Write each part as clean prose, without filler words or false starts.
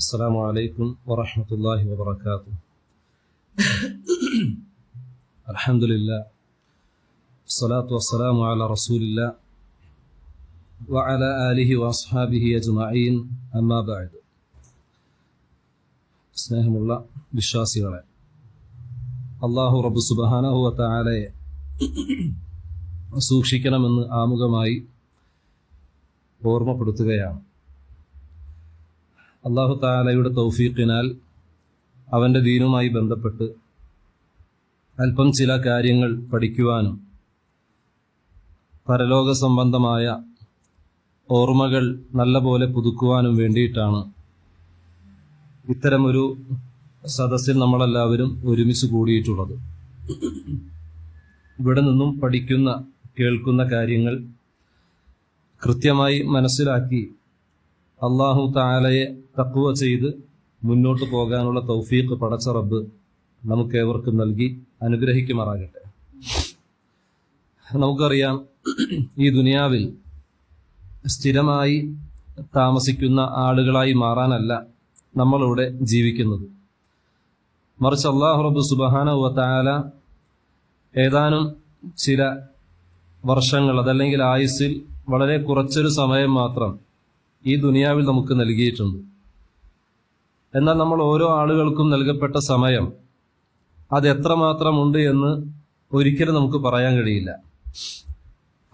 السلام عليكم ورحمة الله وبركاته. الحمد لله والصلاة والسلام على رسول الله وعلى آله وأصحابه أجمعين. أما بعد. സ്നേഹമുള്ള വിശ്വാസികളെ, അല്ലാഹു റബ്ബ് സുബ്ഹാനഹു വ തആലയെ സൂക്ഷിക്കണമെന്ന് ആമുഖമായി ഓർമ്മപ്പെടുത്തുകയാണ്. അല്ലാഹു തആലയുടെ തൗഫീഖിനാൽ അവൻ്റെ ദീനുമായി ബന്ധപ്പെട്ട് അല്പം ചില കാര്യങ്ങൾ പഠിക്കുവാനും പരലോക സംബന്ധമായ ഓർമ്മകൾ നല്ലപോലെ പുതുക്കുവാനും വേണ്ടിയിട്ടാണ് ഇത്തരമൊരു സദസ്സിൽ നമ്മളെല്ലാവരും ഒരുമിച്ച് കൂടിയിട്ടുള്ളത്. ഇവിടെ നിന്നും പഠിക്കുന്ന കേൾക്കുന്ന കാര്യങ്ങൾ കൃത്യമായി മനസ്സിലാക്കി അല്ലാഹു തആലയെ തഖ്വ ചെയ്ത് മുന്നോട്ട് പോകാനുള്ള തൗഫീഖ് പടച്ച റബ്ബ് നമുക്കേവർക്കും നൽകി അനുഗ്രഹിക്കുമാറാകട്ടെ. നമുക്കറിയാം, ഈ ദുനിയാവിൽ സ്ഥിരമായി താമസിക്കുന്ന ആളുകളായി മാറാനല്ല നമ്മളിവിടെ ജീവിക്കുന്നത്. മറിച്ച് അല്ലാഹു റബ്ബ് സുബ്ഹാനഹു വ തആല ഏതാനും ചില വർഷങ്ങൾ, അതല്ലെങ്കിൽ ആയുസ്സിൽ വളരെ കുറച്ചൊരു സമയം മാത്രം ഈ ദുനിയാവിൽ നമുക്ക് നൽകിയിട്ടുണ്ട്. എന്നാൽ നമ്മൾ ഓരോ ആളുകൾക്കും നൽകപ്പെട്ട സമയം അത് എത്രമാത്രമുണ്ട് എന്ന് ഒരിക്കലും നമുക്ക് പറയാൻ കഴിയില്ല.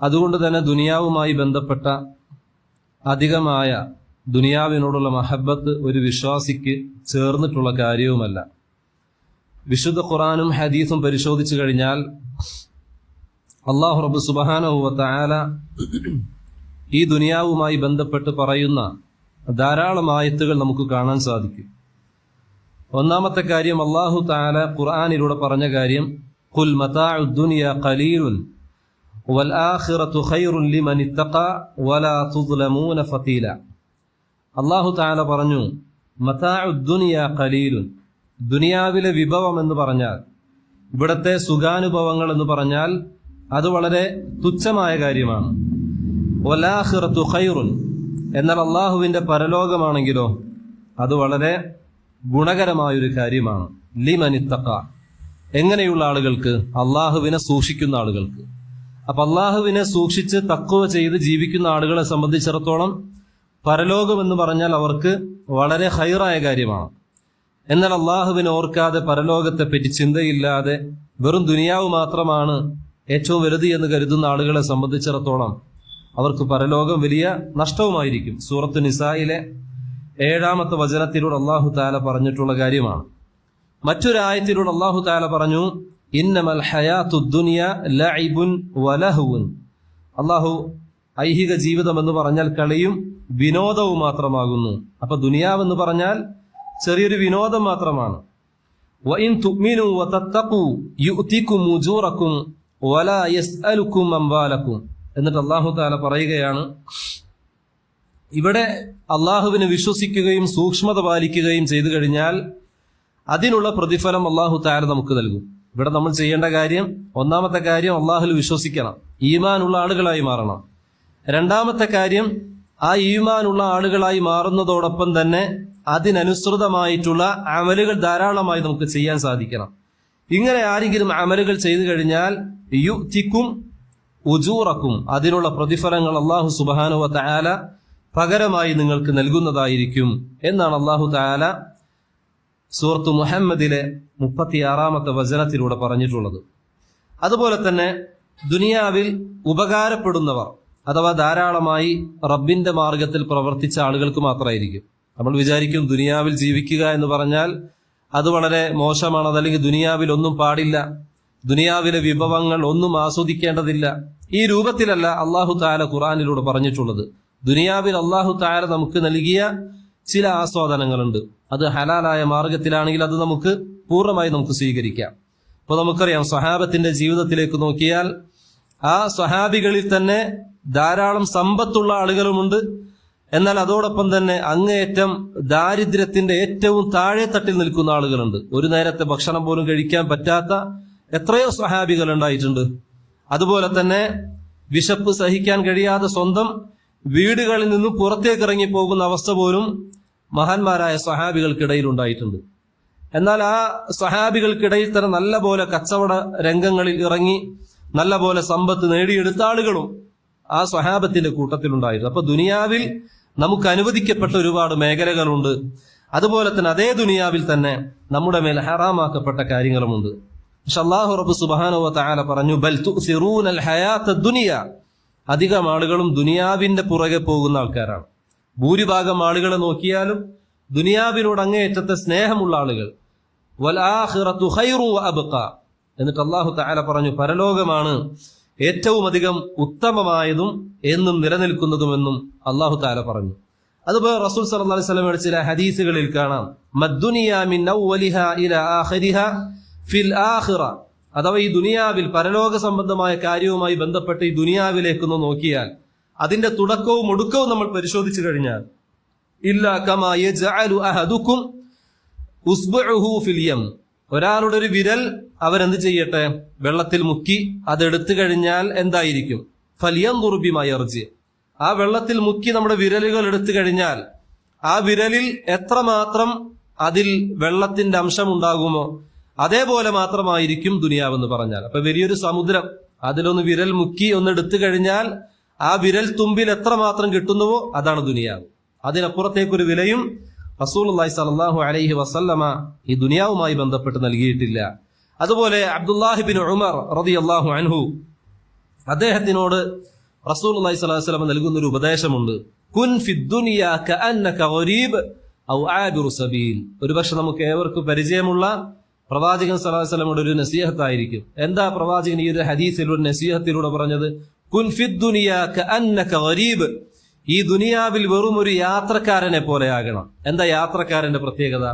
അതുകൊണ്ട് തന്നെ ദുനിയാവുമായി ബന്ധപ്പെട്ട അധികമായ ദുനിയാവിനോടുള്ള മഹബത്ത് ഒരു വിശ്വാസിക്ക് ചേർന്നിട്ടുള്ള കാര്യവുമല്ല. വിശുദ്ധ ഖുർആനും ഹദീസും പരിശോധിച്ചു കഴിഞ്ഞാൽ അല്ലാഹു റബ്ബ് സുബ്ഹാനഹു വ തആല ഈ ദുനിയാവുമായി ബന്ധപ്പെട്ട് പറയുന്ന ധാരാളം ആയത്തുകൾ നമുക്ക് കാണാൻ സാധിക്കും. ഒന്നാമത്തെ കാര്യം, അല്ലാഹു തആല ഖുർആനിലൂടെ പറഞ്ഞ കാര്യം, ഖുൽ മതാഉദ് ദുനിയ ഖലീലുൻ വൽ ആഖിറതു ഖൈറുൻ ലിമൻ ഇത്തഖാ വലാ തുദ്ലമൂന ഫതീല. അല്ലാഹു തആല പറഞ്ഞു, മതാഉദ് ദുനിയ ഖലീലുൻ, ദുനിയാവിലെ വിഭവം എന്ന് പറഞ്ഞാൽ, ഇവിടത്തെ സുഖാനുഭവങ്ങൾ എന്ന് പറഞ്ഞാൽ അത് വളരെ തുച്ഛമായ കാര്യമാണ്. വലാഖിറത്തു ഖൈറുൻ, എന്നാൽ അള്ളാഹുവിന്റെ പരലോകമാണെങ്കിലോ അത് വളരെ ഗുണകരമായൊരു കാര്യമാണ്. ലിമൻ ഇത്തഖാ, എങ്ങനെയുള്ള ആളുകൾക്ക്? അള്ളാഹുവിനെ സൂക്ഷിക്കുന്ന ആളുകൾക്ക്. അപ്പൊ അള്ളാഹുവിനെ സൂക്ഷിച്ച് തഖ്വ ചെയ്ത് ജീവിക്കുന്ന ആളുകളെ സംബന്ധിച്ചിടത്തോളം പരലോകം എന്ന് പറഞ്ഞാൽ അവർക്ക് വളരെ ഖൈറായ കാര്യമാണ്. എന്നാൽ അള്ളാഹുവിനെ ഓർക്കാതെ, പരലോകത്തെ പറ്റി ചിന്തയില്ലാതെ വെറും ദുനിയാവ് മാത്രമാണ് ഏറ്റവും വലുത് എന്ന് കരുതുന്ന ആളുകളെ സംബന്ധിച്ചിടത്തോളം അവർക്ക് പരലോകം വലിയ നഷ്ടവുമായിരിക്കും. സൂറത്ത് നിസായിലെ 7-ാമത്തെ വചനത്തിലൂടെ അല്ലാഹു തആല പറഞ്ഞിട്ടുള്ള കാര്യമാണ്. മറ്റൊരായത്തിലൂടെ അല്ലാഹു തആല പറഞ്ഞു, ഇന്നമൽ ഹയാത്തുദ് ദുനിയ ലഇബുൻ വലഹുൻ. അല്ലാഹു ഐഹിക ജീവിതം എന്ന് പറഞ്ഞാൽ കളിയും വിനോദവും മാത്രമാകുന്നു. അപ്പൊ ദുനിയാവെന്ന് പറഞ്ഞാൽ ചെറിയൊരു വിനോദം മാത്രമാണ്. വഇൻ തുഅ്മിനു വതത്തഖു യുഅതികും ഉജൂറകും വലാ യസ്അലുകും അംവാലകും. എന്നിട്ട് അല്ലാഹു തആല പറയുകയാണ്, ഇവിടെ അള്ളാഹുവിനെ വിശ്വസിക്കുകയും സൂക്ഷ്മത പാലിക്കുകയും ചെയ്തു കഴിഞ്ഞാൽ അതിനുള്ള പ്രതിഫലം അല്ലാഹു തആല നമുക്ക് നൽകും. ഇവിടെ നമ്മൾ ചെയ്യേണ്ട കാര്യം, ഒന്നാമത്തെ കാര്യം അള്ളാഹുവിൽ വിശ്വസിക്കണം, ഈമാനുള്ള ആളുകളായി മാറണം. രണ്ടാമത്തെ കാര്യം, ആ ഈമാനുള്ള ആളുകളായി മാറുന്നതോടൊപ്പം തന്നെ അതിനനുസൃതമായിട്ടുള്ള അമലുകൾ ധാരാളമായി നമുക്ക് ചെയ്യാൻ സാധിക്കണം. ഇങ്ങനെ ആരെങ്കിലും അമലുകൾ ചെയ്തു കഴിഞ്ഞാൽ യുഅ്തികും ഉജൂറക്കും, അതിനുള്ള പ്രതിഫലങ്ങൾ അല്ലാഹു സുബ്ഹാനഹു വ തആല പകരമായി നിങ്ങൾക്ക് നൽകുന്നതായിരിക്കും എന്നാണ് അല്ലാഹു തആല സൂറത്ത് മുഹമ്മദിലെ 36-ാമത്തെ വചനത്തിലൂടെ പറഞ്ഞിട്ടുള്ളത്. അതുപോലെ തന്നെ ദുനിയാവിൽ ഉപകാരപ്പെടുന്നവർ, അഥവാ ധാരാളമായി റബ്ബിന്റെ മാർഗത്തിൽ പ്രവർത്തിച്ച ആളുകൾക്ക് മാത്രമായിരിക്കും. നമ്മൾ വിചാരിക്കും ദുനിയാവിൽ ജീവിക്കുക എന്ന് പറഞ്ഞാൽ അത് വളരെ മോശമാണ്, അതല്ലെങ്കിൽ ദുനിയാവിൽ ഒന്നും പാടില്ല, ദുനിയാവിലെ വിഭവങ്ങൾ ഒന്നും ആസ്വദിക്കേണ്ടതില്ല. ഈ രൂപത്തിലല്ല അല്ലാഹു തആല ഖുർആനിലൂടെ പറഞ്ഞിട്ടുള്ളത്. ദുനിയാവിൽ അല്ലാഹു തആല നമുക്ക് നൽകിയ ചില ആസ്വാദനങ്ങളുണ്ട്. അത് ഹലാലായ മാർഗത്തിലാണെങ്കിൽ അത് നമുക്ക് പൂർണ്ണമായി നമുക്ക് സ്വീകരിക്കാം. അപ്പോൾ നമുക്കറിയാം, സ്വഹാബത്തിന്റെ ജീവിതത്തിലേക്ക് നോക്കിയാൽ ആ സ്വഹാബികളിൽ തന്നെ ധാരാളം സമ്പത്തുള്ള ആളുകളുമുണ്ട്. എന്നാൽ അതോടൊപ്പം തന്നെ അങ്ങേയറ്റം ദാരിദ്ര്യത്തിന്റെ ഏറ്റവും താഴെ തട്ടിൽ നിൽക്കുന്ന ആളുകളുണ്ട്. ഒരു നേരത്തെ ഭക്ഷണം പോലും കഴിക്കാൻ പറ്റാത്ത എത്രയോ സ്വഹാബികൾ ഉണ്ടായിട്ടുണ്ട്. അതുപോലെ തന്നെ വിശപ്പ് സഹിക്കാൻ കഴിയാതെ സ്വന്തം വീടുകളിൽ നിന്നും പുറത്തേക്ക് ഇറങ്ങി പോകുന്ന അവസ്ഥ പോലും മഹാന്മാരായ സ്വഹാബികൾക്കിടയിൽ ഉണ്ടായിട്ടുണ്ട്. എന്നാൽ ആ സ്വഹാബികൾക്കിടയിൽ തന്നെ നല്ല പോലെ കച്ചവട രംഗങ്ങളിൽ ഇറങ്ങി നല്ല പോലെ സമ്പത്ത് നേടിയെടുത്ത ആളുകളും ആ സ്വഹാബത്തിന്റെ കൂട്ടത്തിലുണ്ടായിരുന്നു. അപ്പൊ ദുനിയാവിൽ നമുക്ക് അനുവദിക്കപ്പെട്ട ഒരുപാട് മേഖലകളുണ്ട്. അതുപോലെ തന്നെ അതേ ദുനിയാവിൽ തന്നെ നമ്മുടെ മേൽ ഹറാമാക്കപ്പെട്ട കാര്യങ്ങളുമുണ്ട്. പക്ഷെ അല്ലാഹു റബ്ബ് സുബ്ഹാനഹു വ തആല പറഞ്ഞു, ബൽ തുസിറൂനൽ ഹയാത്തദ് ദുനിയ. അധികം ആളുകളും ദുനിയാവിന്റെ പുറകെ പോകുന്ന ആൾക്കാരാണ്. ഭൂരിഭാഗം ആളുകളെ നോക്കിയാലും ദുനിയാവിനോട് അങ്ങേയറ്റത്തെ സ്നേഹമുള്ള ആളുകൾ. വൽ ആഖിറതു ഖൈറു വ അബ്ഖ. എന്നിട്ട് അല്ലാഹു തആല പറഞ്ഞു, പരലോകമാണ് ഏറ്റവും അധികം ഉത്തമമായതും എന്നും നിലനിൽക്കുന്നതുമെന്നും അല്ലാഹു തആല പറഞ്ഞു. അതുപോലെ റസൂൽ സല്ലല്ലാഹു അലൈഹി വസല്ലമയുടെ ചില ഹദീസുകളിൽ കാണാം, മദ്ദുനിയ മിൻ അവ്വലിഹാ ഇലാ ആഖിരിഹാ ഫിൽ ആഖിറ. അഥവാ ഈ ദുനിയാവിൽ പരലോക സംബന്ധമായ കാര്യവുമായി ബന്ധപ്പെട്ട് ഈ ദുനിയാവിലേക്കൊന്ന് നോക്കിയാൽ അതിന്റെ തുടക്കവും ഒടുക്കവും നമ്മൾ പരിശോധിച്ചു കഴിഞ്ഞാൽ, ഇല്ലാ കമാ യജ്അലു അഹദുക്കും ഉസ്ബുഉഹു ഫിൽ യം. ഒരാളുടെ ഒരു വിരൽ അവരെന്ത് ചെയ്യട്ടെ, വെള്ളത്തിൽ മുക്കി അതെടുത്തു കഴിഞ്ഞാൽ എന്തായിരിക്കും, ഫലിയൻദുർ ബിമാ യർജി. ആ വെള്ളത്തിൽ മുക്കി നമ്മുടെ വിരലുകൾ എടുത്തു കഴിഞ്ഞാൽ ആ വിരലിൽ എത്രമാത്രം അതിൽ വെള്ളത്തിന്റെ അംശം ഉണ്ടാകുമോ അതേപോലെ മാത്രമായിരിക്കും ദുനിയാവെന്ന് പറഞ്ഞാൽ. അപ്പൊ വലിയൊരു സമുദ്രം, അതിലൊന്ന് വിരൽ മുക്കി ഒന്ന് എടുത്തു കഴിഞ്ഞാൽ ആ വിരൽ തുമ്പിൽ എത്രമാത്രം കിട്ടുന്നുവോ അതാണ് ദുനിയാവ്. അതിനപ്പുറത്തേക്കൊരു വിലയും റസൂലുള്ളാഹി സ്വല്ലല്ലാഹു അലൈഹി വസല്ലമ ഈ ദുനിയാവുമായി ബന്ധപ്പെട്ട് നൽകിയിട്ടില്ല. അതുപോലെ അബ്ദുല്ലാഹി ബിൻ ഉമർ റളിയല്ലാഹു അൻഹു, അദ്ദേഹത്തിനോട് റസൂലുള്ളാഹി സ്വല്ലല്ലാഹു അലൈഹി വസല്ലമ നൽകുന്ന ഒരു ഉപദേശമുണ്ട്, കുൻ ഫിദ് ദുനിയ കഅന്നക ഗരീബ് ഔ ആബിറു സബീൽ. ഒരുപക്ഷെ നമുക്ക് ഏവർക്കും പരിചയമുള്ള പ്രവാചകൻ സ്വല്ലല്ലാഹു അലൈഹി വസല്ലമയുടെ ഒരു നസീഹത്തായിരിക്കും. എന്താ പ്രവാചകൻ ഈ ഒരു ഹദീസിൽ ഒരു നസീഹത്തിലൂടെ പറഞ്ഞത്? കുൻ ഫിദ് ദുനിയ കഅന്നക ഗരീബ്. ഈ ദുനിയാവിൽ വെറും ഒരു യാത്രക്കാരനെ പോലെ ആകണം. എന്താ യാത്രക്കാരന്റെ പ്രത്യേകത?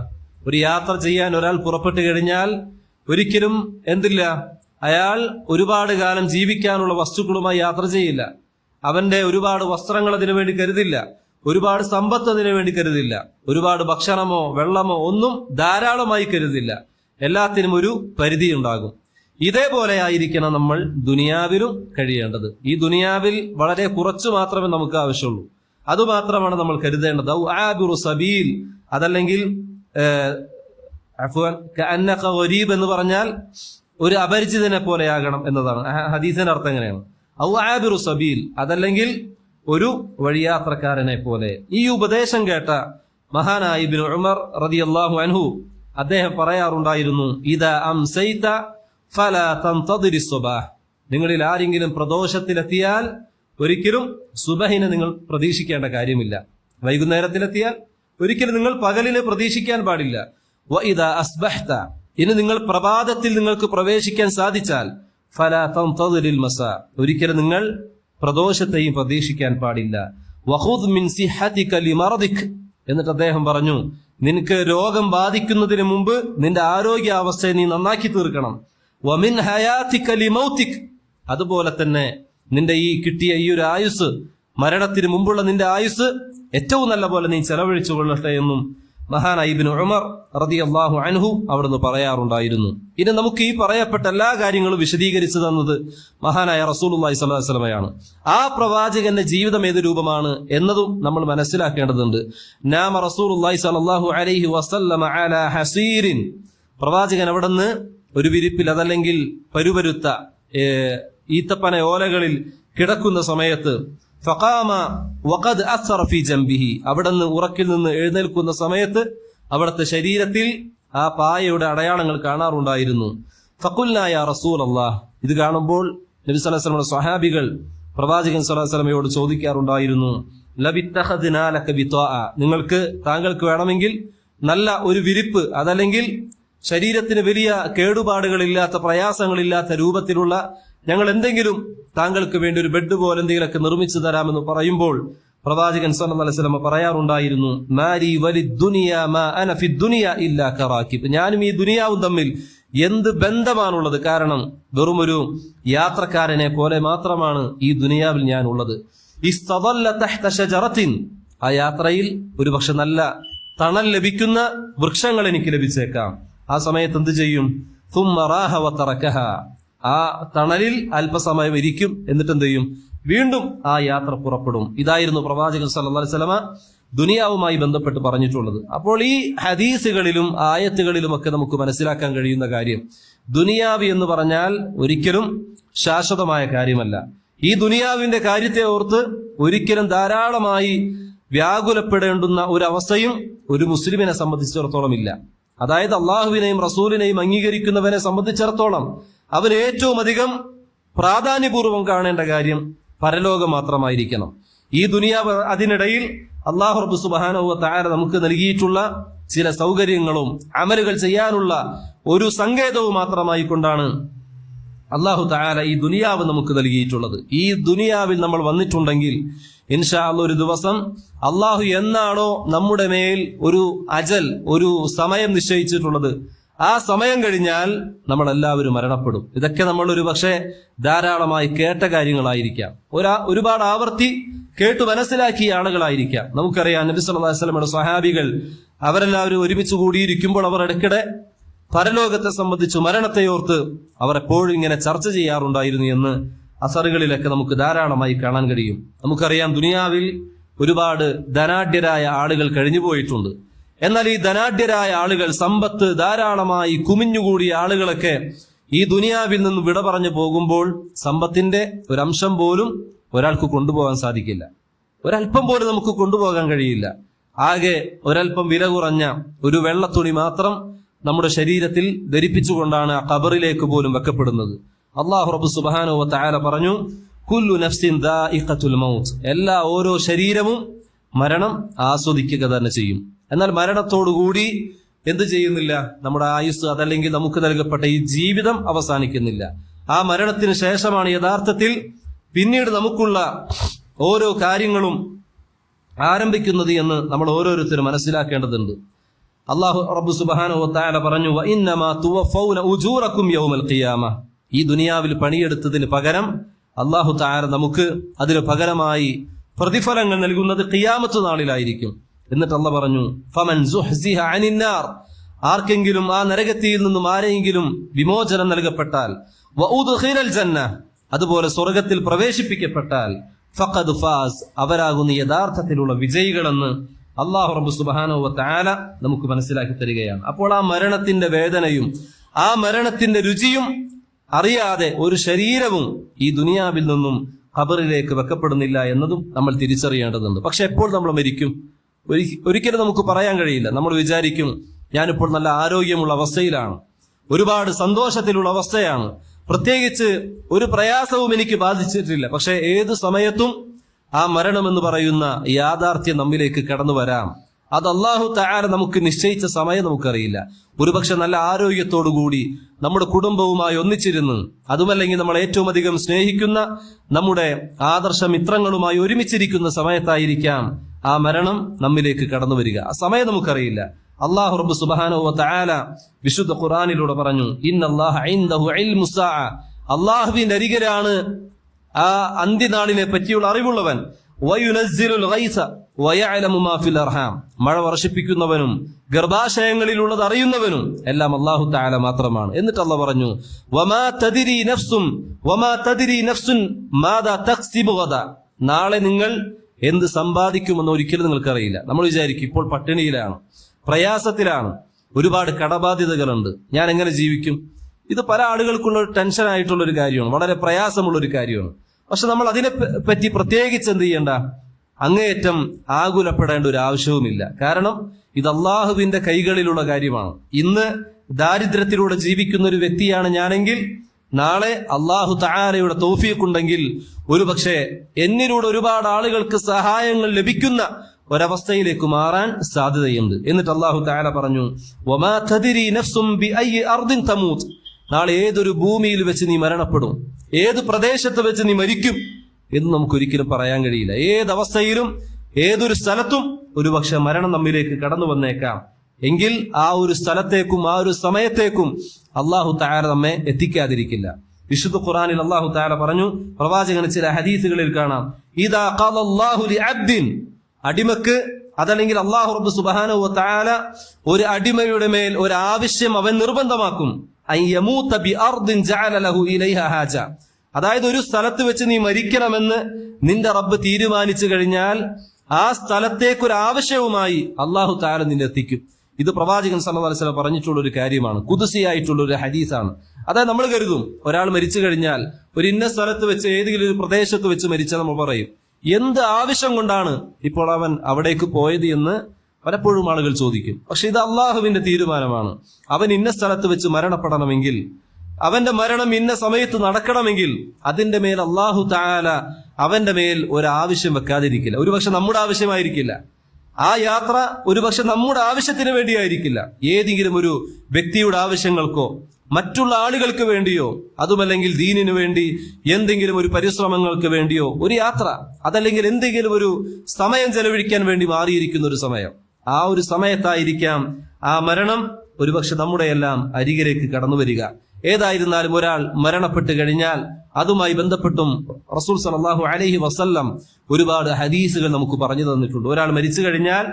ഒരു യാത്ര ചെയ്യാൻ ഒരാൾ പുറപ്പെട്ടു കഴിഞ്ഞാൽ ഒരിക്കലും എന്തില്ല, അയാൾ ഒരുപാട് കാലം ജീവിക്കാനുള്ള വസ്തുക്കളുമായി യാത്ര ചെയ്യില്ല. അവന്റെ ഒരുപാട് വസ്ത്രങ്ങൾ അതിനു വേണ്ടി കരുതില്ല, ഒരുപാട് സമ്പത്ത് അതിനു വേണ്ടി കരുതില്ല, ഒരുപാട് ഭക്ഷണമോ വെള്ളമോ ഒന്നും ധാരാളമായി കരുതില്ല. എല്ലാത്തിനും ഒരു പരിധി ഉണ്ടാകും. ഇതേപോലെ ആയിരിക്കണം നമ്മൾ ദുനിയാവിലും കഴിയേണ്ടത്. ഈ ദുനിയാവിൽ വളരെ കുറച്ചു മാത്രമേ നമുക്ക് ആവശ്യമുള്ളൂ, അതുമാത്രമാണ് നമ്മൾ കരുതേണ്ടത്. ഔ ആബിറു സബീൽ, അതല്ലെങ്കിൽ അഫ്വാൻ കഅന്നക ഗരീബ് എന്ന് പറഞ്ഞാൽ ഒരു അപരിചിതനെ പോലെയാകണം എന്നതാണ് ഹദീസിന്റെ അർത്ഥം. എങ്ങനെയാണ്? ഔ ആബിറു സബീൽ, അതല്ലെങ്കിൽ ഒരു വഴിയാത്രക്കാരനെ പോലെ. ഈ ഉപദേശം കേട്ട മഹാനായ ഇബ്നു ഉമർ റളിയല്ലാഹു അൻഹു അദ്ദേഹം പറയാറുണ്ടായിരുന്നു, ഇദാ അംസൈത ഫലാ തൻതദിരി സുബഹ്. നിങ്ങളിൽ ആരെങ്കിലും പ്രദോഷത്തിലെത്തിയാൽ ഒരിക്കലും സുബഹിനെ നിങ്ങൾ പ്രതീക്ഷിക്കേണ്ട കാര്യമില്ല. വൈകുന്നേരത്തിലെത്തിയാൽ ഒരിക്കലും നിങ്ങൾ പകലിനെ പ്രതീക്ഷിക്കാൻ പാടില്ല. വഇദാ അസ്ബഹ്ത, ഇനി നിങ്ങൾ പ്രഭാതത്തിൽ നിങ്ങൾക്ക് പ്രവേശിക്കാൻ സാധിച്ചാൽ ഫലാ തൻതദിരിൽ മസാ, ഒരിക്കലും നിങ്ങൾ പ്രദോഷത്തെയും പ്രതീക്ഷിക്കാൻ പാടില്ല. വഖുദ് മിൻ സിഹതിക ലിമർദിക്, എന്നിട്ട് അദ്ദേഹം പറഞ്ഞു, നിനക്ക് രോഗം ബാധിക്കുന്നതിന് മുമ്പ് നിന്റെ ആരോഗ്യാവസ്ഥയെ നീ നന്നാക്കി തീർക്കണം. വമിൻ ഹയാതിക ലിമൗതിക്, അതുപോലെ തന്നെ നിന്റെ ഈ കിട്ടിയ ഈ ഒരു ആയുസ്, മരണത്തിന് മുമ്പുള്ള നിന്റെ ആയുസ് ഏറ്റവും നല്ല പോലെ നീ ചെലവഴിച്ചു കൊള്ളട്ടെ എന്നും മഹാനായ ഇബ്നു ഉമർ റളിയല്ലാഹു അൻഹു അവിടുന്ന് പറയാറുണ്ടായിരുന്നു. ഇനി നമുക്ക് ഈ പറയപ്പെട്ട എല്ലാ കാര്യങ്ങളും വിശദീകരിച്ചു തന്നത് മഹാനായ റസൂലുള്ളാഹി സ്വല്ലല്ലാഹു അലൈഹി വസല്ലമയാണ്. ആ പ്രവാചകന്റെ ജീവിതം ഏത് രൂപമാണ് എന്നതും നമ്മൾ മനസ്സിലാക്കേണ്ടതുണ്ട്. നാമ റസൂലുള്ളാഹി സ്വല്ലല്ലാഹു അലൈഹി വസല്ലമ അലാ ഹസീരിൻ, പ്രവാചകൻ അവിടുന്ന് ഒരു വിരിപ്പിൽ, അതല്ലെങ്കിൽ പരുപരുത്ത ഈത്തപ്പന ഓലകളിൽ കിടക്കുന്ന സമയത്ത്, ഫഖാമ വഖദ് അസ്റ ഫീ ജംബിഹി, അവിടുന്ന് ഉറക്കിൽ നിന്ന് എഴുന്നേൽക്കുന്ന സമയത്ത് അവിടുത്തെ ശരീരത്തിൽ ആ പായയുടെ അടയാളങ്ങൾ കാണാറുണ്ടായിരുന്നു. ഫഖുൽനാ യാ റസൂലല്ലാഹ്, ഇത് കാണുമ്പോൾ നബി സല്ലല്ലാഹു അലൈഹി വസല്ലം സ്വഹാബികൾ പ്രവാചകൻ സല്ലല്ലാഹു അലൈഹി വസല്ലമയോട് ചോദിക്കാറുണ്ടായിരുന്നു, ലബിത്തഖദ്നാ ലക ബിതാഅ, താങ്കൾക്ക് വേണമെങ്കിൽ നല്ല ഒരു വിരിപ്പ്, അതല്ലെങ്കിൽ ശരീരത്തിന് വലിയ കേടുപാടുകളില്ലാത്ത പ്രയാസങ്ങളില്ലാത്ത രൂപത്തിലുള്ള ഞങ്ങൾ എന്തെങ്കിലും താങ്കൾക്ക് വേണ്ടി ഒരു ബെഡ് പോലെ എന്തെങ്കിലുമൊക്കെ നിർമ്മിച്ചു തരാമെന്ന് പറയുമ്പോൾ പ്രവാചകൻ സല്ലല്ലാഹു അലൈഹി വസല്ലം പറയാറുണ്ടായിരുന്നു, മാരി വലിദ്ദുനിയ മാ അന ഫിദ്ദുനിയ ഇല്ലാ കറാകിബ്, ഞാനും ഈ ദുനിയാവും തമ്മിൽ എന്ത് ബന്ധമാണുള്ളത്? കാരണം വെറും ഒരു യാത്രക്കാരനെ പോലെ മാത്രമാണ് ഈ ദുനിയാവിൽ ഞാൻ ഉള്ളത്. ഇസ്തദല്ല തഹ്ത ഷജറത്തിൻ, ആ യാത്രയിൽ ഒരുപക്ഷെ നല്ല തണൽ ലഭിക്കുന്ന വൃക്ഷങ്ങൾ എനിക്ക് ലഭിച്ചേക്കാം. ആ സമയത്ത് എന്ത് ചെയ്യും? തുമ്മ റാഹ വതറകഹ, ആ തണലിൽ അല്പസമയം ഇരിക്കും, എന്നിട്ട് എന്ത് ചെയ്യും? വീണ്ടും ആ യാത്ര പുറപ്പെടും. ഇതായിരുന്നു പ്രവാചകൻ സല്ലല്ലാഹു അലൈഹി വസല്ലമ ദുനിയാവുമായി ബന്ധപ്പെട്ട് പറഞ്ഞിട്ടുള്ളത്. അപ്പോൾ ഈ ഹദീസുകളിലും ആയത്തുകളിലുമൊക്കെ നമുക്ക് മനസ്സിലാക്കാൻ കഴിയുന്ന കാര്യം, ദുനിയാവ് എന്ന് പറഞ്ഞാൽ ഒരിക്കലും ശാശ്വതമായ കാര്യമല്ല. ഈ ദുനിയാവിന്റെ കാര്യത്തെ ഓർത്ത് ഒരിക്കലും ധാരാളമായി വ്യാകുലപ്പെടേണ്ടുന്ന ഒരവസ്ഥയും ഒരു മുസ്ലിമിനെ സംബന്ധിച്ചിടത്തോളം ഇല്ല. അതായത് അള്ളാഹുവിനെയും റസൂലിനെയും അംഗീകരിക്കുന്നവനെ സംബന്ധിച്ചിടത്തോളം അവന് ഏറ്റവും അധികം പ്രാധാന്യപൂർവ്വം കാണേണ്ട കാര്യം പരലോകം മാത്രമായിരിക്കണം. ഈ ദുനിയാവ് അതിനിടയിൽ അല്ലാഹു റബ്ബ് സുബ്ഹാനഹു വ തആല നമുക്ക് നൽകിയിട്ടുള്ള ചില സൗകര്യങ്ങളും അമലുകൾ ചെയ്യാനുള്ള ഒരു സങ്കേതവും മാത്രമായി കൊണ്ടാണ് അല്ലാഹു തആല ഈ ദുനിയാവ് നമുക്ക് നൽകിയിട്ടുള്ളത്. ഈ ദുനിയാവിൽ നമ്മൾ വന്നിട്ടുണ്ടെങ്കിൽ ഇൻഷാ അല്ലാഹ് ഒരു ദിവസം അല്ലാഹു എന്നാണോ നമ്മുടെ മേൽ ഒരു അജൽ, ഒരു സമയം നിശ്ചയിച്ചിട്ടുള്ളത്, ആ സമയം കഴിഞ്ഞാൽ നമ്മൾ എല്ലാവരും മരണപ്പെടും. ഇതൊക്കെ നമ്മൾ ഒരു പക്ഷേ ധാരാളമായി കേട്ട കാര്യങ്ങളായിരിക്കാം, ഒരുപാട് ആവർത്തി കേട്ടു മനസ്സിലാക്കിയ ആളുകളായിരിക്കാം. നമുക്കറിയാം നബി സല്ലല്ലാഹു അലൈഹി വസല്ലമയുടെ സ്വഹാബികൾ അവരെല്ലാവരും ഒരുമിച്ച് കൂടിയിരിക്കുമ്പോൾ അവർ ഇടയ്ക്കിടെ പരലോകത്തെ സംബന്ധിച്ച് മരണത്തെ ഓർത്ത് അവർ എപ്പോഴും ഇങ്ങനെ ചർച്ച ചെയ്യാറുണ്ടായിരുന്നു എന്ന് അസറുകളിലൊക്കെ നമുക്ക് ധാരാളമായി കാണാൻ കഴിയും. നമുക്കറിയാം ദുനിയാവിൽ ഒരുപാട് ധനാഢ്യരായ ആളുകൾ കഴിഞ്ഞുപോയിട്ടുണ്ട്. എന്നാൽ ഈ ധനാഢ്യരായ ആളുകൾ, സമ്പത്ത് ധാരാളമായി കുമിഞ്ഞുകൂടിയ ആളുകളൊക്കെ ഈ ദുനിയാവിൽ നിന്ന് വിട പറഞ്ഞു പോകുമ്പോൾ സമ്പത്തിന്റെ ഒരംശം പോലും ഒരാൾക്ക് കൊണ്ടുപോകാൻ സാധിക്കില്ല. ഒരല്പം പോലും നമുക്ക് കൊണ്ടുപോകാൻ കഴിയില്ല. ആകെ ഒരല്പം വില കുറഞ്ഞ ഒരു വെള്ളത്തുണി മാത്രം നമ്മുടെ ശരീരത്തിൽ ധരിപ്പിച്ചുകൊണ്ടാണ് ആ ഖബറിലേക്ക് പോലും വെക്കപ്പെടുന്നത്. അല്ലാഹു റബ്ബ് സുബ്ഹാനഹു വ തആല പറഞ്ഞു, കുല്ലു നഫ്സിൻ ദാഇഖത്തുൽ മൗത്ത്, ഓരോ ശരീരവും മരണം ആസ്വദിക്കുക തന്നെ ചെയ്യും. എന്നാൽ മരണത്തോടുകൂടി എന്ത് ചെയ്യുന്നില്ല? നമ്മുടെ ആയുസ്, അതല്ലെങ്കിൽ നമുക്ക് നൽകപ്പെട്ട ഈ ജീവിതം അവസാനിക്കുന്നില്ല. ആ മരണത്തിന് ശേഷമാണ് യഥാർത്ഥത്തിൽ പിന്നീട് നമുക്കുള്ള ഓരോ കാര്യങ്ങളും ആരംഭിക്കുന്നത് എന്ന് നമ്മൾ ഓരോരുത്തരും മനസ്സിലാക്കേണ്ടതുണ്ട്. അല്ലാഹു റബ്ബ് സുബ്ഹാനഹു വ തആല പറഞ്ഞു, വഇന്നമാ തുവഫൗന ഉജൂറകും യൗമൽ ഖിയാമ, ഈ ദുനിയാവിൽ പണിയെടുത്തതിന് പകരം അല്ലാഹു തആല നമുക്ക് അതിന് പകരമായി പ്രതിഫലങ്ങൾ നൽകുന്നത് ഖിയാമത്ത് നാളിലായിരിക്കും. എന്നിട്ട് അല്ലാഹു പറഞ്ഞു, ഫമൻ സുഹ്സിഹ അനിന്നാർ, ആർക്കെങ്കിലും ആ നരകത്തിയിൽ നിന്നും ആരെങ്കിലും വിമോചനം നൽകപ്പെട്ടാൽ, വഉദ്ഖിലൽ ജന്ന, അതുപോലെ സ്വർഗത്തിൽ പ്രവേശിപ്പിക്കപ്പെട്ടാൽ, ഫഖദ് ഫാസ്, അവരാകുന്ന യഥാർത്ഥത്തിലുള്ള വിജയികളെന്ന് അല്ലാഹു റബ്ബ് സുബ്ഹാനഹു വ തആല നമുക്ക് മനസ്സിലാക്കി തരികയാണ്. അപ്പോൾ ആ മരണത്തിന്റെ വേദനയും ആ മരണത്തിന്റെ രുചിയും അറിയാതെ ഒരു ശരീരവും ഈ ദുനിയാവിൽ നിന്നും ഖബറിലേക്ക് വെക്കപ്പെടുന്നില്ല എന്നതും നമ്മൾ തിരിച്ചറിയേണ്ടതുണ്ട്. പക്ഷെ എപ്പോൾ നമ്മൾ മരിക്കും? ഒരിക്കലും നമുക്ക് പറയാൻ കഴിയില്ല. നമ്മൾ വിചാരിക്കും, ഞാനിപ്പോൾ നല്ല ആരോഗ്യമുള്ള അവസ്ഥയിലാണ്, ഒരുപാട് സന്തോഷത്തിലുള്ള അവസ്ഥയാണ്, പ്രത്യേകിച്ച് ഒരു പ്രയാസവും എനിക്ക് ബാധിച്ചിട്ടില്ല. പക്ഷെ ഏത് സമയത്തും ആ മരണമെന്ന് പറയുന്ന യാഥാർത്ഥ്യം നമ്മിലേക്ക് കടന്നു വരാം. അത് അല്ലാഹു തആല നമുക്ക് നിശ്ചയിച്ച സമയം നമുക്കറിയില്ല. ഒരുപക്ഷെ നല്ല ആരോഗ്യത്തോടുകൂടി നമ്മുടെ കുടുംബവുമായി ഒന്നിച്ചിരുന്ന്, അതുമല്ലെങ്കിൽ നമ്മൾ ഏറ്റവും അധികം സ്നേഹിക്കുന്ന നമ്മുടെ ആദർശ മിത്രങ്ങളുമായി ഒരുമിച്ചിരിക്കുന്ന സമയത്തായിരിക്കാം ആ മരണം നമ്മിലേക്ക് കടന്നു വരിക. ആ സമയം നമുക്കറിയില്ല. അല്ലാഹു റബ്ബ് സുബ്ഹാനഹു വ തആല വിശുദ്ധ ഖുർആനിലൂടെ പറഞ്ഞു, ഇന്നല്ലാഹ ഇൻദഹു ഇൽമുസ്സാഅ, അല്ലാഹുവിന്റെ അരികിലാണ് ആ അന്ത്യനാളിനെ പറ്റിയുള്ള അറിവുള്ളവൻ. വയുനസ്സിലുൽ ഗൈസ വയഅലമു മാ ഫിൽ അർഹാം, മഴ വർഷിപ്പിക്കുന്നവനും ഗർഭാശയങ്ങളിലുള്ളത് അറിയുന്നവനും എല്ലാം അല്ലാഹു തആല മാത്രമാണ്. എന്നിട്ട് അല്ലാഹു പറഞ്ഞു, വമാ തദ്രി നഫ്സുൻ മാദാ തക്സിബു ഗദ, നാളെ നിങ്ങൾ എന്ത് സമ്പാദിക്കുമെന്ന് ഒരിക്കലും നിങ്ങൾക്കറിയില്ല. നമ്മൾ വിചാരിക്കും ഇപ്പോൾ പട്ടിണിയിലാണ്, പ്രയാസത്തിലാണ്, ഒരുപാട് കടബാധ്യതകളുണ്ട്, ഞാൻ എങ്ങനെ ജീവിക്കും? ഇത് പല ആളുകൾക്കുള്ള ഒരു ടെൻഷൻ ആയിട്ടുള്ള ഒരു കാര്യമാണ്, വളരെ പ്രയാസമുള്ള ഒരു കാര്യമാണ്. പക്ഷെ നമ്മൾ അതിനെ പറ്റി പ്രത്യേകിച്ച് എന്ത് ചെയ്യണ്ട, അങ്ങേയറ്റം ആകുലപ്പെടേണ്ട ഒരു ആവശ്യവുമില്ല. കാരണം ഇത് അള്ളാഹുവിന്റെ കൈകളിലുള്ള കാര്യമാണ്. ഇന്ന് ദാരിദ്ര്യത്തിലൂടെ ജീവിക്കുന്ന ഒരു വ്യക്തിയാണ് ഞാനെങ്കിൽ, നാളെ അള്ളാഹു തആലയുടെ തൗഫീഖ് ഉണ്ടെങ്കിൽ ഒരുപക്ഷെ എന്നിലൂടെ ഒരുപാട് ആളുകൾക്ക് സഹായങ്ങൾ ലഭിക്കുന്ന ഒരവസ്ഥയിലേക്ക് മാറാൻ സാധ്യതയുണ്ട്. എന്നിട്ട് അള്ളാഹു തആല പറഞ്ഞു, വമാ തദ്രി നഫ്സും ബിഅയ്യി അർദിൻ തമൂത്ത്, നാളെ ഏതൊരു ഭൂമിയിൽ വെച്ച് നീ മരണപ്പെടും, ഏത് പ്രദേശത്ത് വെച്ച് നീ മരിക്കും എന്ന് നമുക്കൊരിക്കലും പറയാൻ കഴിയില്ല. ഏതവസ്ഥയിലും ഏതൊരു സ്ഥലത്തും ഒരുപക്ഷെ മരണം നമ്മിലേക്ക് കടന്നു വന്നേക്കാം. എങ്കിൽ ആ ഒരു സ്ഥലത്തേക്കും ആ ഒരു സമയത്തേക്കും അല്ലാഹു തആല നമ്മെ എത്തിക്കാതിരിക്കില്ല. വിശുദ്ധ ഖുർആനിൽ അല്ലാഹു തആല പറഞ്ഞു, പ്രവാചകന് ചില ഹദീസുകളിൽ കാണാം, ഇദാ ഖലല്ലാഹു ലിഅബ്ദിൻ, അടിമക്ക്, അതല്ലെങ്കിൽ അല്ലാഹു റബ്ബ് സുബ്ഹാനഹു വ തആല ഒരു അടിമയുടെ മേൽ ഒരു ആവശ്യം അവൻ നിർബന്ധമാക്കും, അൻ യമൂത ബിഅർദിൻ ജഅല ലഹു ഇലൈഹാ ഹാജ, അതായത് ഒരു സ്ഥലത്ത് വെച്ച് നീ മരിക്കണമെന്ന് നിന്റെ റബ്ബ് തീരുമാനിച്ചു കഴിഞ്ഞാൽ ആ സ്ഥലത്തേക്കൊരാവശ്യവുമായി അള്ളാഹു തആല നിന്നെ എത്തിക്കും. ഇത് പ്രവാചകൻ സല്ലല്ലാഹു അലൈഹി വസല്ലം പറഞ്ഞിട്ടുള്ള ഒരു കാര്യമാണ്, ഖുദ്സിയായിട്ടുള്ള ഒരു ഹദീസാണ്. അതായത് നമ്മൾ കരുതും ഒരാൾ മരിച്ചു കഴിഞ്ഞാൽ ഒരു ഇന്ന സ്ഥലത്ത് വെച്ച് ഏതെങ്കിലും ഒരു പ്രദേശത്ത് വെച്ച് മരിച്ചാൽ നമ്മൾ പറയും എന്ത് ആവശ്യം കൊണ്ടാണ് ഇപ്പോൾ അവൻ അവിടേക്ക് പോയത് എന്ന് പലപ്പോഴും ആളുകൾ ചോദിക്കും. പക്ഷെ ഇത് അള്ളാഹുവിന്റെ തീരുമാനമാണ്. അവൻ ഇന്ന സ്ഥലത്ത് വെച്ച് മരണപ്പെടണമെങ്കിൽ, അവന്റെ മരണം ഇന്ന സമയത്ത് നടക്കണമെങ്കിൽ അതിന്റെ മേൽ അള്ളാഹു തആല അവന്റെ മേൽ ഒരാവശ്യം വെക്കാതിരിക്കില്ല. ഒരുപക്ഷെ നമ്മുടെ ആവശ്യമായിരിക്കില്ല ആ യാത്ര, ഒരുപക്ഷെ നമ്മുടെ ആവശ്യത്തിന് വേണ്ടിയായിരിക്കില്ല, ഏതെങ്കിലും ഒരു വ്യക്തിയുടെ ആവശ്യങ്ങൾക്കോ മറ്റുള്ള ആളുകൾക്ക് വേണ്ടിയോ, അതുമല്ലെങ്കിൽ ദീനിനു വേണ്ടി എന്തെങ്കിലും ഒരു പരിശ്രമങ്ങൾക്ക് വേണ്ടിയോ ഒരു യാത്ര, അതല്ലെങ്കിൽ എന്തെങ്കിലും ഒരു സമയം ചെലവഴിക്കാൻ വേണ്ടി മാറിയിരിക്കുന്ന ഒരു സമയം, ആ ഒരു സമയത്തായിരിക്കാം ആ മരണം ഒരുപക്ഷെ നമ്മുടെ എല്ലാം അരികിലേക്ക് കടന്നു വരിക. ഏതായിരുന്നാലും ഒരാൾ മരണപ്പെട്ട് കഴിഞ്ഞാൽ അതുമായി ബന്ധപ്പെട്ടും റസൂൽ സല്ലല്ലാഹു അലൈഹി വസല്ലം ഒരുപാട് ഹദീസുകൾ നമുക്ക് പറഞ്ഞു തന്നിട്ടുണ്ട്. ഒരാൾ മരിച്ചു കഴിഞ്ഞാൽ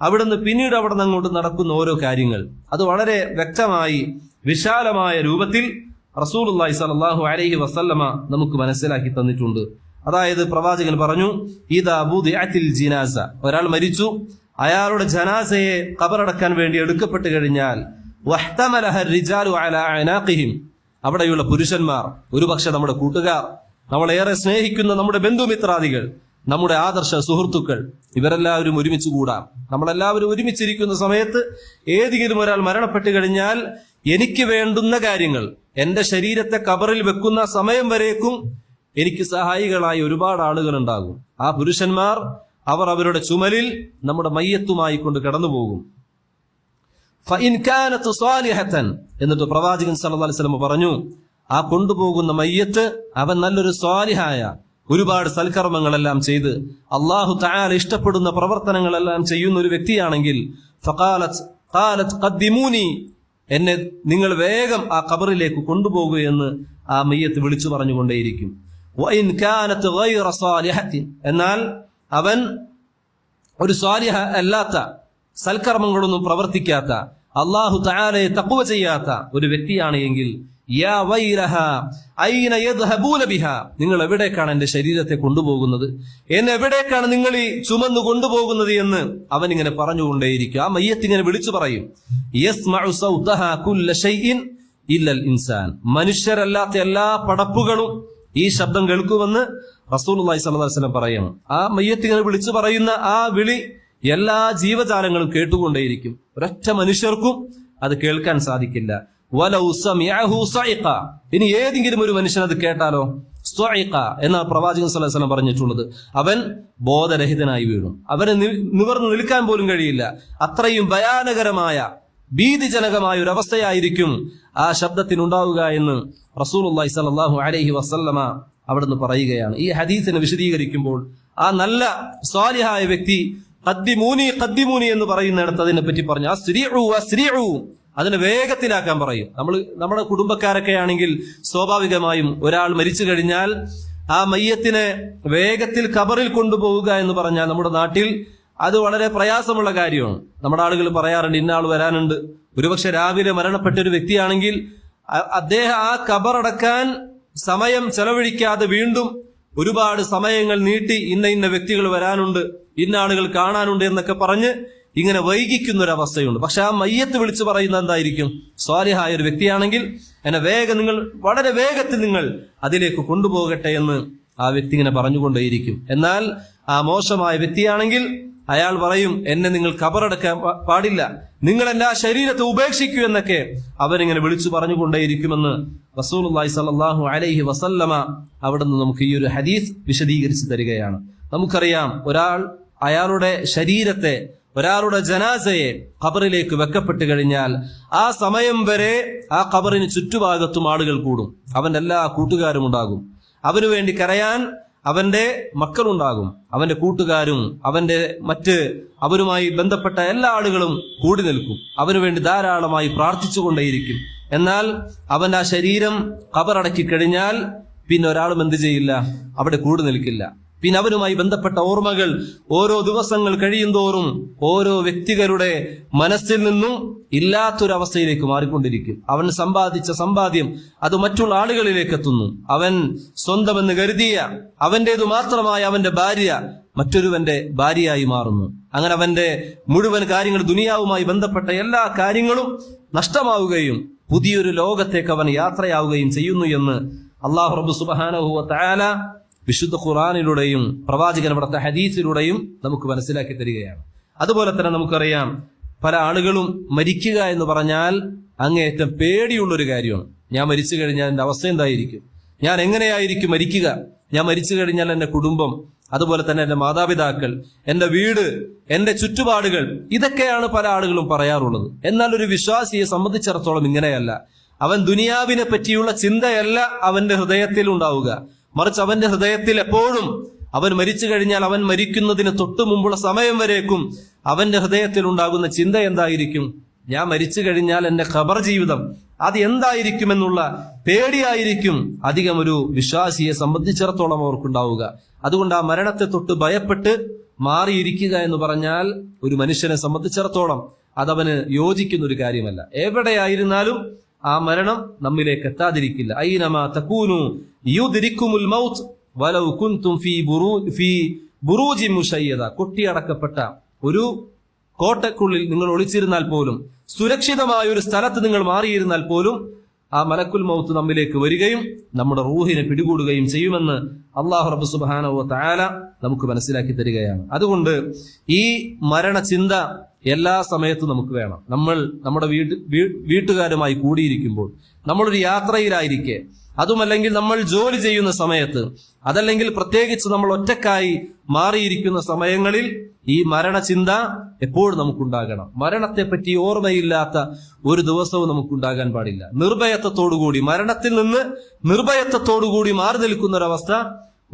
അവിടുന്ന് പിന്നീട് അവിടെ നിന്ന് അങ്ങോട്ട് നടക്കുന്ന ഓരോ കാര്യങ്ങൾ അത് വളരെ വ്യക്തമായി വിശാലമായ രൂപത്തിൽ റസൂലുള്ളാഹി സ്വല്ലല്ലാഹു അലൈഹി വസല്ലമ നമുക്ക് മനസ്സിലാക്കി തന്നിട്ടുണ്ട്. അതായത് പ്രവാചകൻ പറഞ്ഞു, ഇദാ ബുദിഅത്തിൽ ജിനാസ, ഒരാൾ മരിച്ചു, അയാളുടെ ജനാസയെ ഖബറടക്കാൻ വേണ്ടി എടുക്കപ്പെട്ട് കഴിഞ്ഞാൽ വഹ്തമലഹ റിജാലു അലാ അനാഖിഹിം, അവിടെയുള്ള പുരുഷന്മാർ, ഒരുപക്ഷെ നമ്മുടെ കൂട്ടുകാർ, നമ്മളേറെ സ്നേഹിക്കുന്ന നമ്മുടെ ബന്ധുമിത്രാദികൾ, നമ്മുടെ ആദർശ സുഹൃത്തുക്കൾ, ഇവരെല്ലാവരും ഒരുമിച്ച് കൂടാം. നമ്മളെല്ലാവരും ഒരുമിച്ചിരിക്കുന്ന സമയത്ത് ഏതെങ്കിലും ഒരാൾ മരണപ്പെട്ട് കഴിഞ്ഞാൽ എനിക്ക് വേണ്ടുന്ന കാര്യങ്ങൾ എന്റെ ശരീരത്തെ ഖബറിൽ വെക്കുന്ന സമയം വരേക്കും എനിക്ക് സഹായികളായി ഒരുപാട് ആളുകൾ ഉണ്ടാകും. ആ പുരുഷന്മാർ അവർ അവരുടെ ചുമലിൽ നമ്മുടെ മയ്യത്തുമായി കൊണ്ട് കടന്നുപോകും. ഫഇൻ കാനത് സാലിഹതൻ, എന്നിട്ട് പ്രവാചകൻ സല്ലല്ലാഹു അലൈഹി വസല്ലം പറഞ്ഞു, ആ കൊണ്ടുപോകുന്ന മയ്യത്ത് അവൻ നല്ലൊരു സ്വാലിഹായ ഒരുപാട് സൽക്കർമ്മങ്ങളെല്ലാം ചെയ്ത് അല്ലാഹു തആല ഇഷ്ടപ്പെടുന്ന പ്രവർത്തനങ്ങളെല്ലാം ചെയ്യുന്ന ഒരു വ്യക്തിയാണെങ്കിൽ ഖാലത് ഖദ്ദിമൂനി, എന്നെ നിങ്ങൾ വേഗം ആ ഖബറിലേക്ക് കൊണ്ടുപോകുകയെന്ന് ആ മയ്യത്ത് വിളിച്ചു പറഞ്ഞുകൊണ്ടേയിരിക്കും. വഇൻ കാനത് ഗൈറ സാലിഹത്തിൻ, എന്നാൽ അവൻ ഒരു സ്വാലിഹ അല്ലാത്ത സൽക്കർമ്മങ്ങളൊന്നും പ്രവർത്തിക്കാത്ത അല്ലാഹു തആലയെ തഖ്വ ചെയ്യാത്ത ഒരു വ്യക്തിയാണ് എങ്കിൽ യാ വൈലഹ ഐന യദ്ഹബൂന ബിഹാ, നിങ്ങൾ എവിടേക്കാണ് എന്റെ ശരീരത്തെ കൊണ്ടുപോകുന്നത്, എന്നെ എവിടേക്കാണ് നിങ്ങൾ ഈ ചുമന്നു കൊണ്ടുപോകുന്നത് എന്ന് അവൻ ഇങ്ങനെ പറഞ്ഞുകൊണ്ടേയിരിക്കും. ആ മയ്യത്ത് ഇങ്ങനെ വിളിച്ചു പറയും, യസ്മഉ സൗതഹാ കുല്ല ഷൈഇൻ ഇല്ലൽ ഇൻസാൻ, മനുഷ്യരല്ലാത്ത എല്ലാ പടപ്പുകളും ഈ ശബ്ദം കേൾക്കുമെന്ന് റസൂലുള്ളാഹി സ്വല്ലല്ലാഹു അലൈഹി വസല്ലം പറയും. ആ മയ്യത്ത് ഇങ്ങനെ വിളിച്ചു പറയുന്ന ആ വിളി എല്ലാ ജീവജാലങ്ങളും കേട്ടുകൊണ്ടേയിരിക്കും. ഒരൊറ്റ മനുഷ്യർക്കും അത് കേൾക്കാൻ സാധിക്കില്ല. വലൗ സമിഅഹു സഇഖ, ഇനി ഏതെങ്കിലും ഒരു മനുഷ്യൻ അത് കേട്ടാലോ, സഇഖ എന്ന പ്രവാചകൻ സല്ലല്ലാഹു അലൈഹി വസല്ലം പറഞ്ഞിട്ടുള്ളത്, അവൻ ബോധരഹിതനായി വീഴും, അവന് നിവർന്നു നിൽക്കാൻ പോലും കഴിയില്ല. അത്രയും ഭയാനകരമായ ഭീതിജനകമായ ഒരു അവസ്ഥയായിരിക്കും ആ ശബ്ദത്തിനുണ്ടാവുക എന്ന് റസൂലുള്ളാഹി സ്വല്ലല്ലാഹു അലൈഹി വസല്ലമ അവിടുന്ന് പറയുകയാണ്. ഈ ഹദീസിനെ വിശദീകരിക്കുമ്പോൾ ആ നല്ല സ്വാലിഹായ വ്യക്തി ഖദ്ദിമൂനി എന്ന് പറയുന്നിടത്ത് അതിനെ പറ്റി പറഞ്ഞു, അസ്രിഉ, അതിനെ വേഗത്തിലാക്കാൻ പറയും. നമ്മുടെ കുടുംബക്കാരൊക്കെ ആണെങ്കിൽ സ്വാഭാവികമായും ഒരാൾ മരിച്ചു കഴിഞ്ഞാൽ ആ മയ്യത്തിനെ വേഗത്തിൽ ഖബറിൽ കൊണ്ടുപോവുക എന്ന് പറഞ്ഞാൽ നമ്മുടെ നാട്ടിൽ അത് വളരെ പ്രയാസമുള്ള കാര്യമാണ്. നമ്മുടെ ആളുകൾ പറയാറുണ്ട്, ഇന്ന ആൾ വരാനുണ്ട്. ഒരുപക്ഷെ രാവിലെ മരണപ്പെട്ട ഒരു വ്യക്തിയാണെങ്കിൽ അദ്ദേഹം ആ ഖബറടക്കാൻ സമയം ചെലവഴിക്കാതെ വീണ്ടും ഒരുപാട് സമയങ്ങൾ നീട്ടി ഇന്ന വ്യക്തികൾ വരാനുണ്ട്, ഇന്ന ആളുകൾ കാണാനുണ്ട് എന്നൊക്കെ പറഞ്ഞ് ഇങ്ങനെ വൈകിക്കുന്ന ഒരു അവസ്ഥയുണ്ട്. പക്ഷെ ആ മയ്യത്ത് വിളിച്ചു പറയുന്നത് എന്തായിരിക്കും? സ്വാലിഹായ ഒരു വ്യക്തിയാണെങ്കിൽ എന്നെ നിങ്ങൾ വളരെ വേഗത്തിൽ നിങ്ങൾ അതിലേക്ക് കൊണ്ടുപോകട്ടെ എന്ന് ആ വ്യക്തി ഇങ്ങനെ പറഞ്ഞുകൊണ്ടേയിരിക്കും. എന്നാൽ ആ മോശമായ വ്യക്തിയാണെങ്കിൽ അയാൾ പറയും, എന്നെ നിങ്ങൾ ഖബറടക്കാൻ പാടില്ല, നിങ്ങൾ എന്റെ ആ ശരീരത്തെ ഉപേക്ഷിക്കൂ എന്നൊക്കെ അവനിങ്ങനെ വിളിച്ചു പറഞ്ഞുകൊണ്ടേയിരിക്കുമെന്ന് റസൂലുള്ളാഹി സ്വല്ലല്ലാഹു അലൈഹി വസല്ലമ അവിടുന്ന് നമുക്ക് ഈ ഒരു ഹദീസ് വിശദീകരിച്ചു തരികയാണ്. നമുക്കറിയാം, അയാളുടെ ശരീരത്തെ, ഒരാളുടെ ജനാസയെ ഖബറിലേക്ക് വെക്കപ്പെട്ട് കഴിഞ്ഞാൽ ആ സമയം വരെ ആ ഖബറിന് ചുറ്റുഭാഗത്തും ആളുകൾ കൂടും. അവന്റെ എല്ലാ കൂട്ടുകാരും ഉണ്ടാകും. അവനു വേണ്ടി കരയാൻ അവന്റെ മക്കളുണ്ടാകും, അവന്റെ കൂട്ടുകാരും അവരുമായി ബന്ധപ്പെട്ട എല്ലാ ആളുകളും കൂടി നിൽക്കും. അവനു വേണ്ടി ധാരാളമായി പ്രാർത്ഥിച്ചുകൊണ്ടേയിരിക്കും. എന്നാൽ അവന്റെ ആ ശരീരം ഖബറടക്കി കഴിഞ്ഞാൽ പിന്നെ ഒരാളും എന്ത് ചെയ്യില്ല, അവിടെ കൂടി നിൽക്കില്ല. പിന്നെ അവനുമായി ബന്ധപ്പെട്ട ഓർമ്മകൾ ഓരോ ദിവസങ്ങൾ കഴിയുന്തോറും ഓരോ വ്യക്തികളുടെ മനസ്സിൽ നിന്നും ഇല്ലാത്തൊരവസ്ഥയിലേക്ക് മാറിക്കൊണ്ടിരിക്കും. അവൻ സമ്പാദിച്ച സമ്പാദ്യം അത് മറ്റുള്ള ആളുകളിലേക്ക് എത്തുന്നു. അവൻ സ്വന്തമെന്ന് കരുതിയ അവന്റേതു മാത്രമായ അവന്റെ ഭാര്യ മറ്റൊരുവന്റെ ഭാര്യയായി മാറുന്നു. അങ്ങനെ അവന്റെ മുഴുവൻ കാര്യങ്ങൾ, ദുനിയാവുമായി ബന്ധപ്പെട്ട എല്ലാ കാര്യങ്ങളും നഷ്ടമാവുകയും പുതിയൊരു ലോകത്തേക്ക് അവൻ യാത്രയാവുകയും ചെയ്യുന്നു എന്ന് അല്ലാഹു റബ്ബ് സുബ്ഹാനഹു വ തആല വിശുദ്ധ ഖുർആനിലൂടെയും പ്രവാചകൻ അവിടുത്തെ ഹദീസിലൂടെയും നമുക്ക് മനസ്സിലാക്കി തരികയാണ്. അതുപോലെ തന്നെ നമുക്കറിയാം, പല ആളുകളും മരിക്കുക എന്ന് പറഞ്ഞാൽ അങ്ങേയറ്റം പേടിയുള്ളൊരു കാര്യമാണ്. ഞാൻ മരിച്ചു കഴിഞ്ഞാൽ എൻ്റെ അവസ്ഥ എന്തായിരിക്കും? ഞാൻ എങ്ങനെയായിരിക്കും മരിക്കുക? ഞാൻ മരിച്ചു കഴിഞ്ഞാൽ എൻ്റെ കുടുംബം, അതുപോലെ തന്നെ എൻ്റെ മാതാപിതാക്കൾ, എൻ്റെ വീട്, എൻ്റെ ചുറ്റുപാടുകൾ, ഇതൊക്കെയാണ് പല ആളുകളും പറയാറുള്ളത്. എന്നാൽ ഒരു വിശ്വാസിയെ സംബന്ധിച്ചിടത്തോളം ഇങ്ങനെയല്ല. അവൻ ദുനിയാവിനെ പറ്റിയുള്ള ചിന്തയല്ല അവന്റെ ഹൃദയത്തിൽ ഉണ്ടാവുക. മറിച്ച് അവന്റെ ഹൃദയത്തിൽ എപ്പോഴും അവൻ മരിച്ചു കഴിഞ്ഞാൽ, അവൻ മരിക്കുന്നതിന് തൊട്ടു മുമ്പുള്ള സമയം വരേക്കും അവന്റെ ഹൃദയത്തിൽ ഉണ്ടാകുന്ന ചിന്ത എന്തായിരിക്കും? ഞാൻ മരിച്ചു കഴിഞ്ഞാൽ എൻ്റെ ഖബർ ജീവിതം അത് എന്തായിരിക്കുമെന്നുള്ള പേടിയായിരിക്കും അധികം ഒരു വിശ്വാസിയെ സംബന്ധിച്ചിടത്തോളം അവർക്കുണ്ടാവുക. അതുകൊണ്ട് ആ മരണത്തെ തൊട്ട് ഭയപ്പെട്ട് മാറിയിരിക്കുക എന്ന് പറഞ്ഞാൽ ഒരു മനുഷ്യനെ സംബന്ധിച്ചിടത്തോളം അതവന് യോജിക്കുന്ന ഒരു കാര്യമല്ല. എവിടെയായിരുന്നാലും ആ മരണം നമ്മിലേക്ക് എത്താതിരിക്കില്ല. ഐനമാ തകൂനു യുദ്രിക്കുമുൽ മൗത്ത് വലൗ കുൻതും ഫീ ബുറൂജി മുശയ്യദ. കൊട്ടിയടക്കപ്പെട്ട ഒരു കോട്ടക്കുള്ളിൽ നിങ്ങൾ ഒളിച്ചിരുന്നാൽ പോലും, സുരക്ഷിതമായ ഒരു സ്ഥലത്ത് നിങ്ങൾ മാറിയിരുന്നാൽ പോലും ആ മലക്കുൽ മൗത്ത് നമ്മിലേക്ക് വരികയും നമ്മുടെ റൂഹിനെ പിടികൂടുകയും ചെയ്യുമെന്ന് അല്ലാഹു റബ്ബ് സുബ്ഹാനഹു വ തആല നമുക്ക് മനസ്സിലാക്കി തരികയാണ്. അതുകൊണ്ട് ഈ മരണചിന്ത എല്ലാ സമയത്തും നമുക്ക് വേണം. നമ്മൾ നമ്മുടെ വീട്ടുകാരുമായി കൂടിയിരിക്കുമ്പോൾ, നമ്മളൊരു യാത്രയിലായിരിക്കെ, അതുമല്ലെങ്കിൽ നമ്മൾ ജോലി ചെയ്യുന്ന സമയത്ത്, അതല്ലെങ്കിൽ പ്രത്യേകിച്ച് നമ്മൾ ഒറ്റക്കായി മാറിയിരിക്കുന്ന സമയങ്ങളിൽ ഈ മരണചിന്ത എപ്പോഴും നമുക്കുണ്ടാകണം. മരണത്തെപ്പറ്റി ഓർമ്മയില്ലാത്ത ഒരു ദിവസവും നമുക്കുണ്ടാകാൻ പാടില്ല. നിർഭയത്വത്തോടുകൂടി, മരണത്തിൽ നിന്ന് നിർഭയത്വത്തോടുകൂടി മാറി നിൽക്കുന്ന ഒരവസ്ഥ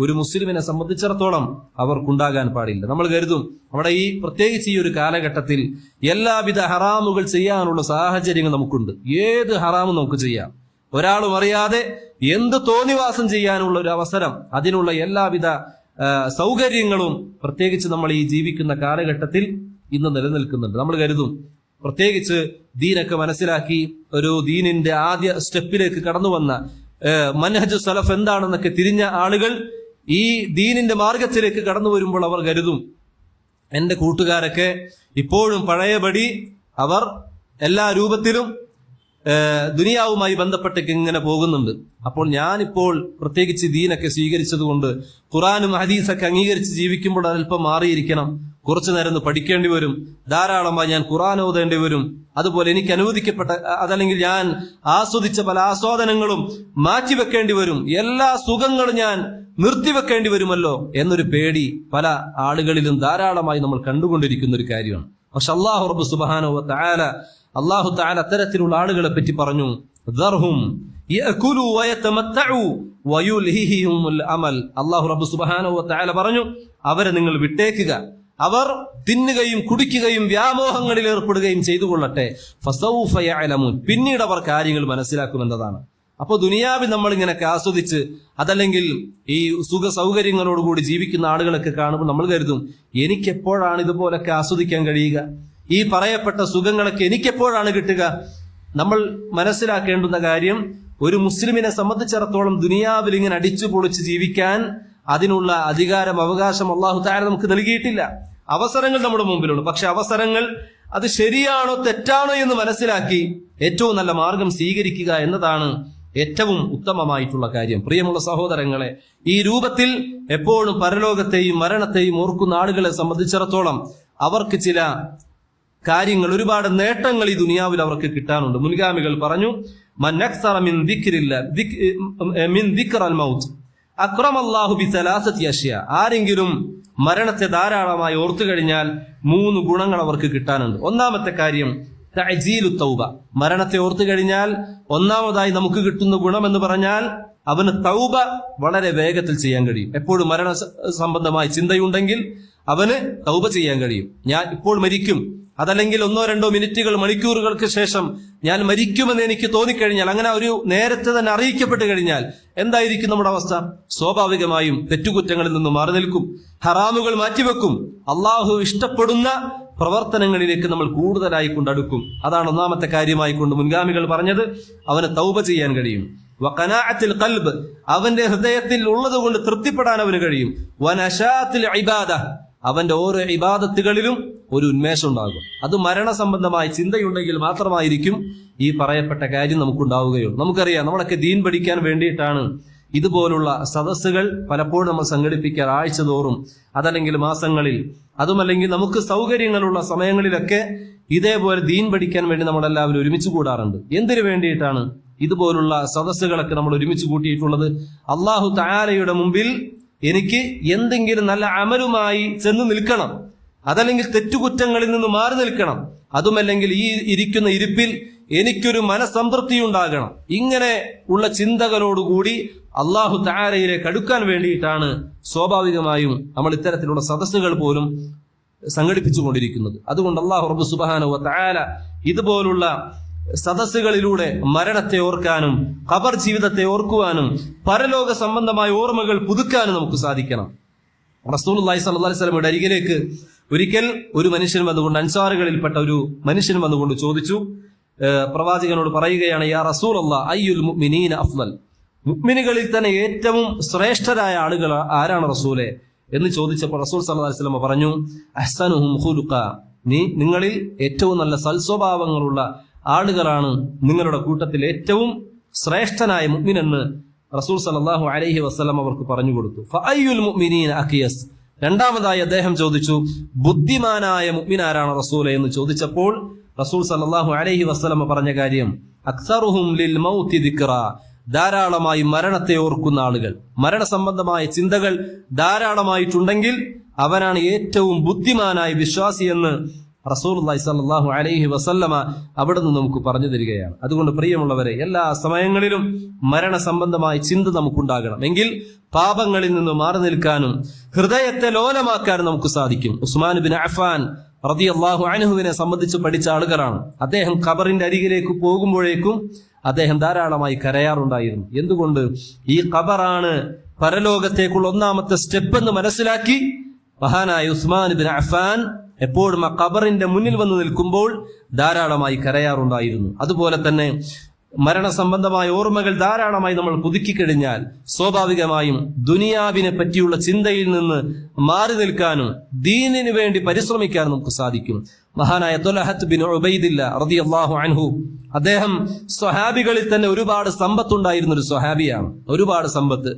ഒരു മുസ്ലിമിനെ സംബന്ധിച്ചിടത്തോളം അവർക്കുണ്ടാകാൻ പാടില്ല. നമ്മൾ കരുതും നമ്മുടെ ഈ പ്രത്യേകിച്ച് ഈ ഒരു കാലഘട്ടത്തിൽ എല്ലാവിധ ഹറാമുകൾ ചെയ്യാനുള്ള സാഹചര്യങ്ങൾ നമുക്കുണ്ട്. ഏത് ഹറാമും നമുക്ക് ചെയ്യാം. ഒരാളും അറിയാതെ എന്ത് തോന്നിവാസം ചെയ്യാനുള്ള ഒരു അവസരം, അതിനുള്ള എല്ലാവിധ സൗകര്യങ്ങളും പ്രത്യേകിച്ച് നമ്മൾ ഈ ജീവിക്കുന്ന കാലഘട്ടത്തിൽ ഇന്ന് നിലനിൽക്കുന്നുണ്ട്. നമ്മൾ കരുതും പ്രത്യേകിച്ച് ദീനൊക്കെ മനസ്സിലാക്കി ഒരു ദീനിന്റെ ആദ്യ സ്റ്റെപ്പിലേക്ക് കടന്നു വന്ന മൻഹജു സലഫ് എന്താണെന്നൊക്കെ തിരിഞ്ഞ ആളുകൾ ഈ ദീനിന്റെ മാർഗത്തിലേക്ക് കടന്നു വരുമ്പോൾ അവർ കരുതും, എന്റെ കൂട്ടുകാരൊക്കെ ഇപ്പോഴും പഴയപടി അവർ എല്ലാ രൂപത്തിലും ദുനിയാവുമായി ബന്ധപ്പെട്ടൊക്കെ ഇങ്ങനെ പോകുന്നുണ്ട്. അപ്പോൾ ഞാനിപ്പോൾ പ്രത്യേകിച്ച് ദീനൊക്കെ സ്വീകരിച്ചത് കൊണ്ട്, ഖുറാനും ഹദീസൊക്കെ അംഗീകരിച്ച് ജീവിക്കുമ്പോൾ അല്പം മാറിയിരിക്കണം, കുറച്ചു നേരം പഠിക്കേണ്ടി വരും, ധാരാളമായി ഞാൻ ഖുറാൻ ഓതേണ്ടി വരും, അതുപോലെ എനിക്ക് അനുവദിക്കപ്പെട്ട അതല്ലെങ്കിൽ ഞാൻ ആസ്വദിച്ച പല ആസ്വാദനങ്ങളും മാറ്റിവെക്കേണ്ടി വരും, എല്ലാ സുഖങ്ങളും ഞാൻ നിർത്തിവെക്കേണ്ടി വരുമല്ലോ എന്നൊരു പേടി പല ആളുകളിലും ധാരാളമായി നമ്മൾ കണ്ടുകൊണ്ടിരിക്കുന്ന ഒരു കാര്യമാണ്. പക്ഷെ അല്ലാഹു റബ്ബ് സുബ്ഹാനഹു വ തആല അല്ലാഹു തആല അത്തരത്തിലുള്ള ആളുകളെ പറ്റി പറഞ്ഞു, ദർഹും യഅകുലു വയതമത്തഉ വയുൽഹിഹിമുൽ അമൽ. അല്ലാഹു റബ്ബ് സുബ്ഹാനഹു വ തആല പറഞ്ഞു, അവരെ നിങ്ങൾ വിട്ടേക്കുക, അവർ തിന്നുകയും കുടിക്കുകയും വ്യാമോഹങ്ങളിൽ ഏർപ്പെടുകയും ചെയ്തു കൊള്ളട്ടെ. ഫസൗഫ യഅലമൂൻ, പിന്നീട് അവർ കാര്യങ്ങൾ മനസ്സിലാക്കുമെന്നതാണ്. അപ്പോൾ ദുനിയാവിൽ നമ്മൾ ഇങ്ങനെയൊക്കെ ആസ്വദിച്ച് അതല്ലെങ്കിൽ ഈ സുഖ സൗകര്യങ്ങളോടുകൂടി ജീവിക്കുന്ന ആളുകളൊക്കെ കാണുമ്പോൾ നമ്മൾ കരുതും, എനിക്കെപ്പോഴാണ് ഇതുപോലൊക്കെ ആസ്വദിക്കാൻ കഴിയുക? ഈ പറയപ്പെട്ട സുഖങ്ങളൊക്കെ എനിക്കെപ്പോഴാണ് കിട്ടുക? നമ്മൾ മനസ്സിലാക്കേണ്ടുന്ന കാര്യം, ഒരു മുസ്ലിമിനെ സംബന്ധിച്ചിടത്തോളം ദുനിയാവിൽ ഇങ്ങനെ അടിച്ചു പൊളിച്ച് ജീവിക്കാൻ അതിനുള്ള അധികാരം, അവകാശം അല്ലാഹു തആല നമുക്ക് നൽകിയിട്ടില്ല. അവസരങ്ങൾ നമ്മുടെ മുമ്പിലുണ്ട്. പക്ഷെ അവസരങ്ങൾ അത് ശരിയാണോ തെറ്റാണോ എന്ന് മനസ്സിലാക്കി ഏറ്റവും നല്ല മാർഗം സ്വീകരിക്കുക എന്നതാണ് ഏറ്റവും ഉത്തമമായിട്ടുള്ള കാര്യം. പ്രിയമുള്ള സഹോദരങ്ങളെ, ഈ രൂപത്തിൽ എപ്പോഴും പരലോകത്തെയും മരണത്തെയും ഓർക്കുന്ന ആളുകളെ സംബന്ധിച്ചിടത്തോളം അവർക്ക് ചില കാര്യങ്ങൾ, ഒരുപാട് നേട്ടങ്ങൾ ഈ ദുനിയാവിൽ അവർക്ക് കിട്ടാനുണ്ട്. മുൻഗാമികൾ പറഞ്ഞു, മൻ അക്സറ മിൻ ദിക്റൽ മൗത്ത് അക്രമല്ലാഹു ബിസലാസതി അഷ്യ. ആരെങ്കിലും മരണത്തെ ധാരാളമായി ഓർത്തു കഴിഞ്ഞാൽ 3 ഗുണങ്ങൾ അവർക്ക് കിട്ടാനുണ്ട്. ഒന്നാമത്തെ കാര്യം തഅജീലു തൗബ. മരണത്തെ ഓർത്തു കഴിഞ്ഞാൽ ഒന്നാമതായി നമുക്ക് കിട്ടുന്ന ഗുണം എന്ന് പറഞ്ഞാൽ അവന് തൗബ വളരെ വേഗത്തിൽ ചെയ്യാൻ കഴിയും. എപ്പോഴും മരണ സംബന്ധമായ ചിന്തയുണ്ടെങ്കിൽ അവന് തൗബ ചെയ്യാൻ കഴിയും. ഞാൻ ഇപ്പോൾ മരിക്കും, അതല്ലെങ്കിൽ 1-2 മിനിറ്റുകൾ, മണിക്കൂറുകൾക്ക് ശേഷം ഞാൻ മരിക്കുമെന്ന് എനിക്ക് തോന്നിക്കഴിഞ്ഞാൽ, അങ്ങനെ ഒരു നേരത്തെ തന്നെ അറിയിക്കപ്പെട്ട് കഴിഞ്ഞാൽ എന്തായിരിക്കും നമ്മുടെ അവസ്ഥ? സ്വാഭാവികമായും തെറ്റുകുറ്റങ്ങളിൽ നിന്ന് മാറി നിൽക്കും, ഹറാമുകൾ മാറ്റിവെക്കും, അള്ളാഹു ഇഷ്ടപ്പെടുന്ന പ്രവർത്തനങ്ങളിലേക്ക് നമ്മൾ കൂടുതലായി കൊണ്ടടുക്കും. അതാണ് ഒന്നാമത്തെ കാര്യമായി കൊണ്ട് മുൻഗാമികൾ പറഞ്ഞത്. അവന് തൗബ ചെയ്യാൻ കഴിയും. വഖനാഅത്തിൽ ഖൽബ്, അവന്റെ ഹൃദയത്തിൽ ഉള്ളത് കൊണ്ട് തൃപ്തിപ്പെടാൻ അവന് കഴിയും. വനശാത്തിൽ ഇബാദ, അവന്റെ ഓരോ ഇബാദത്തുകളിലും ഒരു ഉന്മേഷം ഉണ്ടാകും. അത് മരണസംബന്ധമായ ചിന്തയുണ്ടെങ്കിൽ മാത്രമായിരിക്കും ഈ പറയപ്പെട്ട കാര്യം നമുക്കുണ്ടാവുകയുള്ളൂ. നമുക്കറിയാം, നമ്മളൊക്കെ ദീൻ പഠിക്കാൻ വേണ്ടിയിട്ടാണ് ഇതുപോലുള്ള സദസ്സുകൾ പലപ്പോഴും നമ്മൾ സംഘടിപ്പിക്കാൻ, ആഴ്ച തോറും അതല്ലെങ്കിൽ മാസങ്ങളിൽ, അതുമല്ലെങ്കിൽ നമുക്ക് സൗകര്യങ്ങളുള്ള സമയങ്ങളിലൊക്കെ ഇതേപോലെ ദീൻ പഠിക്കാൻ വേണ്ടി നമ്മളെല്ലാവരും ഒരുമിച്ച് കൂടാറുണ്ട്. എന്തിനു വേണ്ടിയിട്ടാണ് ഇതുപോലുള്ള സദസ്സുകളൊക്കെ നമ്മൾ ഒരുമിച്ച് കൂട്ടിയിട്ടുള്ളത്? അള്ളാഹു തആലയുടെ മുമ്പിൽ എനിക്ക് എന്തെങ്കിലും നല്ല അമലുമായി ചെന്ന് നിൽക്കണം, അതല്ലെങ്കിൽ തെറ്റുകുറ്റങ്ങളിൽ നിന്ന് മാറി നിൽക്കണം, അതുമല്ലെങ്കിൽ ഈ ഇരിക്കുന്ന ഇരിപ്പിൽ എനിക്കൊരു മനസ്സംതൃപ്തി ഉണ്ടാകണം. ഇങ്ങനെ ഉള്ള ചിന്തകളോടുകൂടി അള്ളാഹു തആലയിലേക്ക് അടുക്കാൻ വേണ്ടിയിട്ടാണ് സ്വാഭാവികമായും നമ്മൾ ഇത്തരത്തിലുള്ള സദസ്സുകൾ പോലും സംഘടിപ്പിച്ചുകൊണ്ടിരിക്കുന്നത്. അതുകൊണ്ട് അല്ലാഹു റബ്ബ് സുബ്ഹാനഹു വ തആല ഇതുപോലുള്ള സദസ്സുകളിലൂടെ മരണത്തെ ഓർക്കാനും ഖബർ ജീവിതത്തെ ഓർക്കുവാനും പരലോക സംബന്ധമായ ഓർമ്മകൾ പുതുക്കാനും നമുക്ക് സാധിക്കണം. റസൂലുള്ളാഹി സ്വല്ലല്ലാഹു അലൈഹി വസല്ലമയുടെ അരികിലേക്ക് ഒരിക്കൽ ഒരു മനുഷ്യൻ വന്നുകൊണ്ട്, അൻസാറുകളിൽപ്പെട്ട ഒരു മനുഷ്യൻ വന്നുകൊണ്ട് ചോദിച്ചു, പ്രവാചകനോട് പറയുകയാണ്, യാ റസൂലല്ലാഹ് അയ്യുൽ മുഅ്മിനീന അഫ്ളൽ, മുഅ്മിനുകളിൽ തന്നെ ഏറ്റവും ശ്രേഷ്ഠരായ ആളുകൾ ആരാണ് റസൂലേ എന്ന് ചോദിച്ചപ്പോൾ റസൂൽ സല്ലല്ലാഹു അലൈഹി വസല്ലം പറഞ്ഞു, അഹ്സനുഹും ഖുലുഖ, നിങ്ങളിൽ ഏറ്റവും നല്ല സൽസ്വഭാവങ്ങളുള്ള ആളുകളാണ് നിങ്ങളുടെ കൂട്ടത്തിൽ ഏറ്റവും ശ്രേഷ്ഠനായ മുഅ്മിൻ എന്ന് റസൂൽ സല്ലല്ലാഹു അലൈഹി വസല്ലം അവർക്ക് പറഞ്ഞു കൊടുത്തു. ഫഅയ്യുൽ മുഅ്മിനീന അഖിയസ്, രണ്ടാമതായി അദ്ദേഹം ചോദിച്ചു, ബുദ്ധിമാനായ മുഅ്മിൻ ആരാണ് റസൂലേ എന്ന് ചോദിച്ചപ്പോൾ റസൂൽ സല്ലല്ലാഹു അലൈഹി വസല്ലം പറഞ്ഞ കാര്യം, അക്സറുഹും ലിൽ മൗതി ദിക്റ, ധാരാളമായി മരണത്തെ ഓർക്കുന്ന ആളുകൾ, മരണസംബന്ധമായ ചിന്തകൾ ധാരാളമായിട്ടുണ്ടെങ്കിൽ അവനാണ് ഏറ്റവും ബുദ്ധിമാനായ വിശ്വാസി എന്ന് റസൂലുള്ളാഹി സ്വല്ലല്ലാഹു അലൈഹി വസല്ലമ അവിടെ നിന്ന് നമുക്ക് പറഞ്ഞു തരികയാണ്. അതുകൊണ്ട് പ്രിയമുള്ളവരെ, എല്ലാ സമയങ്ങളിലും മരണസംബന്ധമായ ചിന്ത നമുക്കുണ്ടാകണം. എങ്കിൽ പാപങ്ങളിൽ നിന്ന് മാറി നിൽക്കാനും ഹൃദയത്തെ ലോലമാക്കാനും നമുക്ക് സാധിക്കും. ഉസ്മാൻ ബിൻ അഫ്ഫാൻ റളിയല്ലാഹു അൻഹുവിനെ സംബന്ധിച്ച് പഠിച്ച ആളുകളാണ്. അദ്ദേഹം ഖബറിന്റെ അരികിലേക്ക് പോകുമ്പോഴേക്കും അദ്ദേഹം ധാരാളമായി കരയാറുണ്ടായിരുന്നു. എന്തുകൊണ്ട്? ഈ ഖബറാണ് പരലോകത്തേക്കുള്ള ഒന്നാമത്തെ സ്റ്റെപ്പ് എന്ന് മനസ്സിലാക്കി മഹാനായ ഉസ്മാൻ ബിൻ അഫ്ഫാൻ എപ്പോഴും ആ ഖബറിന്റെ മുന്നിൽ വന്ന് നിൽക്കുമ്പോൾ ധാരാളമായി കരയാറുണ്ടായിരുന്നു. അതുപോലെ തന്നെ മരണസംബന്ധമായ ഓർമ്മകൾ ധാരാളമായി നമ്മൾ പുതുക്കിക്കഴിഞ്ഞാൽ സ്വാഭാവികമായും ദുനിയാവിനെ പറ്റിയുള്ള ചിന്തയിൽ നിന്ന് മാറി നിൽക്കാനും ദീനിന് വേണ്ടി പരിശ്രമിക്കാനും നമുക്ക് സാധിക്കും. മഹാനായ ത്വലഹത്ത് ബിൻ ഉബൈദില്ല റളിയല്ലാഹു അൻഹു, അദ്ദേഹം സ്വഹാബികളിൽ തന്നെ ഒരുപാട് സമ്പത്തുണ്ടായിരുന്ന ഒരു സ്വഹാബിയാണ്. ഒരുപാട് സമ്പത്ത്.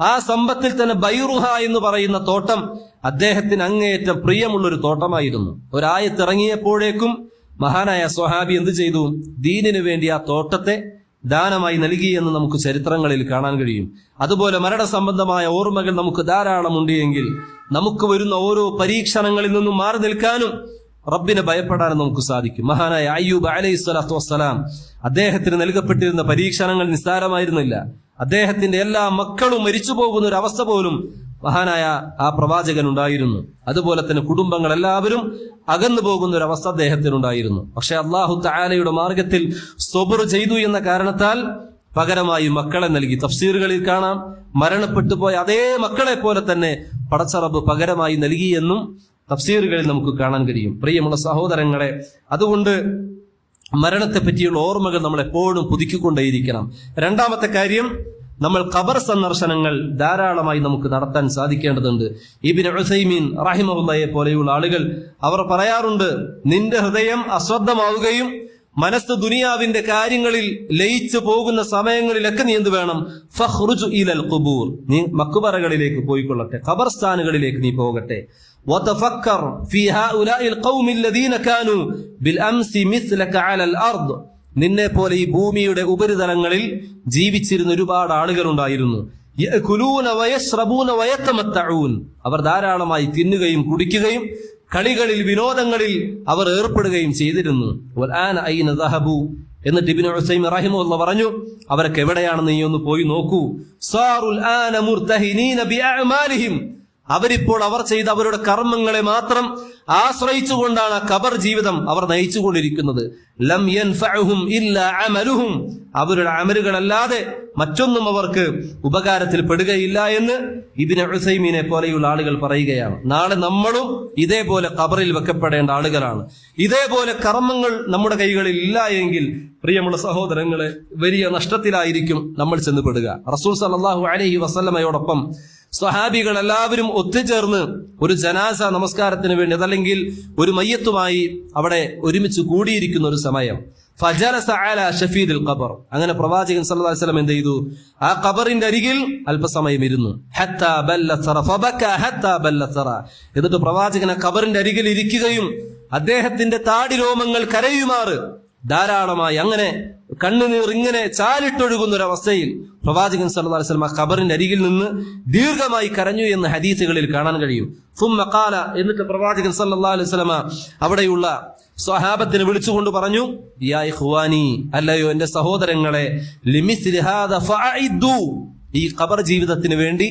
ആ സമ്പത്തിൽ തന്നെ ബൈറുഹ എന്ന് പറയുന്ന തോട്ടം അദ്ദേഹത്തിന് അങ്ങേയറ്റം പ്രിയമുള്ളൊരു തോട്ടമായിരുന്നു. ഒരായത്തിറങ്ങിയപ്പോഴേക്കും മഹാനായ സ്വഹാബി എന്ത് ചെയ്തു? ദീനിനു വേണ്ടി ആ തോട്ടത്തെ ദാനമായി നൽകി എന്ന് നമുക്ക് ചരിത്രങ്ങളിൽ കാണാൻ കഴിയും. അതുപോലെ മരണസംബന്ധമായ ഓർമ്മകൾ നമുക്ക് ധാരാളമുണ്ട് എങ്കിൽ നമുക്ക് വരുന്ന ഓരോ പരീക്ഷണങ്ങളിൽ നിന്നും മാറി നിൽക്കാനും റബ്ബിനെ ഭയപ്പെടാനും നമുക്ക് സാധിക്കും. മഹാനായ അയ്യൂബ് അലൈഹിസ്സലാത്തു വസ്സലാം, അദ്ദേഹത്തിന് നൽകപ്പെട്ടിരുന്ന പരീക്ഷണങ്ങൾ നിസ്സാരമായിരുന്നില്ല. അദ്ദേഹത്തിന്റെ എല്ലാ മക്കളും മരിച്ചു പോകുന്ന ഒരു അവസ്ഥ പോലും മഹാനായ ആ പ്രവാചകൻ ഉണ്ടായിരുന്നു. അതുപോലെ തന്നെ കുടുംബങ്ങൾ എല്ലാവരും അകന്നു പോകുന്ന ഒരു അവസ്ഥ അദ്ദേഹത്തിനുണ്ടായിരുന്നു. പക്ഷെ അല്ലാഹു തആലയുടെ മാർഗത്തിൽ സബ്ർ ചെയ്തു എന്ന കാരണത്താൽ പകരമായി മക്കളെ നൽകി. തഫ്സീറുകളിൽ കാണാം, മരണപ്പെട്ടു പോയ അതേ മക്കളെ പോലെ തന്നെ പടച്ച റബ്ബ് പകരമായി നൽകിയെന്നും തഫ്സീറുകളിൽ നമുക്ക് കാണാൻ കഴിയും. പ്രിയമുള്ള സഹോദരങ്ങളെ, അതുകൊണ്ട് മരണത്തെ പറ്റിയുള്ള ഓർമ്മകൾ നമ്മൾ എപ്പോഴും പുതുക്കിക്കൊണ്ടേയിരിക്കണം. രണ്ടാമത്തെ കാര്യം, നമ്മൾ ഖബർ സന്ദർശനങ്ങൾ ധാരാളമായി നമുക്ക് നടത്താൻ സാധിക്കേണ്ടതുണ്ട്. ഇബ്നു ഉസൈമീൻ റഹിമഹുല്ലാഹയെ പോലെയുള്ള ആളുകൾ അവർ പറയാറുണ്ട്, നിന്റെ ഹൃദയം അശ്രദ്ധമാവുകയും മനസ്സ് ദുനിയാവിന്റെ കാര്യങ്ങളിൽ ലയിച്ചു പോകുന്ന സമയങ്ങളിലൊക്കെ നീ എന്ത് വേണം? ഫഖ്റുജ് ഇലൽ ഖുബൂർ, നീ മഖ്ബറകളിലേക്ക് പോയിക്കൊള്ളട്ടെ, ഖബർസ്ഥാനുകളിലേക്ക് നീ പോകട്ടെ. വതഫക്കർ ഫീ ഹൗലാഇൽ ഖൗമി അല്ലദീന കാനൂ ബിൽ അംസി മിസ്ലക അലൽ അർദ്, നിന്നെ പോലെ ഈ ഭൂമിയുടെ ഉപരിതലങ്ങളിൽ ജീവിച്ചിരുന്ന ഒരുപാട് ആളുകൾ ഉണ്ടായിരുന്നു. യഅകുലൂന വയശ്റബൂന വയതമത്തഊൻ, അവർ ധാരാളമായി തിന്നുകയും കുടിക്കുകയും കളികളിൽ വിനോദങ്ങളിൽ അവർ ഏർപ്പെടുകയും ചെയ്തിരുന്നു. വൽആന ഐന ദഹബു, എന്നിട്ട് ഇബ്നു ഉസൈമീൻ റഹിമഹുല്ലാഹ് പറഞ്ഞു, അവരൊക്കെ എവിടെയാണെന്ന് നീ ഒന്ന് പോയി നോക്കൂ. സാറുൽ ആന മുർതഹിനീന ബിഅഅമാലിഹിം, അവരിപ്പോൾ അവർ ചെയ്ത അവരുടെ കർമ്മങ്ങളെ മാത്രം ആശ്രയിച്ചുകൊണ്ടാണ് ഖബർ ജീവിതം അവർ നയിച്ചുകൊണ്ടിരിക്കുന്നത്. ലം യൻഫഉഹും ഇല്ലാ അമലുഹും, അവരുടെ അമലുകളല്ലാതെ മറ്റൊന്നും അവർക്ക് ഉപകാരത്തിൽ പെടുകയില്ല എന്ന് ഇബ്നു ഉസൈമീനെ പോലെയുള്ള ആളുകൾ പറയുകയാണ്. നാളെ നമ്മളും ഇതേപോലെ ഖബറിൽ വെക്കപ്പെടേണ്ട ആളുകളാണ്. ഇതേപോലെ കർമ്മങ്ങൾ നമ്മുടെ കൈകളിൽ ഇല്ല എങ്കിൽ പ്രിയമുള്ള സഹോദരങ്ങളെ, വലിയ നഷ്ടത്തിലായിരിക്കും നമ്മൾ ചെന്ന് പെടുക. റസൂൽ സല്ലല്ലാഹു അലൈഹി വസല്ലമയോടൊപ്പം സ്വഹാബികൾ എല്ലാവരും ഒത്തുചേർന്ന് ഒരു ജനാസ നമസ്കാരത്തിന് വേണ്ടി, അതല്ലെങ്കിൽ ഒരു മയ്യത്തുമായി അവിടെ ഒരുമിച്ച് കൂടിയിരിക്കുന്ന ഒരു സമയം, ഫജലസ അലാ ഷഫീദിൽ ഖബർ, അങ്ങനെ പ്രവാചകൻ സല്ലല്ലാഹു അലൈഹി വസല്ലം എന്ത് ചെയ്തു? ആ ഖബറിന്റെ അരികിൽ അല്പസമയം ഇരുന്നു. ഹത്താ ബല്ലസറ ഫബക ഹത്താ ബല്ലസറ, എന്നിട്ട് പ്രവാചകൻ ഖബറിന്റെ അരികിൽ ഇരിക്കുകയും അദ്ദേഹത്തിന്റെ താടിരോമങ്ങൾ കരയുമാറ് ധാരാളമായി അങ്ങനെ കണ്ണുനീർ ഇങ്ങനെ ചാലിട്ടൊഴുകുന്ന ഒരവസ്ഥയിൽ പ്രവാചകൻ സല്ലല്ലാഹു അലൈഹി വസല്ലം ഖബറിന്റെ അരികിൽ നിന്ന് ദീർഘമായി കരഞ്ഞു എന്ന് ഹദീസുകളിൽ കാണാൻ കഴിയും. സുമ്മ ഖാല, എന്നിട്ട് പ്രവാചകൻ സല്ലല്ലാഹു അലൈഹി വസല്ലം അവിടെയുള്ള സ്വഹാബത്തിനെ വിളിച്ചുകൊണ്ട് പറഞ്ഞു, യാ ഇഖ്വാനി, അല്ലയോ എന്റെ സഹോദരങ്ങളെ, ലിമിസ്ലി ഹാദാ ഫഅഇദ്ദു, ഈ ഖബർ ജീവിതത്തിന് വേണ്ടി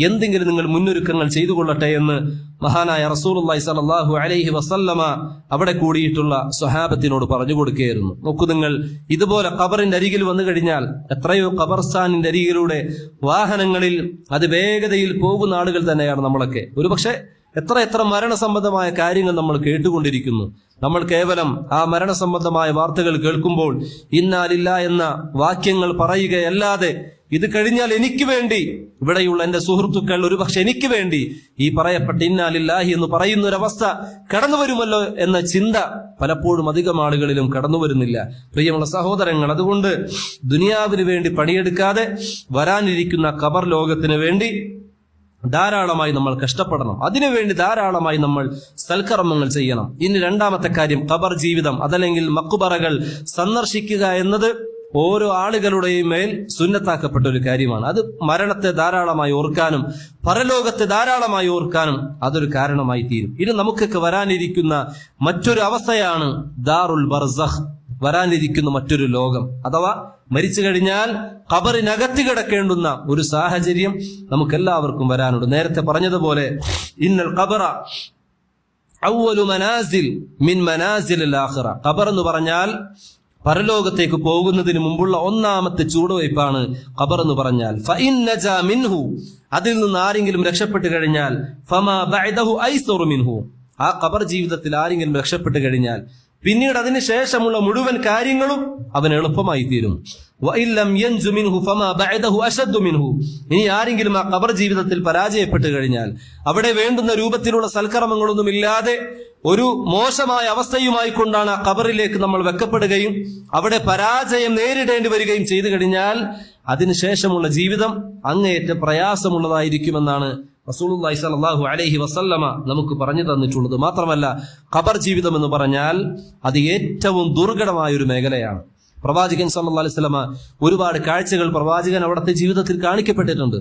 എന്തെങ്കിലും നിങ്ങൾ മുന്നൊരുക്കങ്ങൾ ചെയ്തു കൊള്ളട്ടെ എന്ന് മഹാനായ റസൂലുള്ളാഹി സ്വല്ലല്ലാഹു അലൈഹി വസല്ലമ അവിടെ കൂടിയിട്ടുള്ള സ്വഹാബത്തിനോട് പറഞ്ഞു കൊടുക്കുകയായിരുന്നു. നോക്കൂ നിങ്ങൾ, ഇതുപോലെ ഖബറിന്റെ അരികിൽ വന്നു കഴിഞ്ഞാൽ എത്രയോ ഖബർസ്ഥാനിന്റെ അരികിലൂടെ വാഹനങ്ങളിൽ അതിവേഗതയിൽ പോകുന്ന ആളുകൾ തന്നെയാണ് നമ്മളൊക്കെ. ഒരുപക്ഷെ എത്ര മരണസംബന്ധമായ കാര്യങ്ങൾ നമ്മൾ കേട്ടുകൊണ്ടിരിക്കുന്നു. നമ്മൾ കേവലം ആ മരണസംബന്ധമായ വാർത്തകൾ കേൾക്കുമ്പോൾ ഇന്നാ ലില്ലാഹി എന്ന വാക്യങ്ങൾ പറയുകയല്ലാതെ ഇത് കഴിഞ്ഞാൽ എനിക്ക് വേണ്ടി, ഇവിടെയുള്ള എന്റെ സുഹൃത്തുക്കൾ ഒരുപക്ഷെ എനിക്ക് വേണ്ടി ഈ പറയപ്പെട്ട ഇന്നാ ലില്ലാഹി എന്ന് പറയുന്ന ഒരവസ്ഥ കടന്നു വരുമല്ലോ എന്ന ചിന്ത പലപ്പോഴും അധികം ആളുകളിലും കടന്നു വരുന്നില്ല. പ്രിയമുള്ള സഹോദരങ്ങൾ, അതുകൊണ്ട് ദുനിയാവിന് വേണ്ടി പണിയെടുക്കാതെ വരാനിരിക്കുന്ന ഖബർ ലോകത്തിന് വേണ്ടി ധാരാളമായി നമ്മൾ കഷ്ടപ്പെടണം. അതിനുവേണ്ടി ധാരാളമായി നമ്മൾ സൽക്കർമ്മങ്ങൾ ചെയ്യണം. ഇനി രണ്ടാമത്തെ കാര്യം, ഖബർ ജീവിതം അതല്ലെങ്കിൽ മഖ്ബറകൾ സന്ദർശിക്കുക എന്നത് ഓരോ ആളുകളുടെയും മേൽ സുന്നത്താക്കപ്പെട്ട ഒരു കാര്യമാണ്. അത് മരണത്തെ ധാരാളമായി ഓർക്കാനും പരലോകത്തെ ധാരാളമായി ഓർക്കാനും അതൊരു കാരണമായി തീരും. ഇനി നമുക്കൊക്കെ വരാനിരിക്കുന്ന മറ്റൊരു അവസ്ഥയാണ് ദാറുൽ ബർസഖ്, വരാനിരിക്കുന്ന മറ്റൊരു ലോകം, അഥവാ മരിച്ചു കഴിഞ്ഞാൽ ഖബറിനകത്ത് കിടക്കേണ്ടുന്ന ഒരു സാഹചര്യം നമുക്കെല്ലാവർക്കും വരാനുണ്ട്. നേരത്തെ പറഞ്ഞതുപോലെ ഇന്നൽ ഖബറ അവ്വലു മനാസിൽ മിൻ മനാസിലിൽ ആഖിറ, ഖബർ എന്ന് പറഞ്ഞാൽ പരലോകത്തേക്ക് പോകുന്നതിന് മുമ്പുള്ള ഒന്നാമത്തെ ചൂടുവയ്പ്പാണ് ഖബർ എന്ന് പറഞ്ഞാൽ. ഫഇൻ നജാ മിൻഹു, അതിൽ നിന്ന് ആരെങ്കിലും രക്ഷപ്പെട്ടു കഴിഞ്ഞാൽ ഫമാ ബഅദഹു ഐസറു മിൻഹു, ആ ഖബർ ജീവിതത്തിൽ ആരെങ്കിലും രക്ഷപ്പെട്ടു കഴിഞ്ഞാൽ പിന്നീട് അതിന് ശേഷമുള്ള മുഴുവൻ കാര്യങ്ങളും അവന് എളുപ്പമായി തീരും. വഇല്ലം യൻജു മിൻഹു ഫമാ ബഅദഹു അശദ്ദു മിൻഹു, ഇനി ആരെങ്കിലും ആ ഖബർ ജീവിതത്തിൽ പരാജയപ്പെട്ടു കഴിഞ്ഞാൽ, അവിടെ വേണ്ടുന്ന രൂപത്തിലുള്ള സൽക്കർമ്മങ്ങളൊന്നും ഇല്ലാതെ ഒരു മോശമായ അവസ്ഥയുമായി കൊണ്ടാണ് ആ ഖബറിലേക്ക് നമ്മൾ വെക്കപ്പെടുകയും അവിടെ പരാജയം നേരിടേണ്ടി വരികയും ചെയ്തു കഴിഞ്ഞാൽ അതിനുശേഷമുള്ള ജീവിതം അങ്ങേയറ്റം പ്രയാസമുള്ളതായിരിക്കുമെന്നാണ് റസൂലുള്ളാഹി സ്വല്ലല്ലാഹു അലൈഹി വസല്ലമ നമുക്ക് പറഞ്ഞു തന്നിട്ടുള്ളത്. മാത്രമല്ല, ഖബർ ജീവിതം എന്ന് പറഞ്ഞാൽ അത് ഏറ്റവും ദുർഘടമായ ഒരു മേഖലയാണ്. പ്രവാചകൻ സല്ലല്ലാഹു അലൈഹി വസല്ലമ ഒരുപാട് കാഴ്ചകൾ പ്രവാചകൻ അവിടുത്തെ ജീവിതത്തിൽ കാണിക്കപ്പെട്ടിട്ടുണ്ട്.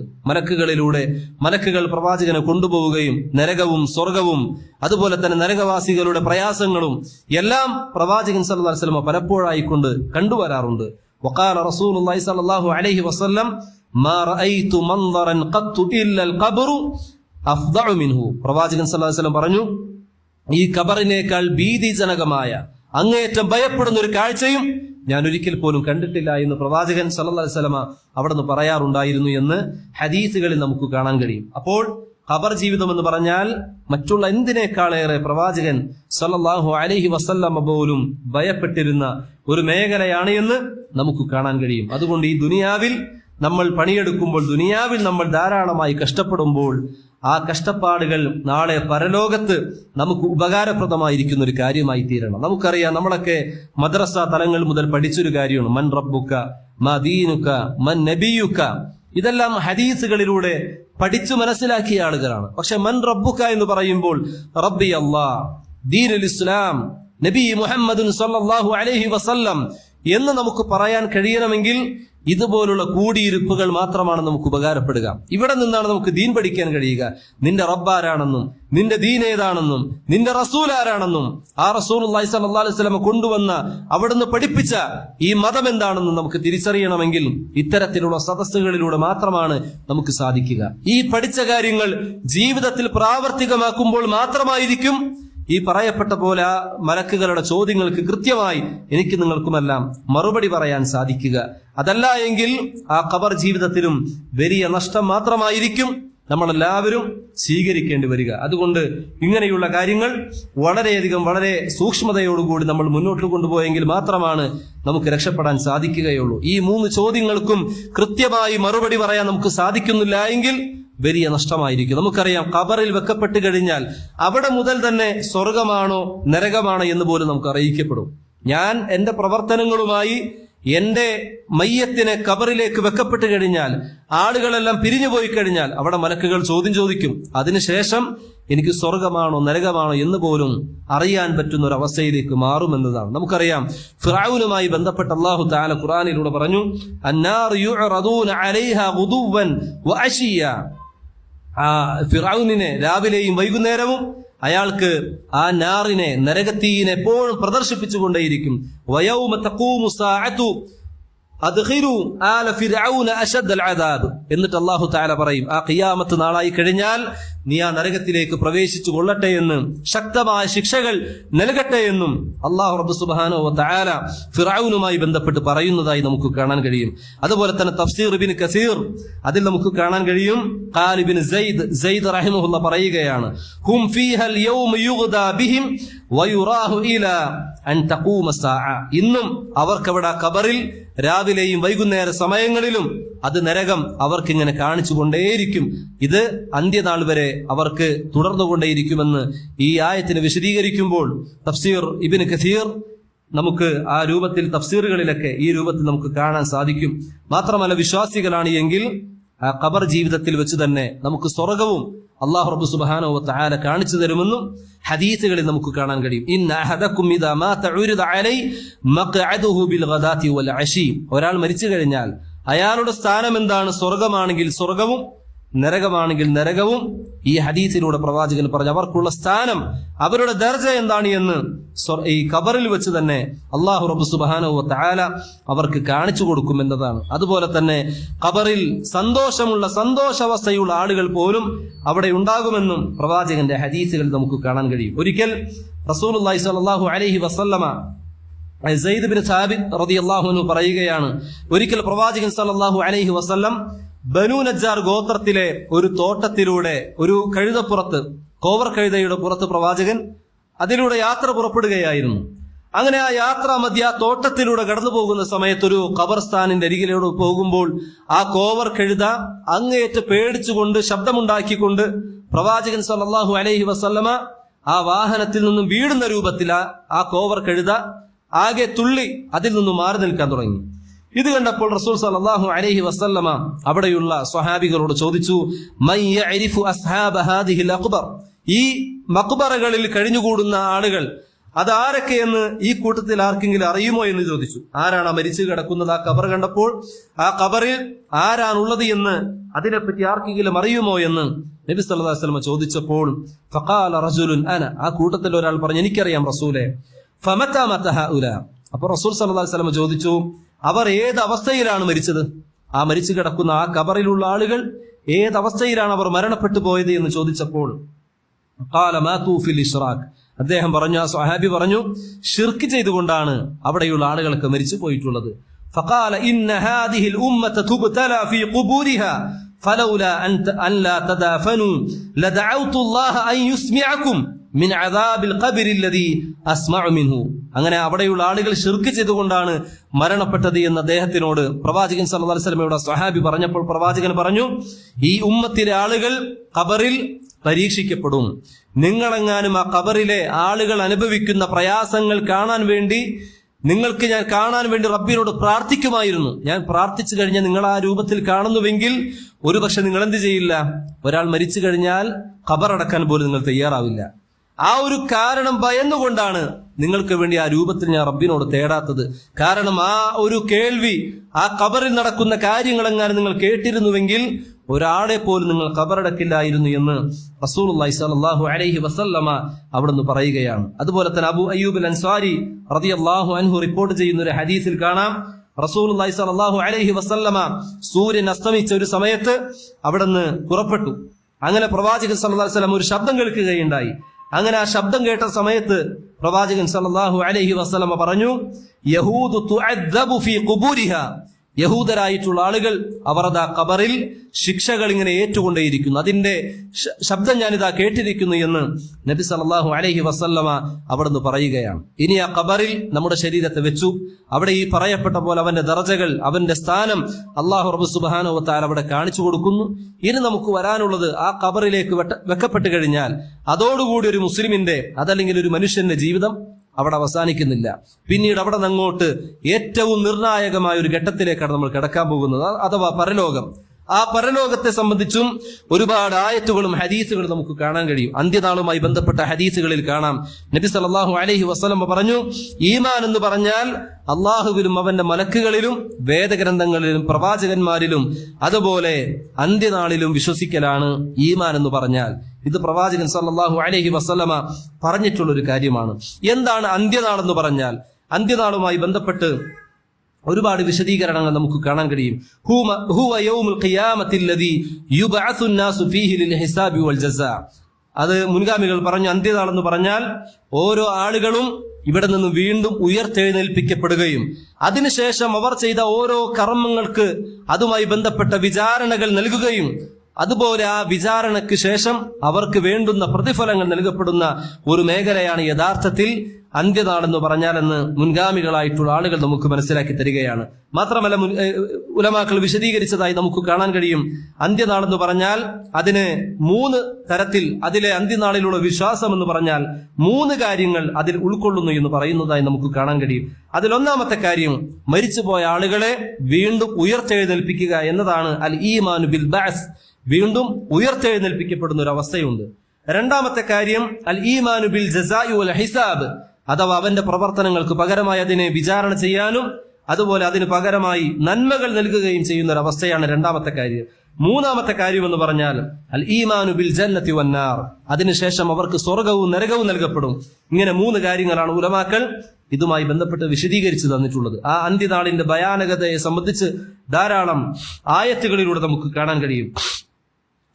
മലക്കുകൾ പ്രവാചകനെ കൊണ്ടുപോവുകയും നരകവും സ്വർഗവും അതുപോലെ തന്നെ നരകവാസികളുടെ പ്രയാസങ്ങളും എല്ലാം പ്രവാചകൻ സല്ലല്ലാഹു അലൈഹി വസല്ലമ പലപ്പോഴായിക്കൊണ്ട് കണ്ടുവരാറുണ്ട്. വഖാല റസൂലുള്ളാഹി സ്വല്ലല്ലാഹു അലൈഹി വസല്ലം മാ റഅയ്തു മൻദറൻ ഖത്തു ഇല്ലൽ ഖബ്റു അഫ്ദഉ മിൻഹു, പ്രവാചകൻ സല്ലല്ലാഹു അലൈഹി വസല്ലം പറഞ്ഞു, ഈ ഖബറിനേക്കാൾ ഭീതിജനകമായ അങ്ങേയറ്റം ഭയപ്പെടുന്ന ഒരു കാഴ്ചയും ഞാൻ ഒരിക്കൽ പോലും കണ്ടിട്ടില്ല എന്ന് പ്രവാചകൻ സല്ലല്ലാഹു അലൈഹി വസല്ലമ അവിടെ നിന്ന് പറയാറുണ്ടായിരുന്നു എന്ന് ഹദീസുകളിൽ നമുക്ക് കാണാൻ കഴിയും. അപ്പോൾ ഖബർ ജീവിതം എന്ന് പറഞ്ഞാൽ മറ്റുള്ള എന്തിനേക്കാളേറെ പ്രവാചകൻ സല്ലല്ലാഹു അലൈഹി വസല്ലമ പോലും ഭയപ്പെട്ടിരുന്ന ഒരു മേഖലയാണ് എന്ന് നമുക്ക് കാണാൻ കഴിയും. അതുകൊണ്ട് ഈ ദുനിയാവിൽ നമ്മൾ പണിയെടുക്കുമ്പോൾ, ദുനിയാവിൽ നമ്മൾ ധാരാളമായി കഷ്ടപ്പെടുമ്പോൾ ആ കഷ്ടപ്പാടുകൾ നാളെ പരലോകത്ത് നമുക്ക് ഉപകാരപ്രദമായിരിക്കുന്ന ഒരു കാര്യമായി തീരണം. നമുക്കറിയാം, നമ്മളൊക്കെ മദ്രസ തലങ്ങൾ മുതൽ പഠിച്ചൊരു കാര്യമാണ് മൻ റബ്ബുക മാ ദീനുക മൻ നബിയുക. ഇതെല്ലാം ഹദീസുകളിലൂടെ പഠിച്ചു മനസ്സിലാക്കിയ ആളുകളാണ്. പക്ഷെ മൻ റബ്ബുക എന്ന് പറയുമ്പോൾ റബ്ബി അല്ലാഹ്, ദീനുൽ ഇസ്ലാം, നബി മുഹമ്മദുൻ സല്ലല്ലാഹു അലൈഹി വസല്ലം എന്ന് നമുക്ക് പറയാൻ കഴിയണമെങ്കിൽ ഇതുപോലുള്ള കൂടിയിരുപ്പുകൾ മാത്രമാണ് നമുക്ക് ഉപകാരപ്പെടുക. ഇവിടെ നിന്നാണ് നമുക്ക് ദീൻ പഠിക്കാൻ കഴിയുക. നിന്റെ റബ്ബാരാണെന്നും നിന്റെ ദീൻ ഏതാണെന്നും നിന്റെ റസൂൽ ആരാണെന്നും ആ റസൂലുള്ളാഹി സ്വല്ലല്ലാഹു അലൈഹി വസല്ലം കൊണ്ടുവന്ന അവിടുന്ന് പഠിപ്പിച്ച ഈ മതം എന്താണെന്നും നമുക്ക് തിരിച്ചറിയണമെങ്കിൽ ഇത്തരത്തിലുള്ള സദസ്സുകളിലൂടെ മാത്രമാണ് നമുക്ക് സാധിക്കുക. ഈ പഠിച്ച കാര്യങ്ങൾ ജീവിതത്തിൽ പ്രാവർത്തികമാക്കുമ്പോൾ മാത്രമായിരിക്കും ഈ പറയപ്പെട്ട പോലെ ആ മലക്കുകളുടെ ചോദ്യങ്ങൾക്ക് കൃത്യമായി എനിക്ക് നിങ്ങൾക്കുമെല്ലാം മറുപടി പറയാൻ സാധിക്കുക. അതല്ല എങ്കിൽ ആ ഖബർ ജീവിതത്തിലും വലിയ നഷ്ടം മാത്രമായിരിക്കും നമ്മളെല്ലാവരും സ്വീകരിക്കേണ്ടി വരിക. അതുകൊണ്ട് ഇങ്ങനെയുള്ള കാര്യങ്ങൾ വളരെ സൂക്ഷ്മതയോടുകൂടി നമ്മൾ മുന്നോട്ട് കൊണ്ടുപോയെങ്കിൽ മാത്രമാണ് നമുക്ക് രക്ഷപ്പെടാൻ സാധിക്കുകയുള്ളൂ. ഈ 3 ചോദ്യങ്ങൾക്കും കൃത്യമായി മറുപടി പറയാൻ നമുക്ക് സാധിക്കുന്നില്ല എങ്കിൽ വലിയ നഷ്ടമായിരിക്കും. നമുക്കറിയാം, ഖബറിൽ വെക്കപ്പെട്ട് കഴിഞ്ഞാൽ അവിടെ മുതൽ തന്നെ സ്വർഗമാണോ നരകമാണോ എന്ന് പോലും നമുക്ക് അറിയിക്കപ്പെടും. ഞാൻ എന്റെ പ്രവർത്തനങ്ങളുമായി എന്റെ മയ്യത്തിനെ ഖബറിലേക്ക് വെക്കപ്പെട്ട് കഴിഞ്ഞാൽ, ആളുകളെല്ലാം പിരിഞ്ഞു പോയി കഴിഞ്ഞാൽ അവിടെ മലക്കുകൾ ചോദ്യം ചോദിക്കും. അതിനുശേഷം എനിക്ക് സ്വർഗമാണോ നരകമാണോ എന്ന് പോലും അറിയാൻ പറ്റുന്ന ഒരു അവസ്ഥയിലേക്ക് മാറുമെന്നതാണ്. നമുക്കറിയാം, ഫിർഔനുമായി ബന്ധപ്പെട്ട് അല്ലാഹു തആല ഖുർആനിലൂടെ പറഞ്ഞു, അന്നാർ യുഅറദൂന അലൈഹാ ഗുദുവൻ വഅശിയ. ആ ഫിർഔനിനെ രാവിലെയും വൈകുന്നേരവും അയാൾക്ക് ആ നാറിനെ, നരകത്തീനെ എപ്പോഴും പ്രദർശിപ്പിച്ചുകൊണ്ടേയിരിക്കും. വയൗമ തഖൂമു സാഅതു അദ്ഖിലു ആല ഫിർഔന അശദ്ദൽ അദാബ്. എന്നിട്ട് അല്ലാഹു തആല പറയും, ആ ഖിയാമത്ത് നാളായി കഴിഞ്ഞാൽ നീ ആ നരകത്തിലേക്ക് പ്രവേശിച്ചു കൊള്ളട്ടെ എന്ന്, ശക്തമായ ശിക്ഷകൾ നൽകട്ടെ എന്നും അല്ലാഹു റബ്ബ് സുബ്ഹാനഹു വ തആല ഫിർഔനുമായി ബന്ധപ്പെട്ട് പറയുന്നതായി നമുക്ക് കാണാൻ കഴിയും. അതുപോലെ തന്നെ തഫ്സീർ ഇബ്നു കസീർ അതിൽ നമുക്ക് കാണാൻ കഴിയും. ഖാൽ ഇബ്നു സെയ്ദ് റഹിമഹുല്ലാ പറയുകയാണ്, ഹും ഫീഹൽ യൗമ യുഗ്ദാ ബിഹിം വയുറാഹു ഇലാ അൻ തഖൂമ സാഅ. ഇന്നും അവർക്കവിടെ ഖബറിൽ രാവിലെയും വൈകുന്നേര സമയങ്ങളിലും അത് നരകം അവർക്കിങ്ങനെ കാണിച്ചുകൊണ്ടേയിരിക്കും. ഇത് അന്ത്യനാൾ വരെ അവർക്ക് തുടർന്നുകൊണ്ടേയിരിക്കുമെന്ന് ഈ ആയത്തിനെ വിശദീകരിക്കുമ്പോൾ തഫ്സീർ ഇബ്നു കസീർ നമുക്ക് ആ രൂപത്തിൽ തഫ്സീറുകളിലൊക്കെ ഈ രൂപത്തിൽ നമുക്ക് കാണാൻ സാധിക്കും. മാത്രമല്ല, വിശ്വാസികളാണ് എങ്കിൽ ആ ഖബർ ജീവിതത്തിൽ വെച്ച് തന്നെ നമുക്ക് സ്വർഗവും അല്ലാഹു റബ്ബ് സുബ്ഹാനഹു വ തആല കാണിച്ചു തരുമെന്നും ഹദീസുകളിൽ നമുക്ക് കാണാൻ കഴിയും. ഇന്ന അഹദകും ഇദാ മാത ഉരിദ അലൈ മഖ്അദുഹു ബിൽ ഗദാതി വൽ അശി. ഒരാൾ മരിച്ചു കഴിഞ്ഞാൽ അയാളുടെ സ്ഥാനം എന്താണ്? സ്വർഗമാണെങ്കിൽ സ്വർഗവും നരകമാണെങ്കിൽ നരകവും. ഈ ഹദീസിലൂടെ പ്രവാചകൻ പറഞ്ഞു അവർക്കുള്ള സ്ഥാനം, അവരുടെ ദർജ എന്താണ് എന്ന് ഈ ഖബറിൽ വെച്ച് തന്നെ അല്ലാഹു റബ്ബ് സുബ്ഹാനഹു വ തആല അവർക്ക് കാണിച്ചു കൊടുക്കുമെന്നതാണ്. അതുപോലെ തന്നെ ഖബറിൽ സന്തോഷാവസ്ഥയുള്ള ആളുകൾ പോലും അവിടെ ഉണ്ടാകുമെന്നും പ്രവാചകന്റെ ഹദീസുകൾ നമുക്ക് കാണാൻ കഴിയും. ഒരിക്കൽ റസൂലുള്ളാഹി സ്വല്ലല്ലാഹു അലൈഹി വസല്ലമ സെയ്ദ് ബിൻ സാബിത് റളിയല്ലാഹു അൻഹു പറയുകയാണ്, ഒരിക്കൽ പ്രവാചകൻ സ്വല്ലല്ലാഹു അലൈഹി വസല്ലം ബനൂ നജ്ജാർ ഗോത്രത്തിലെ ഒരു തോട്ടത്തിലൂടെ ഒരു കഴുതപ്പുറത്ത്, കോവർ കഴുതയുടെ പുറത്ത് പ്രവാചകൻ അതിലൂടെ യാത്ര പുറപ്പെടുകയായിരുന്നു. അങ്ങനെ ആ യാത്ര മധ്യ തോട്ടത്തിലൂടെ കടന്നു പോകുന്ന സമയത്ത് ഒരു ഖബർസ്ഥാനിന്റെ അരികിലൂടെ പോകുമ്പോൾ ആ കോവർ കഴുത അങ്ങേയറ്റ് പേടിച്ചുകൊണ്ട് ശബ്ദമുണ്ടാക്കിക്കൊണ്ട് പ്രവാചകൻ സ്വല്ലല്ലാഹു അലൈഹി വസല്ലമ ആ വാഹനത്തിൽ നിന്നും വീടുന്ന രൂപത്തിൽ ആ കോവർ കഴുത ആകെ തുള്ളി അതിൽ നിന്നും മാറി നിൽക്കാൻ തുടങ്ങി. ഇത് കണ്ടപ്പോൾ റസൂൽ സല്ലല്ലാഹു അലൈഹി വസല്ലമ അവിടെയുള്ള സ്വഹാബികളോട് ചോദിച്ചു, മൻ യഅരിഫു അസ്ഹാബ ഹാദിഹിൽ അഖ്ബർ. ഈ മഖ്ബറകളിൽ കഴിഞ്ഞുകൂടുന്ന ആളുകൾ അതാരൊക്കെയെന്ന് ഈ കൂട്ടത്തിൽ ആർക്കെങ്കിലും അറിയുമോ എന്ന് ചോദിച്ചു. ആരാണ് മരിച്ചു കിടക്കുന്നത് ആ ഖബർ കണ്ടപ്പോൾ? ആ ഖബറിൽ ആരാണുള്ളത് എന്ന് അതിനെപ്പറ്റി ആർക്കെങ്കിലും അറിയുമോ എന്ന് നബി സല്ലല്ലാഹു അലൈഹി വസല്ലം ചോദിച്ചപ്പോൾ ഫഖാല റജുലുൻ അന, ആ കൂട്ടത്തിൽ ഒരാൾ പറഞ്ഞു, എനിക്കറിയാം റസൂലേ. ഫമത മത ഹഉലാ. അപ്പോൾ റസൂൽ സല്ലല്ലാഹു അലൈഹി വസല്ലം ചോദിച്ചു, അവർ ഏത് അവസ്ഥയിലാണ് മരിച്ചത്? ആ മരിച്ചു കിടക്കുന്ന ആ ഖബറിലുള്ള ആളുകൾ ഏതവസ്ഥയിലാണ് അവർ മരണപ്പെട്ടു പോയത് എന്ന് ചോദിച്ചപ്പോൾ ഖാല മാതു ഫിൽ ഇശ്റാഖ്. അദ്ദേഹം പറഞ്ഞു, ആ സ്വഹാബി പറഞ്ഞു, ഷിർക്ക് ചെയ്തുകൊണ്ടാണ് അവിടെയുള്ള ആളുകളൊക്കെ മരിച്ചു പോയിട്ടുള്ളത്. ഫഖാല ഇന്ന ഹാദിഹിൽ ഉമ്മത തുബ്തല ഫീ ഖുബൂരിഹാ ഫലൗലാ അൻ ലാ തദാഫനു ലദഅഉതു അല്ലാഹ അൻ യുസ്മിഅകും മിൻ അദാബിൽ ഖബ്രി അല്ലദീ അസ്മഉ മിൻഹു. അങ്ങനെ അവിടെയുള്ള ആളുകൾ ഷിർക്ക് ചെയ്തുകൊണ്ടാണ് മരണപ്പെട്ടത് എന്ന് അദ്ദേഹത്തിനോട് പ്രവാചകൻ സല്ലല്ലാഹു അലൈഹി വസല്ലമയുടെ സ്വഹാബി പറഞ്ഞപ്പോൾ പ്രവാചകൻ പറഞ്ഞു, ഈ ഉമ്മത്തിലെ ആളുകൾ ഖബറിൽ പരീക്ഷിക്കപ്പെടും. നിങ്ങളെങ്ങാനും ആ ഖബറിലെ ആളുകൾ അനുഭവിക്കുന്ന പ്രയാസങ്ങൾ കാണാൻ വേണ്ടി നിങ്ങൾക്ക് ഞാൻ കാണാൻ വേണ്ടി റബ്ബിനോട് പ്രാർത്ഥിക്കുമായിരുന്നു. ഞാൻ പ്രാർത്ഥിച്ചു കഴിഞ്ഞാൽ നിങ്ങൾ ആ രൂപത്തിൽ കാണുന്നുവെങ്കിൽ ഒരുപക്ഷെ നിങ്ങൾ എന്ത് ചെയ്യില്ല, ഒരാൾ മരിച്ചു കഴിഞ്ഞാൽ ഖബറടക്കാൻ പോലും നിങ്ങൾ തയ്യാറാവില്ല. ആ ഒരു കാരണം ഭയന്നുകൊണ്ടാണ് നിങ്ങൾക്ക് വേണ്ടി ആ രൂപത്തിൽ ഞാൻ റബ്ബിനോട് തേടാത്തത്. കാരണം ആ ഒരു കേൾവി, ആ ഖബറിൽ നടക്കുന്ന കാര്യങ്ങളെങ്ങാനും നിങ്ങൾ കേട്ടിരുന്നുവെങ്കിൽ ഒരാളെ പോലും നിങ്ങൾ ഖബറടക്കില്ലായിരുന്നു എന്ന് റസൂലുള്ളാഹി സ്വല്ലല്ലാഹു അലൈഹി വസല്ലമ അവിടുന്ന് പറയുകയാണ്. അതുപോലെ തന്നെ അബൂ അയ്യൂബ് അൽ അൻസാരി റളിയല്ലാഹു അൻഹു റിപ്പോർട്ട് ചെയ്യുന്ന ഒരു ഹദീസിൽ കാണാം, റസൂലുള്ളാഹി സ്വല്ലല്ലാഹു അലൈഹി വസല്ലമ സൂര്യൻ അസ്തമിച്ച ഒരു സമയത്ത് അവിടുന്ന് പുറപ്പെട്ടു. അങ്ങനെ പ്രവാചകൻ സല്ലല്ലാഹു അലൈഹി വസല്ലം ഒരു ശബ്ദം കേൾക്കുകയുണ്ടായി. അങ്ങനെ ആ ശബ്ദം കേട്ട സമയത്ത് പ്രവാചകൻ സല്ലല്ലാഹു അലൈഹി വസല്ലമ പറഞ്ഞു, യഹൂദു തുഅദ്ദബു ഫീ ഖുബൂരിഹാ, യഹൂദരായിട്ടുള്ള ആളുകൾ അവർ അതാ ഖബറിൽ ശിക്ഷകൾ ഇങ്ങനെ ഏറ്റുകൊണ്ടേയിരിക്കുന്നു, അതിന്റെ ശബ്ദം ഞാനിതാ കേട്ടിരിക്കുന്നു എന്ന് നബി സല്ലല്ലാഹു അലൈഹി വസല്ലമ അവിടുന്ന് പറയുകയാണ്. ഇനി ആ ഖബറിൽ നമ്മുടെ ശരീരത്തെ വെച്ചു, അവിടെ ഈ പറയപ്പെട്ട പോലെ അവന്റെ ദർജകൾ, അവന്റെ സ്ഥാനം അല്ലാഹു റബ്ബ് സുബ്ഹാനഹു വ തആല അവിടെ കാണിച്ചു കൊടുക്കുന്നു. ഇനി നമുക്ക് വരാനുള്ളത്, ആ ഖബറിലേക്ക് വെക്കപ്പെട്ട് കഴിഞ്ഞാൽ അതോടുകൂടി ഒരു മുസ്ലിമിന്റെ, അതല്ലെങ്കിൽ ഒരു മനുഷ്യന്റെ ജീവിതം അവിടെ അവസാനിക്കുന്നില്ല. പിന്നീട് അവിടെ നിന്നങ്ങോട്ട് ഏറ്റവും നിർണായകമായ ഒരു ഘട്ടത്തിലേക്കാണ് നമ്മൾ കടക്കാൻ പോകുന്നത്, അഥവാ പരലോകം. ആ പരലോകത്തെ സംബന്ധിച്ചും ഒരുപാട് ആയത്തുകളും ഹദീസുകളും നമുക്ക് കാണാൻ കഴിയും. അന്ത്യനാളുമായി ബന്ധപ്പെട്ട ഹദീസുകളിൽ കാണാം, നബി സല്ലല്ലാഹു അലൈഹി വസല്ലം പറഞ്ഞു, ഈമാൻ എന്ന് പറഞ്ഞാൽ അള്ളാഹുവിലും അവന്റെ മലക്കുകളിലും വേദഗ്രന്ഥങ്ങളിലും പ്രവാചകന്മാരിലും അതുപോലെ അന്ത്യനാളിലും വിശ്വസിക്കലാണ് ഈമാൻ എന്ന് പറഞ്ഞാൽ. ഇത് പ്രവാചകൻ സല്ലല്ലാഹു അലൈഹി വസല്ലമ പറഞ്ഞിട്ടുള്ള ഒരു കാര്യമാണ്. എന്താണ് അന്ത്യനാളെന്ന് പറഞ്ഞാൽ? അന്ത്യനാളുമായി ബന്ധപ്പെട്ട് ഒരുപാട് വിശദീകരണങ്ങൾ നമുക്ക് കാണാൻ കഴിയും. ഹുവ യൗമുൽ ഖിയാമത്തി അല്ലദീ യുബഅസു അന്നാസു ഫീഹി ലിൽ ഹിസാബി വൽ ജസാ. അത് മുൻഗാമികൾ പറഞ്ഞു, അന്ത്യനാളെന്ന് പറഞ്ഞാൽ ഓരോ ആളുകളും ഇവിടെ നിന്ന് വീണ്ടും ഉയർത്തെഴുന്നേൽപ്പിക്കപ്പെടുകയും അതിനുശേഷം അവർ ചെയ്ത ഓരോ കർമ്മങ്ങൾക്ക് അതുമായി ബന്ധപ്പെട്ട വിചാരണകൾ നൽകുകയും അതുപോലെ ആ വിചാരണയ്ക്ക് ശേഷം അവർക്ക് വേണ്ടുന്ന പ്രതിഫലങ്ങൾ നൽകപ്പെടുന്ന ഒരു മേഖലയാണ് യഥാർത്ഥത്തിൽ അന്ത്യനാളെന്ന് പറഞ്ഞാലെന്ന് മുൻഗാമികളായിട്ടുള്ള ആളുകൾ നമുക്ക് മനസ്സിലാക്കി തരികയാണ്. മാത്രമല്ല ഉലമാക്കൾ വിശദീകരിച്ചതായി നമുക്ക് കാണാൻ കഴിയും, അന്ത്യനാളെന്ന് പറഞ്ഞാൽ അതിന് 3 തരത്തിൽ, അതിലെ അന്ത്യനാളിലുള്ള വിശ്വാസം എന്ന് പറഞ്ഞാൽ 3 കാര്യങ്ങൾ അതിൽ ഉൾക്കൊള്ളുന്നു എന്ന് പറയുന്നതായി നമുക്ക് കാണാൻ കഴിയും. അതിലൊന്നാമത്തെ കാര്യം, മരിച്ചുപോയ ആളുകളെ വീണ്ടും ഉയർത്തെഴുന്നേൽപ്പിക്കുക എന്നതാണ്. അൽ ഈമാനു ബിൽ ബഅസ്, വീണ്ടും ഉയർത്തെഴുന്നേൽപ്പിക്കപ്പെടുന്ന ഒരു അവസ്ഥയുണ്ട്. രണ്ടാമത്തെ കാര്യം അൽ ഈമാനു ബിൽ ജസാഇ വൽ ഹിസാബ്, അഥവാ അവന്റെ പ്രവർത്തനങ്ങൾക്ക് പകരമായി അതിനെ വിചാരണ ചെയ്യാനും അതുപോലെ അതിന് പകരമായി നന്മകൾ നൽകുകയും ചെയ്യുന്ന ഒരു അവസ്ഥയാണ് രണ്ടാമത്തെ കാര്യം. മൂന്നാമത്തെ കാര്യം എന്ന് പറഞ്ഞാൽ അൽ ഈമാനു ബിൽ ജന്നതി വന്നാർ, അതിനുശേഷം അവർക്ക് സ്വർഗവും നരകവും നൽകപ്പെടും. ഇങ്ങനെ 3 കാര്യങ്ങളാണ് ഉലമാക്കൾ ഇതുമായി ബന്ധപ്പെട്ട് വിശദീകരിച്ചു തന്നിട്ടുള്ളത്. ആ അന്ത്യനാളിന്റെ ഭയാനകതയെ സംബന്ധിച്ച് ധാരാളം ആയത്തുകളിലൂടെ നമുക്ക് കാണാൻ കഴിയും.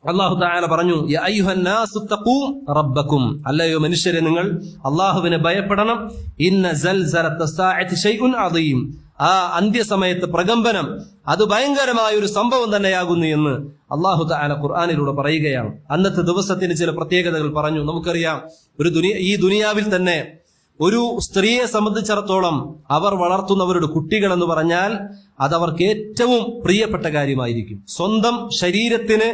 അല്ലാഹു തആല പറഞ്ഞു, യാ അയ്യുഹന്നാസു തഖൂ റബ്ബക്കും, അല്ലയോ മനുഷ്യരെ നിങ്ങൾ അല്ലാഹുവിനെ ഭയപ്പെടണം. ഇന്ന സൽസലത്ത സാഅത്തി ശൈഉൻ അദീം, ആ അന്ത്യസമയത്ത് പ്രകമ്പനം അത് ഭയങ്കരമായ ഒരു സംഭവം തന്നെയാകുന്നു എന്ന് അല്ലാഹു തആല ഖുർആനിലൂടെ പറയുകയാണ്. അന്നത്തെ ദിവസത്തിന് ചില പ്രത്യേകതകൾ പറഞ്ഞു. നമുക്കറിയാം, ഈ ദുനിയാവിൽ തന്നെ ഒരു സ്ത്രീയെ സംബന്ധിച്ചിടത്തോളം അവർ വളർത്തുന്നവരുടെ കുട്ടികൾ എന്ന് പറഞ്ഞാൽ അതവർക്ക് ഏറ്റവും പ്രിയപ്പെട്ട കാര്യമായിരിക്കും. സ്വന്തം ശരീരത്തിന്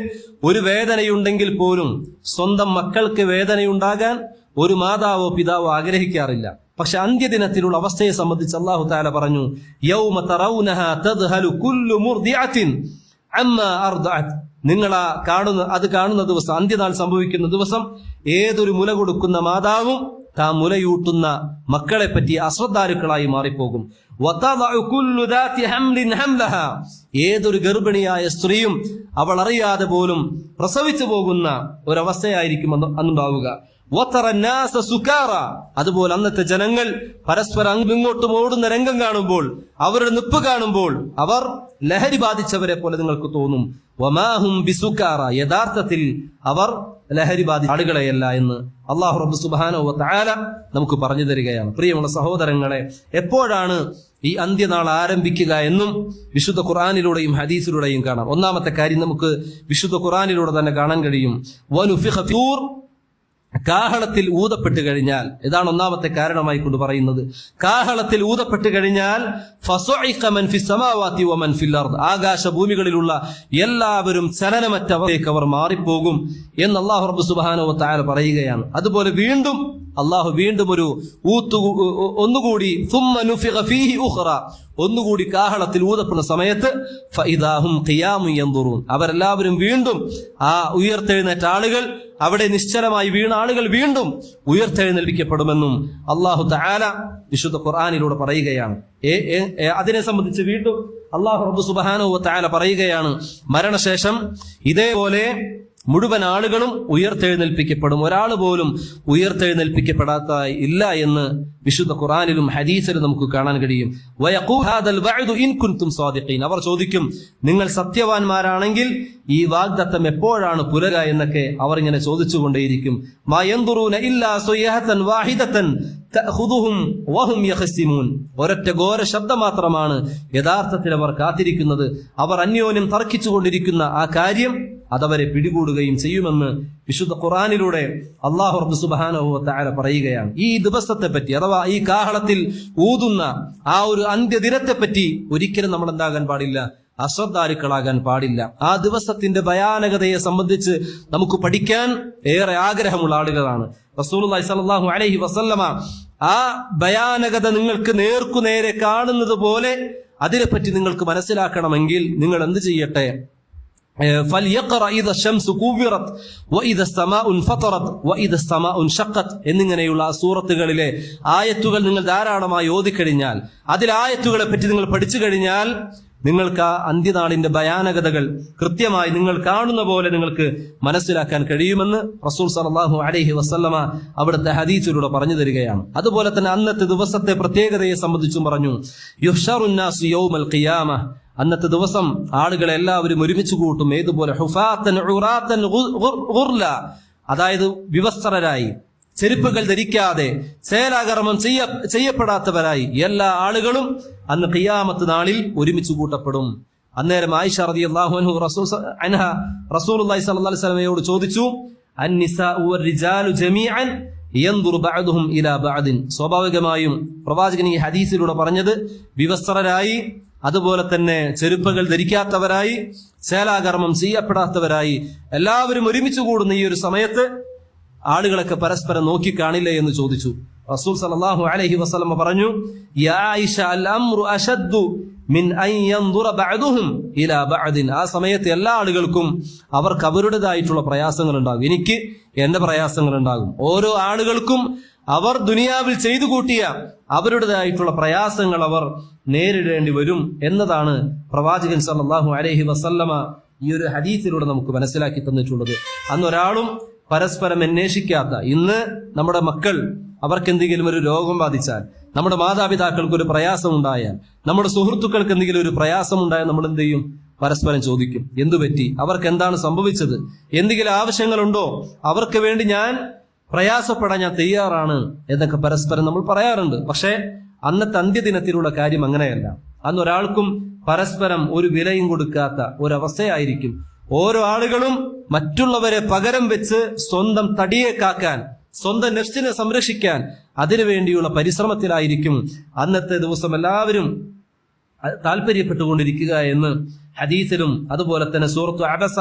ഒരു വേദനയുണ്ടെങ്കിൽ പോലും സ്വന്തം മക്കൾക്ക് വേദനയുണ്ടാകാൻ ഒരു മാതാവോ പിതാവോ ആഗ്രഹിക്കാറില്ല. പക്ഷെ അന്ത്യദിനത്തിലുള്ള അവസ്ഥയെ സംബന്ധിച്ച് അല്ലാഹു തആല പറഞ്ഞു, യൗമ തറൗനഹാ തദ്ഹലു കുല്ലു മുർദിഅത്തിൻ അമ്മാ അർദഅത്, നിങ്ങൾ കാണുന്ന ദിവസം, അന്ത്യനാൾ സംഭവിക്കുന്ന ദിവസം, ഏതൊരു മുല കൊടുക്കുന്ന മാതാവും താൻ മുലയൂട്ടുന്ന മക്കളെ പറ്റി അശ്രദ്ധാലുക്കളായി മാറിപ്പോകും. ഏതൊരു ഗർഭിണിയായ സ്ത്രീയും അവൾ അറിയാതെ പോലും പ്രസവിച്ചു പോകുന്ന ഒരവസ്ഥയായിരിക്കും അന്നുണ്ടാവുക. അതുപോലെ അന്നത്തെ ജനങ്ങൾ പരസ്പരം അങ്ങോട്ടും ഓടുന്ന രംഗം കാണുമ്പോൾ, അവരുടെ നിപ്പ് കാണുമ്പോൾ അവർ ലഹരി ബാധിച്ചവരെ പോലെ നിങ്ങൾക്ക് തോന്നും. വമാഹും ബിസുക്കാറ, യഥാർത്ഥത്തിൽ അവർ ലഹരി ബാധിച്ച ആളുകളെയല്ല എന്ന് അല്ലാഹു റബ്ബ് സുബ്ഹാനഹു വ തആല നമുക്ക് പറഞ്ഞു തരികയാണ്. പ്രിയമുള്ള സഹോദരങ്ങളെ, എപ്പോഴാണ് ഈ അന്ത്യനാൾ ആരംഭിക്കുക എന്നും വിശുദ്ധ ഖുർആനിലൂടെയും ഹദീസിലൂടെയും കാണാം. ഒന്നാമത്തെ കാര്യം നമുക്ക് വിശുദ്ധ ഖുർആനിലൂടെ തന്നെ കാണാൻ കഴിയും. വനുഫിഖ ഫീർ, കാഹളത്തിൽ ഊതപ്പെട്ട് കഴിഞ്ഞാൽ, ഇതാണ് ഒന്നാമത്തെ കാരണമായി കൊണ്ട് പറയുന്നത്. കാഹളത്തിൽ ഊതപ്പെട്ട് കഴിഞ്ഞാൽ ഫസുഇഖ മൻ ഫിസ് സമാവാതി വമൻ ഫിൽ അർദ്, ആകാശഭൂമികളിലുള്ള എല്ലാവരും ചലനമറ്റവരേക്ക് അവർ മാറിപ്പോകും എന്ന് അല്ലാഹു റബ്ബ് സുബ്ഹാനഹു വ തആല പറയുകയാണ്. അതുപോലെ വീണ്ടും അള്ളാഹു വീണ്ടും ഒരു ഒന്നുകൂടി സുമ്മ നുഫിഖ ഫീഹി ഉഖ്റ, ഒന്നുകൂടി കാഹളത്തിൽ ഊതപ്പെടുന്ന സമയത്ത് ഫഇദാഹും ഖിയാമുൻ യൻദുറൂൻ, അവരെല്ലാവരും വീണ്ടും ആ ഉയർത്തെഴുന്നേറ്റ ആളുകൾ, അവിടെ നിശ്ചലമായി വീണ ആളുകൾ വീണ്ടും ഉയർത്തെഴുന്നേൽപ്പിക്കപ്പെടുമെന്നും അല്ലാഹു തആല വിശുദ്ധ ഖുർആനിലൂടെ പറയുകയാണ്. അതിനെ സംബന്ധിച്ച് വീണ്ടും അല്ലാഹു റബ്ബ് സുബ്ഹാനഹു വ തആല പറയുകയാണ്, മരണശേഷം ഇതേപോലെ മുഴുവൻ ആളുകളും ഉയർത്തെഴുന്നേൽപ്പിക്കപ്പെടും, ഒരാൾ പോലും ഉയർത്തെഴുന്നേൽപ്പിക്കപ്പെടാത്ത ഇല്ല എന്ന് വിശുദ്ധ ഖുർആനിലും ഹദീസിലും നമുക്ക് കാണാൻ കഴിയും. അവർ ചോദിക്കും, നിങ്ങൾ സത്യവാന്മാരാണെങ്കിൽ ഈ വാഗ്ദത്തം എപ്പോഴാണ് പുലരുക എന്നൊക്കെ അവർ ഇങ്ങനെ ചോദിച്ചുകൊണ്ടേയിരിക്കും. ഒരൊറ്റ ഘോര ശബ്ദം മാത്രമാണ് യഥാർത്ഥത്തിൽ അവർ കാത്തിരിക്കുന്നത്. അവർ അന്യോന്യം തർക്കിച്ചുകൊണ്ടിരിക്കുന്ന ആ കാര്യം അതവരെ പിടികൂടുകയും ചെയ്യുമെന്ന് വിശുദ്ധ ഖുർആനിലൂടെ അല്ലാഹു റബ്ബ് സുബ്ഹാനഹു വ തആല പറയുകയാണ്. ഈ ദിവസത്തെ പറ്റി, അഥവാ ഈ കാഹളത്തിൽ ഊതുന്ന ആ ഒരു അന്ത്യദിനത്തെ പറ്റി ഒരിക്കലും നമ്മൾ എന്താകാൻ പാടില്ല, അശ്രദ്ധാലുക്കളാകാൻ പാടില്ല. ആ ദിവസത്തിന്റെ ഭയാനകതയെ സംബന്ധിച്ച് നമുക്ക് പഠിക്കാൻ ഏറെ ആഗ്രഹമുള്ള ആളുകളാണ്. റസൂലുള്ളാഹി സ്വല്ലല്ലാഹു അലൈഹി വസല്ലമ ആ ഭയാനകത നിങ്ങൾക്ക് നേർക്കുനേരെ കാണുന്നത് പോലെ അതിനെപ്പറ്റി നിങ്ങൾക്ക് മനസ്സിലാക്കണമെങ്കിൽ നിങ്ങൾ എന്ത് ചെയ്യട്ടെ? എന്നിങ്ങനെയുള്ള സൂറത്തുകളിലെ ആയത്തുകൾ നിങ്ങൾ ധാരാളമായി ഓതിക്കഴിഞ്ഞാൽ, അതിൽ ആയത്തുകളെ പറ്റി നിങ്ങൾ പഠിച്ചു കഴിഞ്ഞാൽ നിങ്ങൾക്ക് ആ അന്ത്യനാളിന്റെ ഭയാനകതകൾ കൃത്യമായി നിങ്ങൾ കാണുന്ന പോലെ നിങ്ങൾക്ക് മനസ്സിലാക്കാൻ കഴിയുമെന്ന് റസൂൽ സല്ലല്ലാഹു അലൈഹി വസല്ലമ അവിടുത്തെ ഹദീസിലൂടെ പറഞ്ഞു തരികയാണ്. അതുപോലെ തന്നെ അന്നത്തെ ദിവസത്തെ പ്രത്യേകതയെ സംബന്ധിച്ചും പറഞ്ഞു, യുഹ്ശറുന്നാസു യൗമൽ ഖിയാമ, അന്നത്തെ ദിവസം ആളുകളെ എല്ലാവരും ഒരുമിച്ച് കൂട്ടും. ഏതുപോലെ? ഹുഫാത്തൻ ഉറാത്തൻ ഗുർല, അതായത് വിവസ്ത്രരായി, ചെരുപ്പുകൾ ധരിക്കാതെ, ചേലാകർമ്മം ചെയ്യപ്പെടാത്തവരായി എല്ലാ ആളുകളും അന്ന് ഖിയാമത്ത് നാളിൽ ഒരുമിച്ച് കൂട്ടപ്പെടും. അന്നേരം ആയിഷ റളിയല്ലാഹു അൻഹ റസൂലുള്ളാഹി സ്വല്ലല്ലാഹു അലൈഹി വസല്ലമയോട് ചോദിച്ചു, അന്നിസാഉ വറിജാലു ജമീഅൻ യൻദുറു ബഅദുഹും ഇലാ ബഅദിൻ. സ്വാഭാവികമായും പ്രവാചകൻ ഈ ഹദീസിലൂടെ പറഞ്ഞത് വിവസ്ത്രരായി, അതുപോലെ തന്നെ ചെരുപ്പുകൾ ധരിക്കാത്തവരായി, ചേലാകർമ്മം ചെയ്യപ്പെടാത്തവരായി എല്ലാവരും ഒരുമിച്ച് കൂടുന്ന ഈ ഒരു സമയത്ത് ആളുകളൊക്കെ പരസ്പരം നോക്കിക്കാണില്ലേ എന്ന് ചോദിച്ചു. റസൂൽ സല്ലല്ലാഹു അലൈഹി വസല്ലം പറഞ്ഞു, യാ ആയിഷ അൽ അംറു അശദ്ദു മിൻ അൻ യൻദുറ ബഅദുഹും ഇലാ ബഅദിൻ. ആ സമയത്ത് എല്ലാ ആളുകൾക്കും അവർക്ക് അവരുടേതായിട്ടുള്ള പ്രയാസങ്ങൾ ഉണ്ടാകും, എനിക്ക് എന്റെ പ്രയാസങ്ങൾ ഉണ്ടാകും. ഓരോ ആളുകൾക്കും അവർ ദുനിയാവിൽ ചെയ്തു കൂട്ടിയ അവരുടേതായിട്ടുള്ള പ്രയാസങ്ങൾ അവർ നേരിടേണ്ടി വരും എന്നതാണ് പ്രവാചകൻ സല്ലല്ലാഹു അലൈഹി വസല്ലമ ഈ ഒരു ഹദീസിലൂടെ നമുക്ക് മനസ്സിലാക്കി തന്നിട്ടുള്ളത്. അന്നൊരാളും പരസ്പരം അന്വേഷിക്കാത്ത, ഇന്ന് നമ്മുടെ മക്കൾ അവർക്ക് എന്തെങ്കിലും ഒരു രോഗം ബാധിച്ചാൽ, നമ്മുടെ മാതാപിതാക്കൾക്ക് ഒരു പ്രയാസം ഉണ്ടായാൽ, നമ്മുടെ സുഹൃത്തുക്കൾക്ക് എന്തെങ്കിലും ഒരു പ്രയാസം ഉണ്ടായാൽ നമ്മൾ എന്ത് ചെയ്യും? പരസ്പരം ചോദിക്കും, എന്തുപറ്റി, അവർക്ക് എന്താണ് സംഭവിച്ചത്, എന്തെങ്കിലും ആവശ്യങ്ങളുണ്ടോ, അവർക്ക് വേണ്ടി ഞാൻ പ്രയാസപ്പെടാൻ ഞാൻ തയ്യാറാണ് എന്നൊക്കെ പരസ്പരം നമ്മൾ പറയാറുണ്ട്. പക്ഷേ അന്നത്തെ അന്ത്യദിനത്തിലുള്ള കാര്യം അങ്ങനെയല്ല. അന്ന് ഒരാൾക്കും പരസ്പരം ഒരു വിലയും കൊടുക്കാത്ത ഒരവസ്ഥയായിരിക്കും. ഓരോ ആളുകളും മറ്റുള്ളവരെ പകരം വെച്ച് സ്വന്തം തടിയെ കാക്കാൻ, സ്വന്തം നഫ്സിനെ സംരക്ഷിക്കാൻ അതിനുവേണ്ടിയുള്ള പരിശ്രമത്തിലായിരിക്കും അന്നത്തെ ദിവസം എല്ലാവരും താല്പര്യപ്പെട്ടുകൊണ്ടിരിക്കുക എന്ന് ഹദീസിലും അതുപോലെ തന്നെ സൂറത്തു അബസ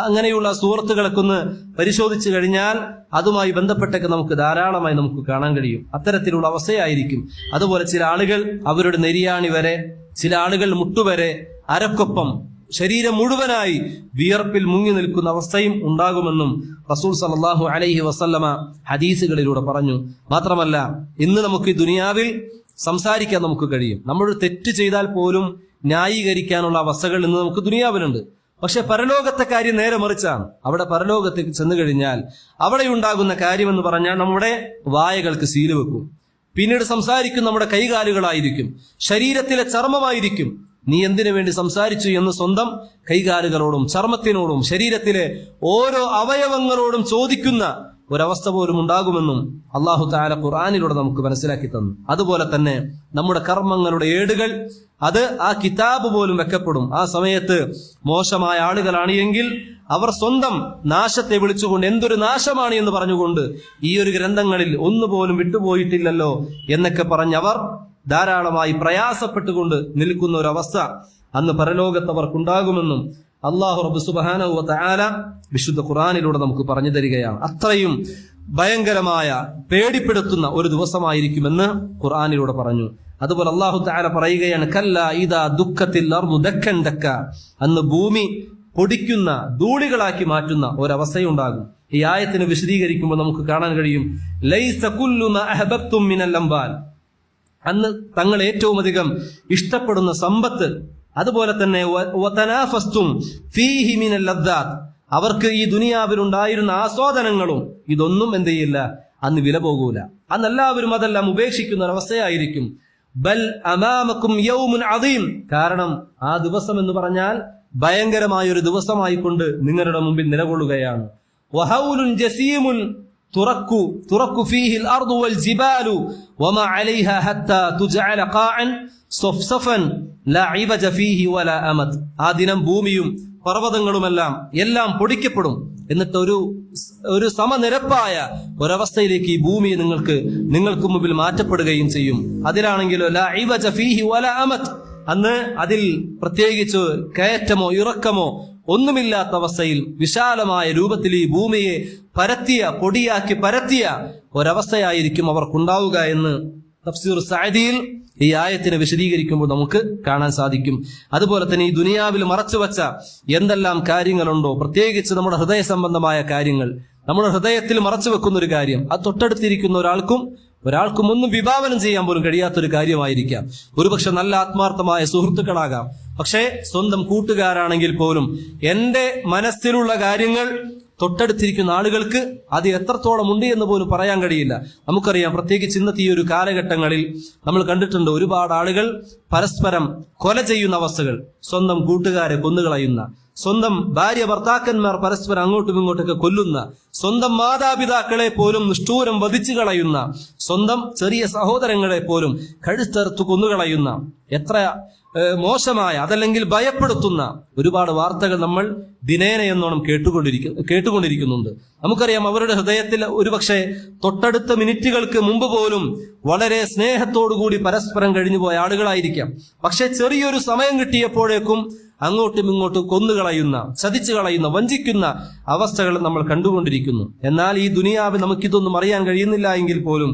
അങ്ങനെയുള്ള സൂറത്തുകളൊക്കെ ഒന്ന് പരിശോധിച്ചു കഴിഞ്ഞാൽ അതുമായി ബന്ധപ്പെട്ടൊക്കെ നമുക്ക് ധാരാളമായി നമുക്ക് കാണാൻ കഴിയും. അത്തരത്തിലുള്ള അവസ്ഥയായിരിക്കും. അതുപോലെ ചില ആളുകൾ അവരുടെ നെരിയാണി വരെ, ചില ആളുകൾ മുട്ടുവരെ, അരക്കൊപ്പം, ശരീരം മുഴുവനായി വിയർപ്പിൽ മുങ്ങി നിൽക്കുന്ന അവസ്ഥയും ഉണ്ടാകുമെന്നും റസൂൽ സല്ലല്ലാഹു അലൈഹി വസല്ലമ ഹദീസുകളിലൂടെ പറഞ്ഞു. മാത്രമല്ല, ഇന്ന് നമുക്ക് ഈ ദുനിയാവിൽ സംസാരിക്കാൻ നമുക്ക് കഴിയും. നമ്മൾ തെറ്റ് ചെയ്താൽ പോലും ന്യായീകരിക്കാനുള്ള അവസ്ഥകൾ ഇന്ന് നമുക്ക് ദുനിയാവിലുണ്ട്. പക്ഷെ പരലോകത്തെ കാര്യം നേരെ മറിച്ചാണ്. അവിടെ പരലോകത്തേക്ക് ചെന്നു കഴിഞ്ഞാൽ അവിടെ ഉണ്ടാകുന്ന കാര്യമെന്ന് പറഞ്ഞാൽ നമ്മുടെ വായകൾക്ക് സീല് വെക്കും. പിന്നീട് സംസാരിക്കും നമ്മുടെ കൈകാലുകളായിരിക്കും, ശരീരത്തിലെ ചർമ്മമായിരിക്കും. നീ എന്തിനു വേണ്ടി സംസാരിച്ചു എന്ന് സ്വന്തം കൈകാലുകളോടും ചർമ്മത്തിനോടും ശരീരത്തിലെ ഓരോ അവയവങ്ങളോടും ചോദിക്കുന്ന ഒരവസ്ഥ പോലും ഉണ്ടാകുമെന്നും അല്ലാഹു തആല ഖുർആനിലൂടെ നമുക്ക് മനസ്സിലാക്കി തന്നു. അതുപോലെ തന്നെ നമ്മുടെ കർമ്മങ്ങളുടെ ഏടുകൾ, അത് ആ കിതാബ് പോലും വെക്കപ്പെടും. ആ സമയത്ത് മോശമായ ആളുകളാണ് എങ്കിൽ അവർ സ്വന്തം നാശത്തെ വിളിച്ചുകൊണ്ട് എന്തൊരു നാശമാണ് എന്ന് പറഞ്ഞുകൊണ്ട് ഈ ഒരു ഗ്രന്ഥങ്ങളിൽ ഒന്നുപോലും വിട്ടുപോയിട്ടില്ലല്ലോ എന്നൊക്കെ പറഞ്ഞവർ ധാരാളമായി പ്രയാസപ്പെട്ടുകൊണ്ട് നിൽക്കുന്ന ഒരവസ്ഥ അന്ന് പരലോകത്തവർക്കുണ്ടാകുമെന്നും അല്ലാഹു റബ്ബ് സുബ്ഹാനഹു വ തആല വിശുദ്ധ ഖുർആനിലൂടെ നമുക്ക് പറഞ്ഞു തരികയാണ്. അത്രയും ഭയങ്കരമായ പേടിപ്പെടുത്തുന്ന ഒരു ദിവസമായിരിക്കുമെന്ന് ഖുർആനിലൂടെ പറഞ്ഞു. അതുപോലെ അല്ലാഹു തആല പറയുകയാണ്, കല്ല ഇദാ ദുഃഖത്തിൽ അർദു ദക്കൻ ദക്ക, അന്ന് ഭൂമി പൊടിക്കുന്ന ധൂളികളാക്കി മാറ്റുന്ന ഒരവസ്ഥയുണ്ടാകും. ഈ ആയത്തിനെ വിശദീകരിക്കുമ്പോൾ നമുക്ക് കാണാൻ കഴിയും, ലൈസ കുല്ലു മാ അഹബബ്തും മിനൽ അംവാൽ, അന്ന് തങ്ങൾ ഏറ്റവും അധികം ഇഷ്ടപ്പെടുന്ന സമ്പത്ത്, അതുപോലെ തന്നെ വതനാഫസ്തും ഫീഹി മിനൽ ലദ്ദാത്ത്, അവർക്ക് ഈ ദുനിയാവിലുണ്ടായിരുന്ന ആസ്വാദനങ്ങളും ഇതൊന്നും എന്ത് ചെയ്യില്ല, അന്ന് വില പോകൂല. അന്ന് എല്ലാവരും അതെല്ലാം ഉപേക്ഷിക്കുന്ന ഒരവസ്ഥയായിരിക്കും. ബൽ അമാമക്കും യൗമുൻ അദീം, കാരണം ആ ദിവസം എന്ന് പറഞ്ഞാൽ ഭയങ്കരമായ ഒരു ദിവസമായിക്കൊണ്ട് നിങ്ങളുടെ മുമ്പിൽ നിലകൊള്ളുകയാണ്. വഹൗലുൻ ജസീമുൻ തുറക്കു ഫീഹിൽ അർദു വൽ ജിബാലു വമാ അലൈഹാ ഹത്താ തുജഅല ഖാഅൻ സഫ്സഫൻ ലാ ഇവജ ഫീഹി വലാ അമദ്. ആ ദിനം ഭൂമിയും പർവ്വതങ്ങളുമെല്ലാം എല്ലാം പൊടിക്കപ്പെടും. എന്നിട്ട് ഒരു സമനിരപ്പായ ഒരവസ്ഥയിലേക്ക് ഈ ഭൂമി നിങ്ങൾക്ക് മുമ്പിൽ മാറ്റപ്പെടുകയും ചെയ്യും. അതിലാണെങ്കിലോ ലാ ഇവജ ഫീഹി വലാ അമദ്, അന്ന് അതിൽ പ്രത്യേകിച്ച് കയറ്റമോ ഇറക്കമോ ഒന്നുമില്ലാത്ത അവസ്ഥയിൽ വിശാലമായ രൂപത്തിൽ ഈ ഭൂമിയെ പൊടിയാക്കി പരത്തിയ ഒരവസ്ഥയായിരിക്കും അവർക്കുണ്ടാവുക എന്ന് തഫ്സീർ സഅദിയിൽ ഈ ആയത്തിനെ വിശദീകരിക്കുമ്പോൾ നമുക്ക് കാണാൻ സാധിക്കും. അതുപോലെ തന്നെ ഈ ദുനിയാവിൽ മറച്ചുവെച്ച എന്തെല്ലാം കാര്യങ്ങളുണ്ടോ, പ്രത്യേകിച്ച് നമ്മുടെ ഹൃദയ സംബന്ധമായ കാര്യങ്ങൾ, നമ്മുടെ ഹൃദയത്തിൽ മറച്ചു വെക്കുന്ന ഒരു കാര്യം, അത് തൊട്ടടുത്തിരിക്കുന്ന ഒരാൾക്കും ഒന്നും വിഭാവനം ചെയ്യാൻ പോലും കഴിയാത്തൊരു കാര്യമായിരിക്കാം. ഒരുപക്ഷെ നല്ല ആത്മാർത്ഥമായ സുഹൃത്തുക്കളാകാം. പക്ഷേ സ്വന്തം കൂട്ടുകാരാണെങ്കിൽ പോലും എന്റെ മനസ്സിലുള്ള കാര്യങ്ങൾ തൊട്ടടുത്തിരിക്കുന്ന ആളുകൾക്ക് അത് എത്രത്തോളം ഉണ്ട് എന്ന് പോലും പറയാൻ കഴിയില്ല. നമുക്കറിയാം, പ്രത്യേകിച്ച് ഇന്നത്തെ ഈ ഒരു കാലഘട്ടങ്ങളിൽ നമ്മൾ കണ്ടിട്ടുണ്ട്, ഒരുപാട് ആളുകൾ പരസ്പരം കൊല ചെയ്യുന്ന അവസ്ഥകൾ, സ്വന്തം കൂട്ടുകാരെ കൊന്നുകളയുന്ന, സ്വന്തം ഭാര്യ ഭർത്താക്കന്മാർ പരസ്പരം അങ്ങോട്ടും ഇങ്ങോട്ടൊക്കെ കൊല്ലുന്ന, സ്വന്തം മാതാപിതാക്കളെ പോലും നിഷ്ഠൂരം വധിച്ചു കളയുന്ന, സ്വന്തം ചെറിയ സഹോദരങ്ങളെ പോലും കഴുത്തറുത്തു കൊന്നുകളയുന്ന എത്ര മോശമായ, അതല്ലെങ്കിൽ ഭയപ്പെടുത്തുന്ന ഒരുപാട് വാർത്തകൾ നമ്മൾ ദിനേന എന്നോണം കേട്ടുകൊണ്ടിരിക്കുന്നുണ്ട്. നമുക്കറിയാം, അവരുടെ ഹൃദയത്തിൽ ഒരുപക്ഷെ തൊട്ടടുത്ത മിനിറ്റുകൾക്ക് മുമ്പ് പോലും വളരെ സ്നേഹത്തോടുകൂടി പരസ്പരം കഴിഞ്ഞുപോയ ആളുകളായിരിക്കാം. പക്ഷെ ചെറിയൊരു സമയം കിട്ടിയപ്പോഴേക്കും അങ്ങോട്ടും ഇങ്ങോട്ടും കൊന്നുകളയുന്ന, ചതിച്ചു കളയുന്ന, വഞ്ചിക്കുന്ന അവസ്ഥകൾ നമ്മൾ കണ്ടുകൊണ്ടിരിക്കുന്നു. എന്നാൽ ഈ ദുനിയാവിൽ നമുക്കിതൊന്നും അറിയാൻ കഴിയുന്നില്ല എങ്കിൽ പോലും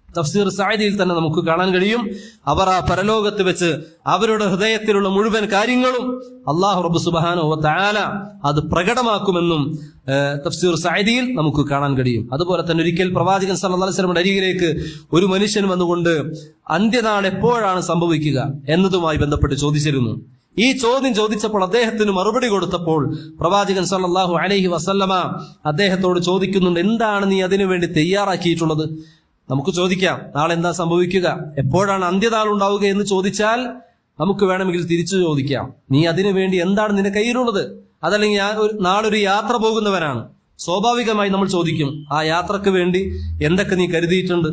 തഫ്സീർ സഅദിയിൽ തന്നെ നമുക്ക് കാണാൻ കഴിയും, അവർ ആ പരലോകത്ത് വെച്ച് അവരുടെ ഹൃദയത്തിലുള്ള മുഴുവൻ കാര്യങ്ങളും അല്ലാഹു റബ്ബ് സുബ്ഹാനഹു വ തആല അത് പ്രകടമാക്കുമെന്നും തഫ്സീർ സഅദിയിൽ നമുക്ക് കാണാൻ കഴിയും. അതുപോലെ തന്നെ ഒരിക്കൽ പ്രവാചകൻ സല്ലല്ലാഹു അലൈഹി വസല്ലമയുടെ അരികിലേക്ക് ഒരു മനുഷ്യൻ വന്നുകൊണ്ട് അന്ത്യനാൾ എപ്പോഴാണ് സംഭവിക്കുക എന്നതുമായി ബന്ധപ്പെട്ട് ചോദിച്ചിരുന്നു. ഈ ചോദ്യം ചോദിച്ചപ്പോൾ അദ്ദേഹത്തിന് മറുപടി കൊടുത്തപ്പോൾ പ്രവാചകൻ സല്ലല്ലാഹു അലൈഹി വസല്ലമ അദ്ദേഹത്തോട് ചോദിക്കുന്നുണ്ട്, എന്താണ് നീ അതിനു വേണ്ടി തയ്യാറാക്കിയിട്ടുള്ളത്? നമുക്ക് ചോദിക്കാം, നാളെ എന്താ സംഭവിക്കുക, എപ്പോഴാണ് അന്ത്യനാൾ ഉണ്ടാവുക എന്ന് ചോദിച്ചാൽ നമുക്ക് വേണമെങ്കിൽ തിരിച്ചു ചോദിക്കാം, നീ അതിനു വേണ്ടി എന്താണ് നിന്റെ കയ്യിലുള്ളത്? അതല്ലെങ്കിൽ ഞാൻ നാളൊരു യാത്ര പോകുന്നവനാണ്, സ്വാഭാവികമായി നമ്മൾ ചോദിക്കും, ആ യാത്രക്ക് വേണ്ടി എന്തൊക്കെ നീ കരുതിയിട്ടുണ്ട്,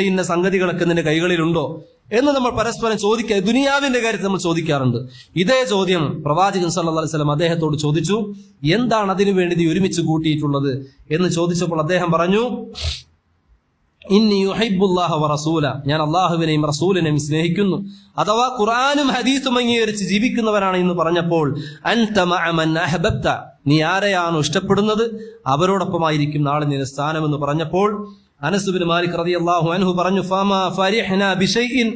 ഇന്ന സംഗതികളൊക്കെ നിന്റെ കൈകളിലുണ്ടോ എന്ന് നമ്മൾ പരസ്പരം ചോദിക്കുക. ദുനിയാവിന്റെ കാര്യത്തിൽ നമ്മൾ ചോദിക്കാറുണ്ട്. ഇതേ ചോദ്യം പ്രവാചകൻ സല്ലല്ലാഹു അലൈഹി വസല്ലം അദ്ദേഹത്തോട് ചോദിച്ചു, എന്താണ് അതിനു വേണ്ടി നീ ഒരുമിച്ച് കൂട്ടിയിട്ടുള്ളത് എന്ന് ചോദിച്ചപ്പോൾ അദ്ദേഹം പറഞ്ഞു, ഇന്നി യുഹിബ്ബുല്ലാഹ വ റസൂല, ഞാൻ അല്ലാഹുവിനെയും റസൂലിനെയും സ്നേഹിക്കുന്നു, അഥവാ ഖുർആനും ഹദീസും അംഗീകരിച്ച് ജീവിക്കുന്നവരാണ് എന്ന് പറഞ്ഞപ്പോൾ അൻത മഅ മൻ അഹബബ്ത, നീ ആരെയാണോ ഇഷ്ടപ്പെടുന്നത് അവരോടൊപ്പമായിരിക്കും നാളെ നിന്റെ സ്ഥാനമെന്ന് പറഞ്ഞപ്പോൾ അനസ് ഇബ്നു മാലിക് റളിയല്ലാഹു അൻഹു പറഞ്ഞു, ഫമാ ഫരിഹ്നാ ബിശൈഇൻ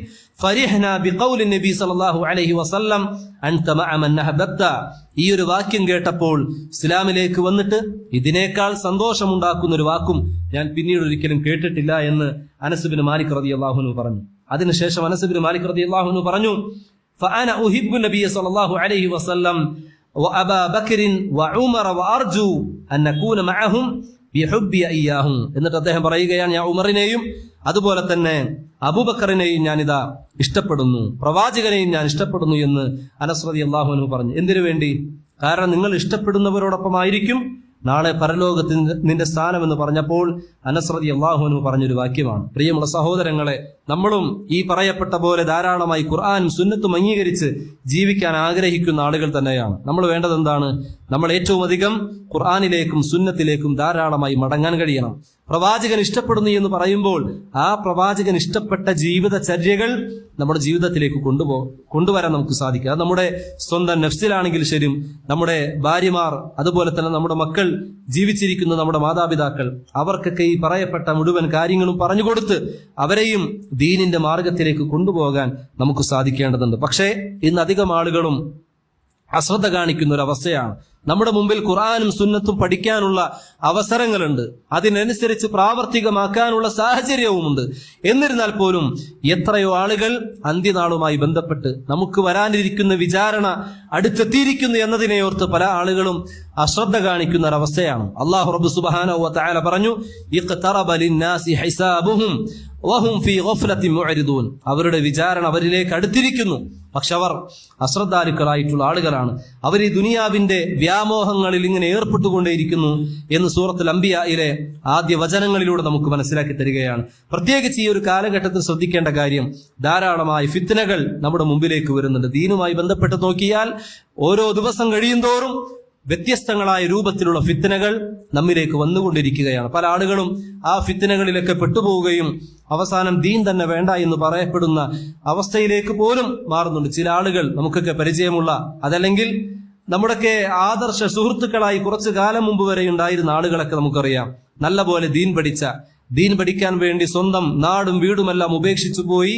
ഫരിഹ്നാ ബിഖൗലി നബി സല്ലല്ലാഹു അലൈഹി വസല്ലം അൻത മഅ മൻ അഹബബ്ത. ഈ ഒരു വാക്യം കേട്ടപ്പോൾ ഇസ്ലാമിലേക്ക് വന്നിട്ട് ഇതിനേക്കാൾ സന്തോഷമുണ്ടാക്കുന്ന ഒരു വാക്കും ഞാൻ പിന്നീട് ഒരിക്കലും കേട്ടിട്ടില്ല എന്ന് അനസ് ഇബ്നു മാലിക് റളിയല്ലാഹു അൻഹു പറഞ്ഞു. അതിനുശേഷം അനസ് ഇബ്നു മാലിക് റളിയല്ലാഹു അൻഹു പറഞ്ഞു, ഫഅന ഉഹിബ്ബു നബിയ സല്ലല്ലാഹു അലൈഹി വസല്ലം വഅബാ ബക്രിൻ വഉമർ വഅർജു അൻ നകൂന മഅഹും ബിഹുബ്ബി ഇയ്യാഹും. എന്നിട്ട് അദ്ദേഹം പറയുകയാണ്, ഞാൻ ഉമറിനെയും അതുപോലെ തന്നെ അബൂബക്കറിനെയും ഞാനിതാ ഇഷ്ടപ്പെടുന്നു, പ്രവാചകനെയും ഞാൻ ഇഷ്ടപ്പെടുന്നു എന്ന് അനസ് റളിയല്ലാഹു അൻഹു പറഞ്ഞു. എന്തിനു വേണ്ടി? കാരണം നിങ്ങൾ ഇഷ്ടപ്പെടുന്നവരോടൊപ്പമായിരിക്കും നാളെ പരലോകത്ത് നിന്റെ സ്ഥാനം എന്ന് പറഞ്ഞപ്പോൾ അനസ് റളിയല്ലാഹു അൻഹു പറഞ്ഞൊരു വാക്യമാണ്. പ്രിയമുള്ള സഹോദരങ്ങളെ, നമ്മളും ഈ പറയപ്പെട്ട പോലെ ധാരാളമായി ഖുർആനും സുന്നത്തും അംഗീകരിച്ച് ജീവിക്കാൻ ആഗ്രഹിക്കുന്ന ആളുകൾ തന്നെയാണ്. നമ്മൾ വേണ്ടത് എന്താണ്? നമ്മൾ ഏറ്റവും അധികം ഖുർആനിലേക്കും സുന്നത്തിലേക്കും ധാരാളമായി മടങ്ങാൻ കഴിയണം. പ്രവാചകൻ ഇഷ്ടപ്പെടുന്നു എന്ന് പറയുമ്പോൾ ആ പ്രവാചകൻ ഇഷ്ടപ്പെട്ട ജീവിതചര്യകൾ നമ്മുടെ ജീവിതത്തിലേക്ക് കൊണ്ടുവരാൻ നമുക്ക് സാധിക്കുക. അത് നമ്മുടെ സ്വന്തം നഫ്സിലാണെങ്കിൽ ശരി, നമ്മുടെ ഭാര്യമാർ, അതുപോലെ തന്നെ നമ്മുടെ മക്കൾ, ജീവിച്ചിരിക്കുന്ന നമ്മുടെ മാതാപിതാക്കൾ, അവർക്കൊക്കെ ഈ പറയപ്പെട്ട മുഴുവൻ കാര്യങ്ങളും പറഞ്ഞുകൊടുത്ത് അവരെയും ദീനിന്റെ മാർഗത്തിലേക്ക് കൊണ്ടുപോകാൻ നമുക്ക് സാധിക്കേണ്ടതുണ്ട്. പക്ഷേ ഇന്ന് അധികം ആളുകളും അശ്രദ്ധ കാണിക്കുന്ന ഒരു അവസ്ഥയാണ്. നമ്മുടെ മുമ്പിൽ ഖുർആനും സുന്നത്തും പഠിക്കാനുള്ള അവസരങ്ങളുണ്ട്, അതിനനുസരിച്ച് പ്രാവർത്തികമാക്കാനുള്ള സാഹചര്യവുമുണ്ട്. എന്നിരുന്നാൽ പോലും എത്രയോ ആളുകൾ അന്ത്യനാളുമായി ബന്ധപ്പെട്ട് നമുക്ക് വരാനിരിക്കുന്ന വിചാരണ അടുത്തെത്തിയിരിക്കുന്നു എന്നതിനെ ഓർത്ത് പല ആളുകളും അശ്രദ്ധ കാണിക്കുന്ന ഒരവസ്ഥയാണ്. അല്ലാഹു റബ്ബ് സുബ്ഹാനഹു വ തആല പറഞ്ഞു, ഇഖ്തറബ ലിന്നാസി ഹിസാബുഹും വഹും ഫീ ഗഫ്ലത്തിൻ മുഅ്രിദൂൻ. അവരുടെ വിചാരണ അവരിലേക്ക് അടുത്തിരിക്കുന്നു, പക്ഷെ അവർ അശ്രദ്ധാലുക്കളായിട്ടുള്ള ആളുകളാണ്. അവർ ഈ ദുനിയാവിന്റെ വ്യാമോഹങ്ങളിൽ ഇങ്ങനെ ഏർപ്പെട്ടുകൊണ്ടേയിരിക്കുന്നു എന്ന് സൂറത്തുൽ അംബിയായിലെ ആദ്യ വചനങ്ങളിലൂടെ നമുക്ക് മനസ്സിലാക്കി തരികയാണ്. പ്രത്യേകിച്ച് ഈ ഒരു കാലഘട്ടത്തിൽ ശ്രദ്ധിക്കേണ്ട കാര്യം, ധാരാളമായി ഫിത്നകൾ നമ്മുടെ മുമ്പിലേക്ക് വരുന്നുണ്ട്. ദീനുമായി ബന്ധപ്പെട്ട് നോക്കിയാൽ ഓരോ ദിവസം കഴിയുന്തോറും വ്യത്യസ്തങ്ങളായ രൂപത്തിലുള്ള ഫിത്നകൾ നമ്മിലേക്ക് വന്നുകൊണ്ടിരിക്കുകയാണ്. പല ആളുകളും ആ ഫിത്നകളിലൊക്കെ പെട്ടുപോവുകയും അവസാനം ദീൻ തന്നെ വേണ്ട എന്ന് പറയപ്പെടുന്ന അവസ്ഥയിലേക്ക് പോലും മാറുന്നുണ്ട്. ചില ആളുകൾ നമുക്കൊക്കെ പരിചയമുള്ള, അതല്ലെങ്കിൽ നമ്മുടെയൊക്കെ ആദർശ സുഹൃത്തുക്കളായി കുറച്ചു കാലം മുമ്പ് വരെ ഉണ്ടായിരുന്ന ആളുകളൊക്കെ നമുക്കറിയാം. നല്ല പോലെ ദീൻ പഠിക്കാൻ വേണ്ടി സ്വന്തം നാടും വീടുമെല്ലാം ഉപേക്ഷിച്ചു പോയി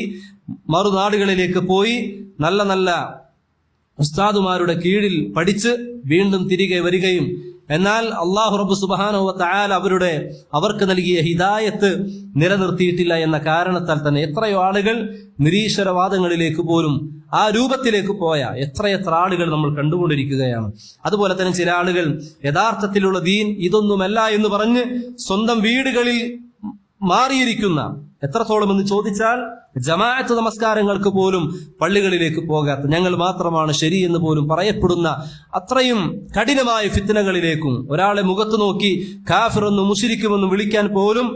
മറുനാടുകളിലേക്ക് പോയി നല്ല നല്ല ഉസ്താദുമാരുടെ കീഴിൽ പഠിച്ച് വീണ്ടും തിരികെ വരികയും, എന്നാൽ അല്ലാഹു റബ്ബ് സുബ്ഹാനഹു വ തആല അവർക്ക് നൽകിയ ഹിദായത്ത് നിലനിർത്തിയിട്ടില്ല എന്ന കാരണത്താൽ തന്നെ എത്രയോ ആളുകൾ നിരീശ്വരവാദങ്ങളിലേക്ക് പോലും ആ രൂപത്തിലേക്ക് പോയ എത്രയെത്ര ആളുകൾ നമ്മൾ കണ്ടുകൊണ്ടിരിക്കുകയാണ്. അതുപോലെ തന്നെ ചില ആളുകൾ യഥാർത്ഥത്തിലുള്ള ദീൻ ഇതൊന്നുമല്ല എന്ന് പറഞ്ഞ് സ്വന്തം വീടുകളിൽ മാറിയിരിക്കുന്ന, എത്രത്തോളം എന്ന് ചോദിച്ചാൽ ജമാഅത്ത് നമസ്കാരങ്ങൾക്ക് പോലും പള്ളികളിലേക്ക് പോകാത്ത, ഞങ്ങൾ മാത്രമാണ് ശരി എന്ന് പോലും പറയപ്പെടുന്ന അത്രയും കഠിനമായ ഫിത്നകളിലേക്കും, ഒരാളെ മുഖത്ത് നോക്കി കാഫിറെന്നും മുശ്രിക്കുമെന്നും വിളിക്കാൻ പോലും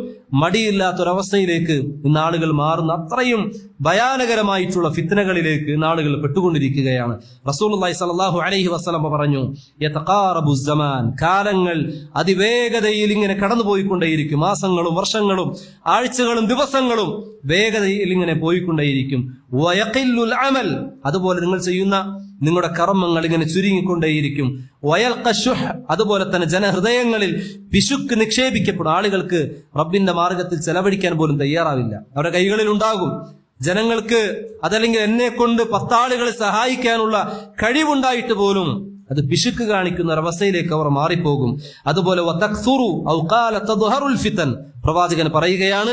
മടിയില്ലാത്തൊരവസ്ഥയിലേക്ക് ഇന്ന് ആളുകൾ മാറുന്ന അത്രയും ഭയാനകരമായിട്ടുള്ള ഫിത്നകളിലേക്ക് ഇന്ന് ആളുകൾ പെട്ടുകൊണ്ടിരിക്കുകയാണ്. റസൂലുള്ളാഹി സ്വല്ലല്ലാഹു അലൈഹി വസല്ലം പറഞ്ഞു, യതഖാറബു സമാൻ, കാലങ്ങൾ അതിവേഗതയിൽ ഇങ്ങനെ കടന്നുപോയിക്കൊണ്ടേയിരിക്കും. മാസങ്ങളും വർഷങ്ങളും ആഴ്ചകളും ദിവസങ്ങളും വേഗതയിൽ ഇങ്ങനെ പോയിക്കൊണ്ടേയിരിക്കും. വയഖില്ലുൽ അമൽ, അതുപോലെ നിങ്ങൾ ചെയ്യുന്ന നിങ്ങളുടെ കർമ്മങ്ങൾ ഇങ്ങനെ ചുരുങ്ങിക്കൊണ്ടേയിരിക്കും. വയൽഖ ശുഹ്, അതുപോലെ തന്നെ ജനഹൃദയങ്ങളിൽ പിശുക്ക് നിക്ഷേപിക്കപ്പെടും. ആളുകൾക്ക് റബ്ബിന്റെ മാർഗത്തിൽ ചെലവഴിക്കാൻ പോലും തയ്യാറാവില്ല. അവരുടെ കൈകളിൽ ഉണ്ടാകും ജനങ്ങൾക്ക്, അതല്ലെങ്കിൽ എന്നെ കൊണ്ട് 10 ആളുകളെ സഹായിക്കാനുള്ള കഴിവുണ്ടായിട്ട് പോലും അത് പിശുക്ക് കാണിക്കുന്ന ഒരവസ്ഥയിലേക്ക് അവർ മാറിപ്പോകും. അതുപോലെ പ്രവാചകൻ പറയുകയാണ്,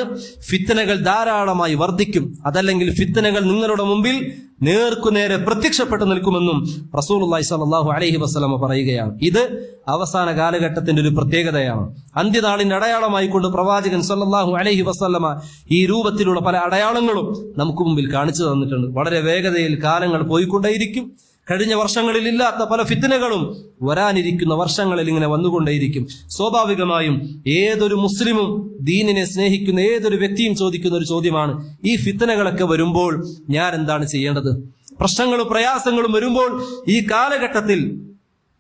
ഫിത്നകൾ ധാരാളമായി വർദ്ധിക്കും, അതല്ലെങ്കിൽ ഫിത്നകൾ നിങ്ങളുടെ മുമ്പിൽ നേർക്കുനേരെ പ്രത്യക്ഷപ്പെട്ടു നിൽക്കുമെന്നും റസൂലുള്ളാഹി സ്വല്ലല്ലാഹു അലൈഹി വസല്ലം പറയുകയാണ്. ഇത് അവസാന കാലഘട്ടത്തിന്റെ ഒരു പ്രത്യേകതയാണ്. അന്ത്യനാളിന്റെ അടയാളമായി കൊണ്ട് പ്രവാചകൻ സ്വല്ലല്ലാഹു അലൈഹി വസല്ലമ ഈ രൂപത്തിലുള്ള പല അടയാളങ്ങളും നമുക്ക് മുമ്പിൽ കാണിച്ചു തന്നിട്ടുണ്ട്. വളരെ വേഗതയിൽ കാലങ്ങൾ പോയിക്കൊണ്ടേയിരിക്കും. കഴിഞ്ഞ വർഷങ്ങളിൽ ഇല്ലാത്ത പല ഫിത്നകളും വരാനിരിക്കുന്ന വർഷങ്ങളിൽ ഇങ്ങനെ വന്നുകൊണ്ടേയിരിക്കും. സ്വാഭാവികമായും ഏതൊരു മുസ്ലിമും ദീനിനെ സ്നേഹിക്കുന്ന ഏതൊരു വ്യക്തിയും ചോദിക്കുന്ന ഒരു ചോദ്യമാണ്, ഈ ഫിത്നകളൊക്കെ വരുമ്പോൾ ഞാൻ എന്താണ് ചെയ്യേണ്ടത്? പ്രശ്നങ്ങളും പ്രയാസങ്ങളും വരുമ്പോൾ ഈ കാലഘട്ടത്തിൽ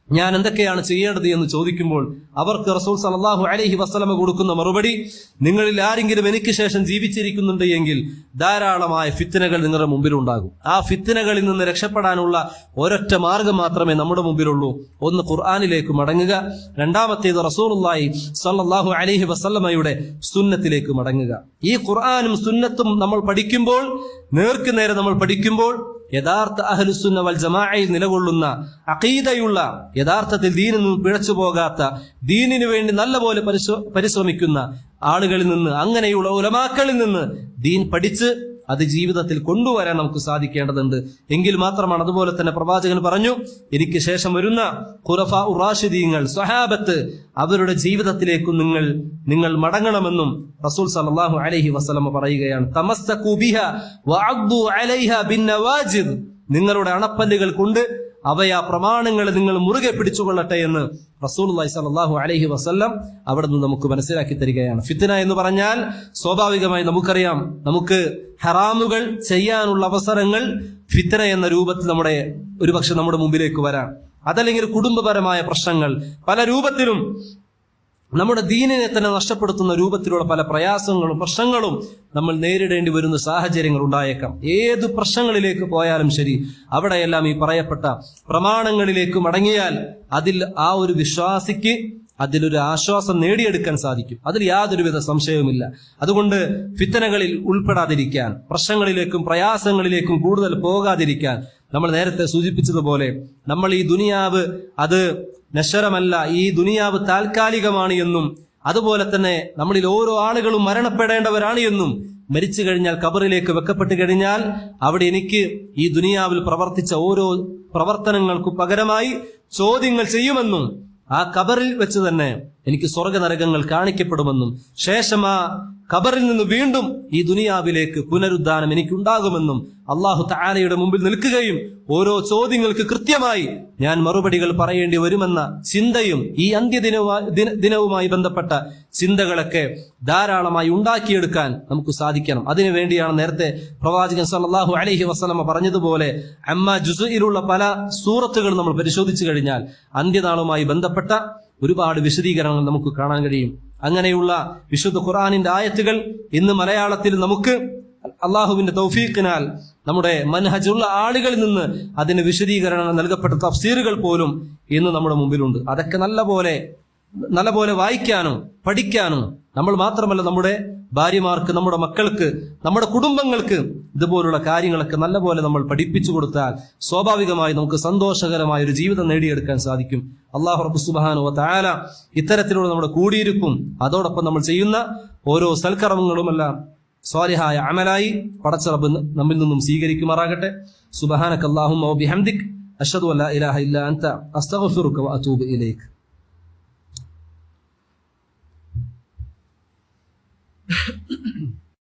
ഞാൻ എന്തൊക്കെയാണ് ചെയ്യേണ്ടത് എന്ന് ചോദിക്കുമ്പോൾ അവർക്ക് റസൂൽ സല്ലല്ലാഹു അലൈഹി വസല്ലമ കൊടുക്കുന്ന മറുപടി, നിങ്ങളിൽ ആരെങ്കിലും എനിക്ക് ശേഷം ജീവിച്ചിരിക്കുന്നുണ്ട് എങ്കിൽ ധാരാളമായ ഫിത്നകൾ നിങ്ങളുടെ മുമ്പിലുണ്ടാകും. ആ ഫിത്നകളിൽ നിന്ന് രക്ഷപ്പെടാനുള്ള ഒരൊറ്റ മാർഗം മാത്രമേ നമ്മുടെ മുമ്പിലുള്ളൂ. ഒന്ന് ഖുർആനിലേക്ക് മടങ്ങുക, രണ്ടാമത്തേത് റസൂലുള്ളാഹി സല്ലല്ലാഹു അലൈഹി വസല്ലമയുടെ സുന്നത്തിലേക്ക് മടങ്ങുക. ഈ ഖുർആനും സുന്നത്തും നമ്മൾ പഠിക്കുമ്പോൾ, നേർക്കുനേരെ നമ്മൾ പഠിക്കുമ്പോൾ, യഥാർത്ഥ അഹ്ലുസുന്ന വൽ ജമാഅയിൽ നിലകൊള്ളുന്ന അഖീദയുള്ള, യഥാർത്ഥത്തിൽ ദീനിൽ നിന്ന് പിഴച്ചു പോകാത്ത, ദീനിനു വേണ്ടി നല്ലപോലെ പരിശ്രമിക്കുന്ന ആളുകളിൽ നിന്ന്, അങ്ങനെയുള്ള ഉലമാക്കളിൽ നിന്ന് ദീൻ പഠിച്ച് അത് ജീവിതത്തിൽ കൊണ്ടുവരാൻ നമുക്ക് സാധിക്കേണ്ടതുണ്ട്. എങ്കിൽ മാത്രമാണ്. അതുപോലെ തന്നെ പ്രവാചകൻ പറഞ്ഞു, എനിക്ക് ശേഷം വരുന്ന ഖുലഫാ റാഷിദീങ്ങൾ, സ്വഹാബത്ത്, അവരുടെ ജീവിതത്തിലേക്കും നിങ്ങൾ മടങ്ങണമെന്നും റസൂൽ സല്ലല്ലാഹു അലൈഹി വസല്ലം പറയുകയാണ്. തമസ്സകൂ ബിഹാ വഅദ്ദു അലൈഹാ ബിന്നവാജിദ്, നിങ്ങളുടെ അണപ്പല്ലുകൾ കൊണ്ട് അവയാ പ്രമാണങ്ങളെ നിങ്ങൾ മുറുകെ പിടിച്ചുകൊള്ളട്ടെ എന്ന് റസൂലുള്ളാഹി സ്വല്ലല്ലാഹു അലൈഹി വസല്ലം അവിടെ നിന്ന് നമുക്ക് മനസ്സിലാക്കി തരികയാണ്. ഫിത്ന എന്ന് പറഞ്ഞാൽ സ്വാഭാവികമായി നമുക്കറിയാം, നമുക്ക് ഹറാമുകൾ ചെയ്യാനുള്ള അവസരങ്ങൾ ഫിത്ന എന്ന രൂപത്തിൽ ഒരുപക്ഷെ നമ്മുടെ മുമ്പിലേക്ക് വരാം. അതല്ലെങ്കിൽ കുടുംബപരമായ പ്രശ്നങ്ങൾ, പല രൂപത്തിലും നമ്മുടെ ദീനിനെ തന്നെ നഷ്ടപ്പെടുത്തുന്ന രൂപത്തിലുള്ള പല പ്രയാസങ്ങളും പ്രശ്നങ്ങളും നമ്മൾ നേരിടേണ്ടി വരുന്ന സാഹചര്യങ്ങൾ ഉണ്ടായേക്കാം. ഏതു പ്രശ്നങ്ങളിലേക്ക് പോയാലും ശരി, അവിടെയെല്ലാം ഈ പറയപ്പെട്ട പ്രമാണങ്ങളിലേക്ക് മടങ്ങിയാൽ അതിൽ ആ ഒരു വിശ്വാസിക്ക് അതിലൊരു ആശ്വാസം നേടിയെടുക്കാൻ സാധിക്കും. അതിൽ യാതൊരുവിധ സംശയവുമില്ല. അതുകൊണ്ട് ഫിത്തനകളിൽ ഉൾപ്പെടാതിരിക്കാൻ, പ്രശ്നങ്ങളിലേക്കും പ്രയാസങ്ങളിലേക്കും കൂടുതൽ പോകാതിരിക്കാൻ, നമ്മൾ നേരത്തെ സൂചിപ്പിച്ചതുപോലെ നമ്മൾ ഈ ദുനിയാവ് അത് നശ്വരമല്ല, ഈ ദുനിയാവ് താൽക്കാലികമാണ് എന്നും, അതുപോലെ തന്നെ നമ്മളിൽ ഓരോ ആളുകളും മരണപ്പെടേണ്ടവരാണ് എന്നും, മരിച്ചു കഴിഞ്ഞാൽ ഖബറിലേക്ക് വെക്കപ്പെട്ട് കഴിഞ്ഞാൽ അവിടെ എനിക്ക് ഈ ദുനിയാവിൽ പ്രവർത്തിച്ച ഓരോ പ്രവർത്തനങ്ങൾക്കു പകരമായി ചോദ്യങ്ങൾ ചെയ്യുമെന്നും, ആ ഖബറിൽ വെച്ച് തന്നെ എനിക്ക് സ്വർഗനരകങ്ങൾ കാണിക്കപ്പെടുമെന്നും, ശേഷം ആ ഖബറിൽ നിന്ന് വീണ്ടും ഈ ദുനിയാവിലേക്ക് പുനരുദ്ധാനം എനിക്കുണ്ടാകുമെന്നും അള്ളാഹു തആലയുടെ മുമ്പിൽ നിൽക്കുകയും ഓരോ ചോദ്യങ്ങൾക്ക് കൃത്യമായി ഞാൻ മറുപടികൾ പറയേണ്ടി വരുമെന്ന ചിന്തയും ഈ അന്ത്യദിനവുമായി ബന്ധപ്പെട്ട ചിന്തകളൊക്കെ ധാരാളമായി ഉണ്ടാക്കിയെടുക്കാൻ നമുക്ക് സാധിക്കണം. അതിനുവേണ്ടിയാണ് നേരത്തെ പ്രവാചകൻ സല്ലല്ലാഹു അലൈഹി വസല്ലമ പറഞ്ഞതുപോലെ അമ്മ ജുസുയിലുള്ള പല സൂറത്തുകൾ നമ്മൾ പരിശോധിച്ചു കഴിഞ്ഞാൽ അന്ത്യനാളുമായി ബന്ധപ്പെട്ട ഒരുപാട് വിശദീകരണങ്ങൾ നമുക്ക് കാണാൻ കഴിയും. അങ്ങനെയുള്ള വിശുദ്ധ ഖുർആനിന്റെ ആയത്തുകൾ ഇന്ന് മലയാളത്തിൽ നമുക്ക് അള്ളാഹുവിന്റെ തൗഫീഖിനാൽ നമ്മുടെ മനഹജുള്ള ആളുകളിൽ നിന്ന് അതിന് വിശദീകരണം നൽകപ്പെട്ട തഫ്സീറുകൾ പോലും ഇന്ന് നമ്മുടെ മുമ്പിലുണ്ട്. അതൊക്കെ നല്ലപോലെ വായിക്കാനും പഠിക്കാനും നമ്മൾ മാത്രമല്ല, നമ്മുടെ ഭാര്യമാർക്ക്, നമ്മുടെ മക്കൾക്ക്, നമ്മുടെ കുടുംബങ്ങൾക്ക് ഇതുപോലുള്ള കാര്യങ്ങളൊക്കെ നല്ലപോലെ നമ്മൾ പഠിപ്പിച്ചു കൊടുത്താൽ സ്വാഭാവികമായി നമുക്ക് സന്തോഷകരമായ ഒരു ജീവിതം നേടിയെടുക്കാൻ സാധിക്കും. അല്ലാഹു റബ്ബ് സുബ്ഹാനഹു വ തആല ഇത്തരത്തിലുള്ള നമ്മുടെ കൂടിയിരിപ്പും അതോടൊപ്പം നമ്മൾ ചെയ്യുന്ന ഓരോ സൽക്കർമ്മങ്ങളുമെല്ലാം സ്വാലിഹായ അമലായി പടച്ച റബ്ബ് നമ്മിൽ നിന്നും സ്വീകരിക്കുമാറാകട്ടെ. സുബ്ഹാനക അല്ലാഹുമ്മ വ ബിഹംദിക അശ്ഹദു അല്ലാ ഇലാഹ ഇല്ലാ അൻത അസ്തഗ്ഫിറുക വ അതൂബു ഇലൈക.